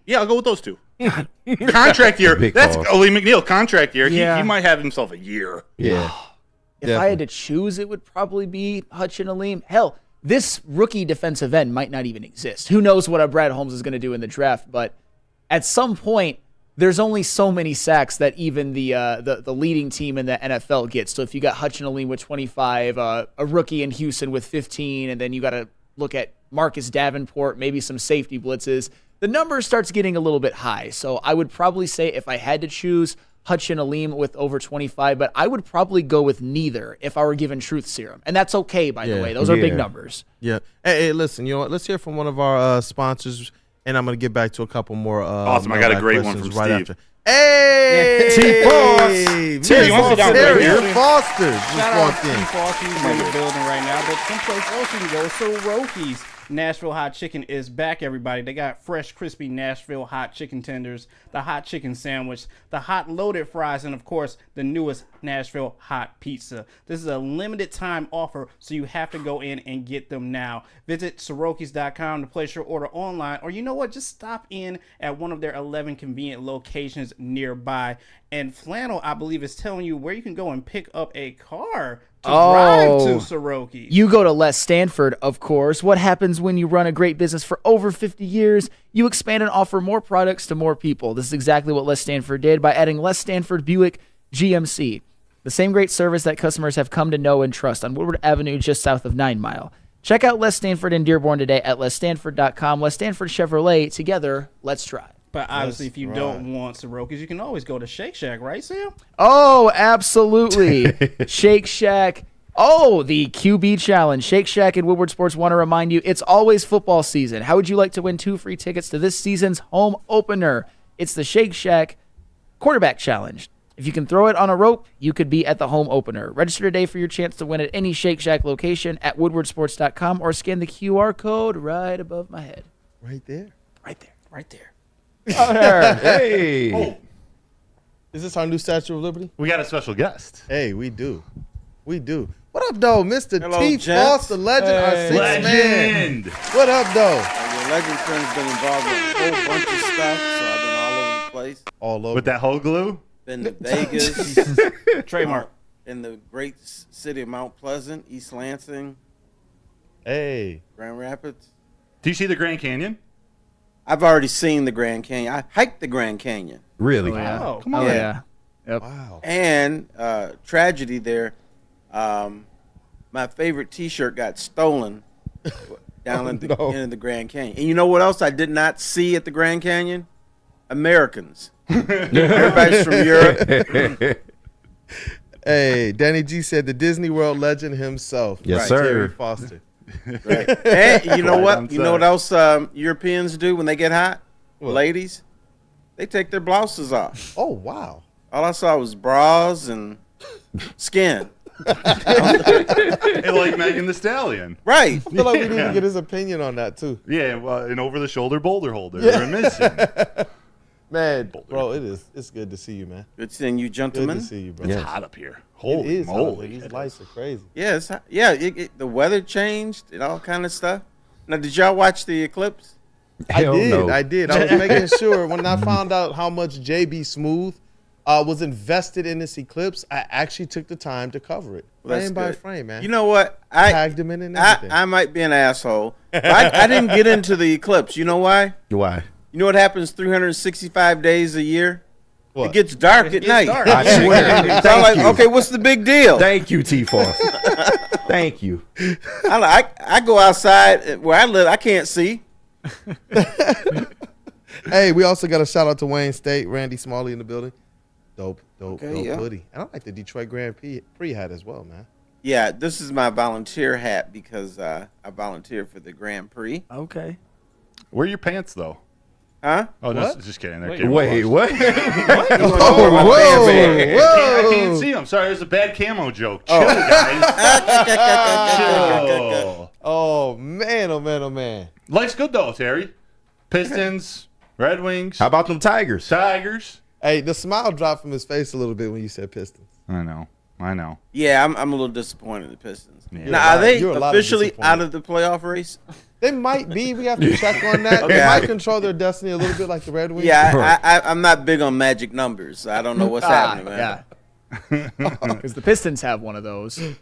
Yeah, I'll go with those two. Contract year. That's Aleem McNeil. Contract year. Yeah. He might have himself a year. Yeah. If I had to choose, it would probably be Hutch and Aleem. Hell, this rookie defensive end might not even exist. Who knows what Brad Holmes is going to do in the draft? But at some point, there's only so many sacks that even the leading team in the NFL gets. So if you got Hutch and Aleem with 25, a rookie in Houston with 15, and then you got to look at Marcus Davenport, maybe some safety blitzes, the number starts getting a little bit high. So I would probably say if I had to choose Hutch and Aleem with over 25, but I would probably go with neither if I were given truth serum. And that's okay, by the way. Those are big numbers. Yeah. Hey, listen, you know what? Let's hear from one of our sponsors, and I'm going to get back to a couple more. Awesome. I got a great one from right Steve. After. Hey! T-Foss! You want to sit down right here? Foster. Shout out to T-Foss. He's in the building right now. But someplace else you can go. Soroki's Nashville Hot Chicken is back, everybody. They got fresh, crispy Nashville hot chicken tenders, the hot chicken sandwich, the hot loaded fries, and, of course, the newest Nashville hot pizza. This is a limited time offer, so you have to go in and get them now. Visit Sorokis.com to place your order online, or you know what? Just stop in at one of their 11 convenient locations nearby. And Flannel, I believe, is telling you where you can go and pick up a car to drive to Soroki's. You go to Les Stanford, of course. What happens when you run a great business for over 50 years? You expand and offer more products to more people. This is exactly what Les Stanford did by adding Les Stanford Buick GMC. The same great service that customers have come to know and trust on Woodward Avenue just south of 9 Mile. Check out Les Stanford in Dearborn today at lesstanford.com. Les Stanford Chevrolet. Together, let's drive. But obviously, if you don't want Soroki's, you can always go to Shake Shack, right, Sam? Oh, absolutely. Shake Shack. Oh, the QB challenge. Shake Shack and Woodward Sports want to remind you it's always football season. How would you like to win 2 free tickets to this season's home opener? It's the Shake Shack quarterback challenge. If you can throw it on a rope, you could be at the home opener. Register today for your chance to win at any Shake Shack location at woodwardsports.com or scan the QR code right above my head. Right there. Right there. Right there. Hey. Oh. Is this our new Statue of Liberty? We got a special guest. Hey, we do. We do. What up, though? Mr. Hello, T. gents. Foss, the legend, our sixth man. What up, though? Your legend friend's been involved with a whole bunch of stuff, so I've been all over the place. All over. With that whole glue? Been to Vegas. Trademark. In the great city of Mount Pleasant, East Lansing. Hey. Grand Rapids. Do you see the Grand Canyon? I've already seen the Grand Canyon. I hiked the Grand Canyon. Really? Oh, yeah. Oh, Come on. Yeah. Yep. Wow. And tragedy there, my favorite T-shirt got stolen down in the end of the Grand Canyon. And you know what else I did not see at the Grand Canyon? Americans. Everybody's from Europe. Hey, Danny G said the Disney World legend himself. Yes, Right, sir. Terry Foster. Right. And you know Right what? on You know what else Europeans do when they get hot? What? Ladies, they take their blouses off. Oh, wow. All I saw was bras and skin. Hey, like Megan Thee Stallion. Right. I feel like we need to get his opinion on that, too. Yeah, well, an over-the-shoulder boulder holder. They're missing. Man, bro, it's good to see you, man. Good seeing you, Good gentlemen. to see you, bro. It's Yes. hot up here. It Holy is hot. moly. These lights are crazy. Yeah, it's hot. Yeah. The weather changed and all kind of stuff. Now, did y'all watch the eclipse? Hell no. I did. I was making sure when I found out how much JB Smooth was invested in this eclipse, I actually took the time to cover it. Well, that's frame by good. frame, man. You know what? Tagged him in and everything. I might be an asshole. But I didn't get into the eclipse. You know why? Why? You know what happens 365 days a year? What? It gets dark at night. dark. I swear. So I'm like, you. okay, what's the big deal? Thank you, T. Foss. Thank you. I go outside where I live. I can't see. Hey, we also got a shout out to Wayne State, Randy Smalley in the building. Dope yeah. hoodie. And I like the Detroit Grand Prix hat as well, man. Yeah, this is my volunteer hat because I volunteer for the Grand Prix. Okay. Where are your pants, though? Huh? Oh, no, What? just kidding. Wait, what? Oh, I can't see them. Sorry, it was a bad camo joke. Chill, guys. Chill. Oh, man, oh, man, oh, man. Life's good, though, Terry. Pistons, Red Wings, How about them Tigers? Tigers. Hey, the smile dropped from his face a little bit when you said Pistons. I know. Yeah, I'm a little disappointed in the Pistons. Yeah. Now, are they You're a lot officially disappointed. out of the playoff race? They might be. We have to check on that. They Okay. might control their destiny a little bit like the Red Wings. Yeah, I'm not big on magic numbers. I don't know what's happening, man. Yeah. Because the Pistons have one of those. They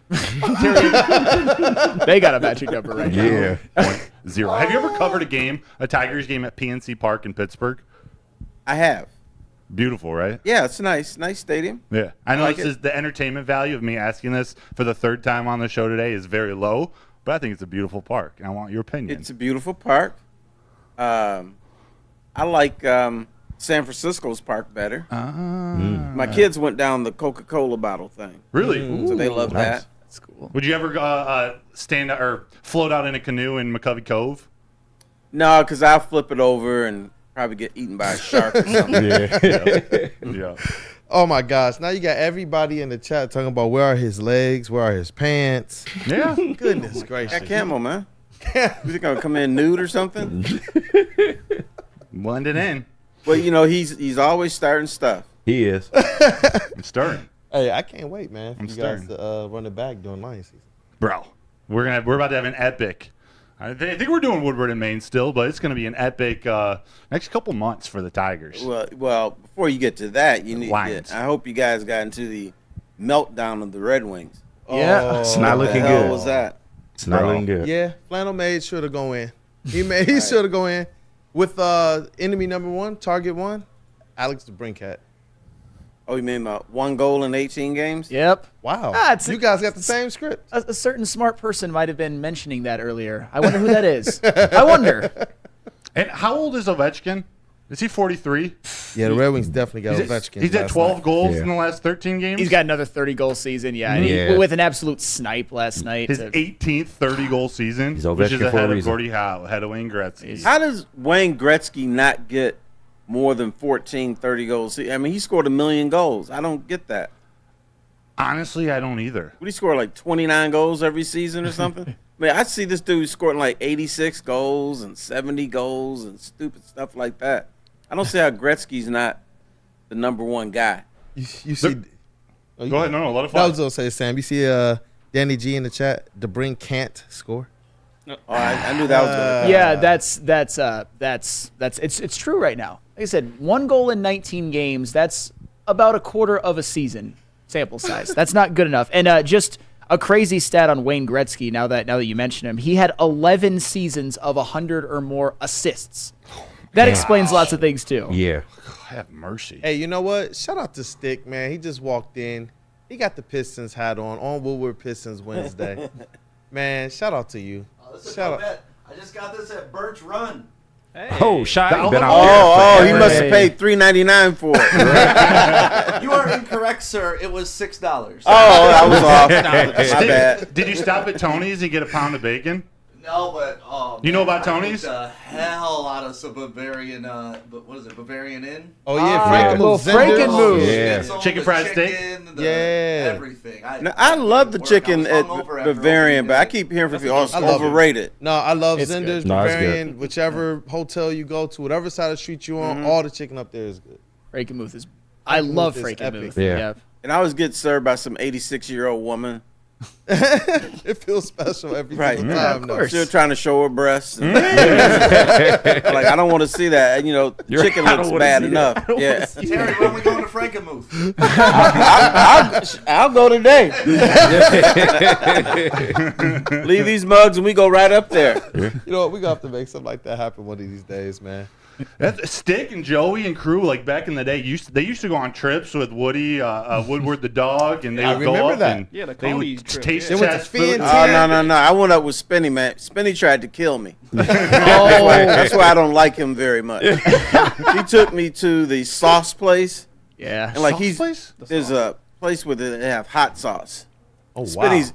got a magic number right now. Yeah. 0. Have you ever covered a Tigers game at PNC Park in Pittsburgh? I have. Beautiful, right? Yeah, it's nice. Nice stadium. Yeah. I know like this is the entertainment value of me asking this for the third time on the show today is very low, but I think it's a beautiful park, and I want your opinion. It's a beautiful park. I like San Francisco's park better. My kids went down the Coca-Cola bottle thing. Really? So they love that. That's cool. Would you ever stand or float out in a canoe in McCovey Cove? No, because I'll flip it over and probably get eaten by a shark or something. Yeah. Oh my gosh! Now you got everybody in the chat talking about where are his legs, where are his pants. Yeah. Goodness gracious! Got camo, man. You think I'm gonna come in nude or something? Blend it in. Well, you know he's always starting stuff. He is. I'm stirring. Hey, I can't wait, man. For I'm you guys stirring. to run it back during Lion season. Bro, we're about to have an epic. I think we're doing Woodward and Maine still, but it's going to be an epic next couple months for the Tigers. Well, before you get to that, you need. Lions. I hope you guys got into the meltdown of the Red Wings. Yeah. It's not What looking the hell good. was that? It's not looking good. Yeah, Flannel made sure to go in. He should have go in with enemy number 1, target 1, Alex the Brinkhat. Oh, you mean 1 goal in 18 games? Yep. Wow. You guys got the same script. A certain smart person might have been mentioning that earlier. I wonder who that is. I wonder. And how old is Ovechkin? Is he 43? Yeah, the Red Wings definitely got Ovechkin. He's at last 12 night. goals in the last 13 games. He's got another 30-goal season, yeah. And he, with an absolute snipe last night. His 18th 30-goal season, He's which is Ovechkin for a ahead of reason. Gordie Howe, ahead of Wayne Gretzky. How does Wayne Gretzky not get more than 14, 30 goals. I mean, he scored 1 million goals. I don't get that. Honestly, I don't either. Would he score like 29 goals every season or something? I mean, I see this dude scoring like 86 goals and 70 goals and stupid stuff like that. I don't see how Gretzky's not the number one guy. You see? Go ahead. No, let it fly. I was gonna say, Sam. You see, Danny G in the chat. DeBrink can't score. Oh, I knew that was gonna come. Yeah, it's true right now. Like I said, 1 goal in 19 games. That's about a quarter of a season sample size. That's not good enough. And just a crazy stat on Wayne Gretzky. Now that you mention him, he had 11 seasons of 100 or more assists. That explains lots of things too. Yeah. Have mercy. Hey, you know what? Shout out to Stick, man. He just walked in. He got the Pistons hat on Woodward Pistons Wednesday. Man, shout out to you. Shout out. Bet. I just got this at Birch Run. Hey. Oh, Shy. He must have paid $3.99 for it. You are incorrect, sir. It was $6. Oh, I was off. My bad. Did you stop at Tony's and get a pound of bacon? No, but you know about I Tony's? ate the hell out of some Bavarian. What is it? Bavarian Inn. Oh yeah, Frankenmuth. Yeah. Chicken fried steak. Everything. I love the chicken at Bavarian, but I keep hearing from people, it's overrated. No, I love It's Zinder's, good. No, it's Bavarian, good. whichever hotel you go to, whatever side of the street you on, all the chicken up there is good. Frankenmuth is. I love is Frankenmuth. epic. Yeah. And I always get served by some 86-year-old woman. It feels special every single time. of course. Still trying to show her breasts. And like, I don't want to see that. You know, chicken looks bad enough. Yeah. Terry, when we going to Frankenmuth? I'll go today. Leave these mugs and we go right up there. You know what? We're going to have to make something like that happen one of these days, man. Stick and Joey and crew, like back in the day, they used to go on trips with Woody, Woodward the dog, and they would go remember up that. and Yeah, the they Coney would trip, taste yeah. They went to test Finn food. Oh, no. I went up with Spinny, man. Spinny tried to kill me. That's why I don't like him very much. He took me to the sauce place. Yeah. And like Place? there's a place where they have hot sauce. Oh, wow. Spinny's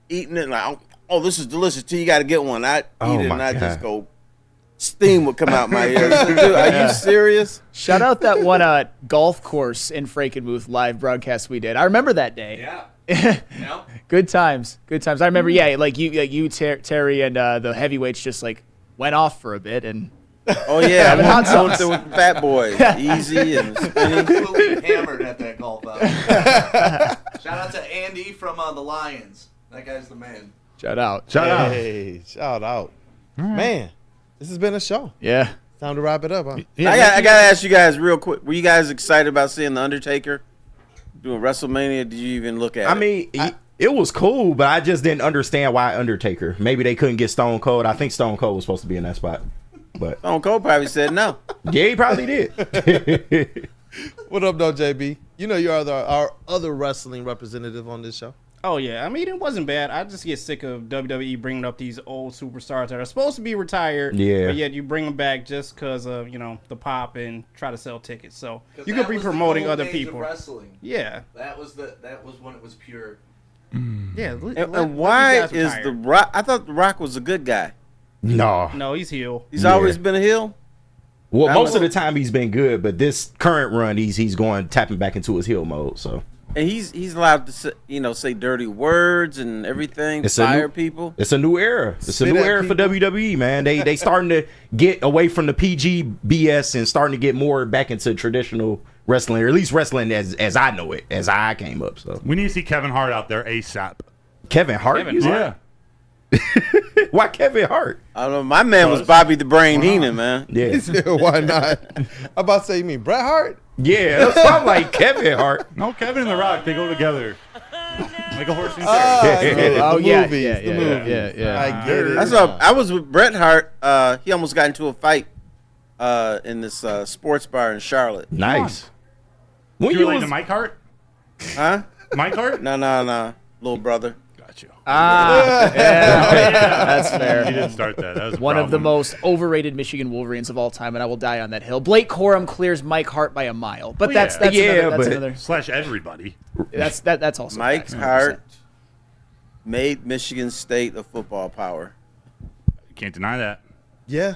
eating it like, oh, this is delicious too. You got to get one. I eat it and I just go, steam would come out my ears. Dude, are you serious? Shout out that one golf course in Frankenmuth live broadcast we did. I remember that day. Yeah. Good times. I remember, like you, Terry, and the heavyweights just like went off for a bit and. Oh yeah, Having hot I went sauce. there with Fat Boy, Easy and Spinny. Absolutely hammered at that golf outing. Shout out to Andy from the Lions. That guy's the man. Shout out. Hey, shout out. Man, this has been a show. Yeah. Time to wrap it up, huh? Yeah, I gotta ask you guys real quick. Were you guys excited about seeing The Undertaker doing WrestleMania? Did you even look at it? I mean, it was cool, but I just didn't understand why Undertaker. Maybe they couldn't get Stone Cold. I think Stone Cold was supposed to be in that spot. But Stone Cold probably said no. yeah, he probably did. What up, though, JB? You know you're our other wrestling representative on this show. Oh, yeah. I mean, it wasn't bad. I just get sick of WWE bringing up these old superstars that are supposed to be retired. Yeah. But yet you bring them back just because of, the pop and try to sell tickets. So you that could be was the promoting golden other age of people. wrestling. Yeah. That was when it was pure. Yeah. And why is The Rock? I thought The Rock was a good guy. No, he's heel. He's always been a heel. Well, most of the time he's been good, but this current run he's going tapping back into his heel mode. So. And he's allowed to say dirty words and everything, fire people. It's a new era. It's a new era for WWE, man. They starting to get away from the PG BS and starting to get more back into traditional wrestling, or at least wrestling as I know it, as I came up. So we need to see Kevin Hart out there ASAP. Kevin Hart? Yeah. Why Kevin Hart? I don't know. My man was Bobby the Brain Heenan, man. Yeah. Why not? I'm about to say, you mean Bret Hart? Yeah, that's what I'm like, Kevin Hart. No, Kevin and The Rock, they go together. Like a horse and The yeah. I get it. That's what I was with Bret Hart. He almost got into a fight in this sports bar in Charlotte. Nice. When you related to Mike Hart? Huh? Mike Hart? No. Little brother. Got you. That's fair. He didn't start that. That was a One of the problem. most overrated Michigan Wolverines of all time, and I will die on that hill. Blake Corum clears Mike Hart by a mile, but that's another. Slash everybody. That's also Mike facts, 100%. Hart made Michigan State a football power. Can't deny that. Yeah.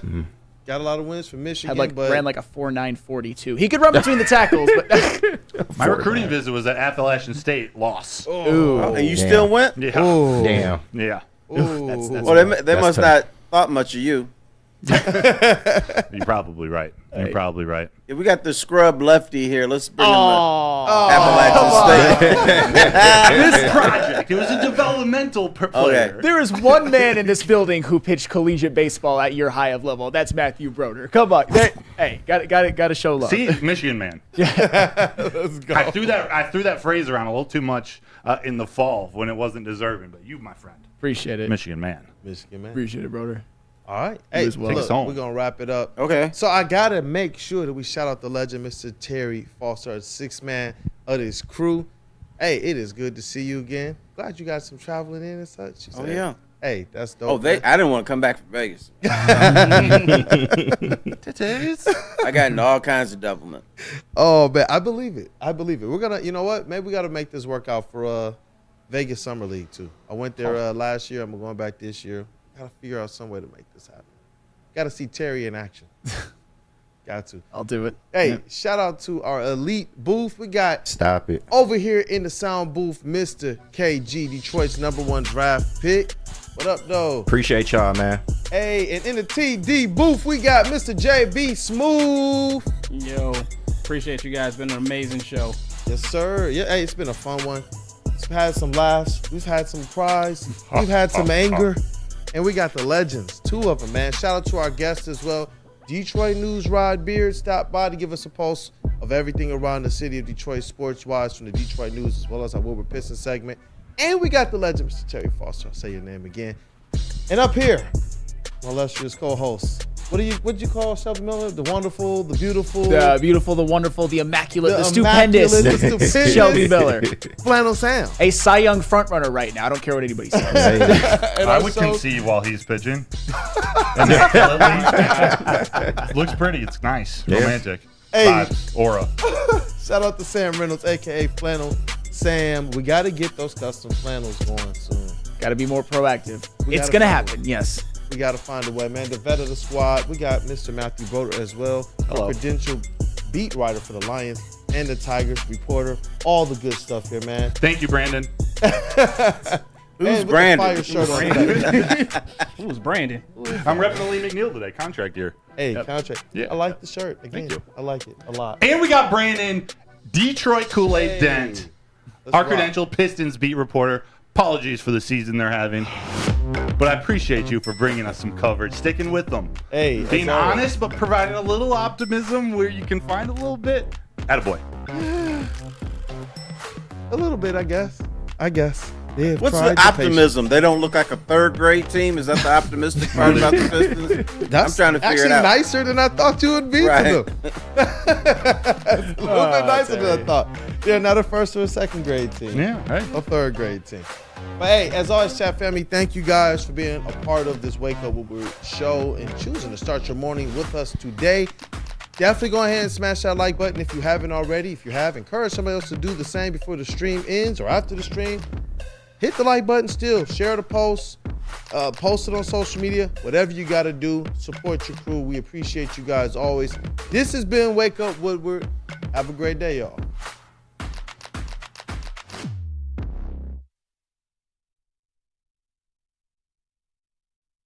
got a lot of wins for Michigan. Ran like a 4.942. He could run between the tackles, but my recruiting visit was at Appalachian State. Loss. And you still went? Yeah. Ooh. Damn. Yeah. That's well, they must not thought much of you. You're probably right. You're probably right. Yeah, we got the scrub lefty here. Let's bring him Appalachian State. This project, it was a developmental player. Okay. there is one man in this building who pitched collegiate baseball at your high of level. That's Matthew Broder. Come on. Hey, got to show love. See, Michigan man. Let's go. I threw that phrase around a little too much in the fall when it wasn't deserving, but you, my friend. Appreciate it. Michigan man. Appreciate it, Broder. All right. Hey, as well. look, we're going to wrap it up. Okay. So I got to make sure that we shout out the legend, Mr. Terry Foster, 6th man of this crew. Hey, it is good to see you again. Glad you got some traveling in and such. Oh, yeah. Hey, that's dope. I didn't want to come back from Vegas. I got into all kinds of doublemint. Oh, man, I believe it. We're going to, you know what? Maybe we got to make this work out for Vegas Summer League, too. I went there last year. I'm going back this year. Got to figure out some way to make this happen. Got to see Terry in action. Got to. I'll do it. Hey, shout out to our elite booth. We got Stop it. over here in the sound booth, Mr. KG, Detroit's #1 draft pick. What up, though? Appreciate y'all, man. Hey, and in the TD booth, we got Mr. JB Smooth. Yo, appreciate you guys. Been an amazing show. Yes, sir. Yeah, hey, it's been a fun one. We've had some laughs. We've had some cries. We've had some anger. And we got the legends, 2 of them, man. Shout out to our guests as well. Detroit News Rod Beard stopped by to give us a pulse of everything around the city of Detroit sports-wise from the Detroit News as well as our Woodward Pistons segment. And we got the legend, Mr. Terry Foster. I'll say your name again. And up here, my illustrious co-host. What'd you call Shelby Miller? The wonderful, the beautiful. The beautiful, the wonderful, the immaculate, the stupendous. Shelby Miller. Flannel Sam. A Cy Young frontrunner right now. I don't care what anybody says. I would concede while he's pitching. Looks pretty. It's nice. Yeah. Romantic. Hey. Vibes. Aura. Shout out to Sam Reynolds, a.k.a. Flannel Sam. We got to get those custom flannels going soon. Got to be more proactive. It's going to happen, yes. We got to find a way, man. The vet of the squad, we got Mr. Matthew Broder as well. Hello. A credentialed beat writer for the Lions and the Tigers, reporter. All the good stuff here, man. Thank you, Brandon. Who's Brandon? Who's Brandon? I'm repping the Lee McNeil today. Contract year. Hey, contract. Yeah. I like the shirt. Again, Thank you. I like it a lot. And we got Brandon, Detroit Kool-Aid Dent, our rock. credentialed Pistons beat reporter. Apologies for the season they're having, but I appreciate you for bringing us some coverage, sticking with them. Hey, being honest, but providing a little optimism where you can find a little bit. Attaboy. A little bit, I guess. Yeah, What's the optimism? They don't look like a 3rd grade team? Is that the optimistic part about the Pistons? I'm trying to figure it out. Actually nicer than I thought you would be for them. A little bit nicer than I thought. Yeah, not a 1st or a 2nd grade team. Yeah, right. A 3rd grade team. But hey, as always, chat family, thank you guys for being a part of this Wake Up Woodward show and choosing to start your morning with us today. Definitely go ahead and smash that like button if you haven't already. If you have, encourage somebody else to do the same before the stream ends or after the stream. Hit the like button still. Share the post. Post it on social media. Whatever you got to do. Support your crew. We appreciate you guys always. This has been Wake Up Woodward. Have a great day, y'all.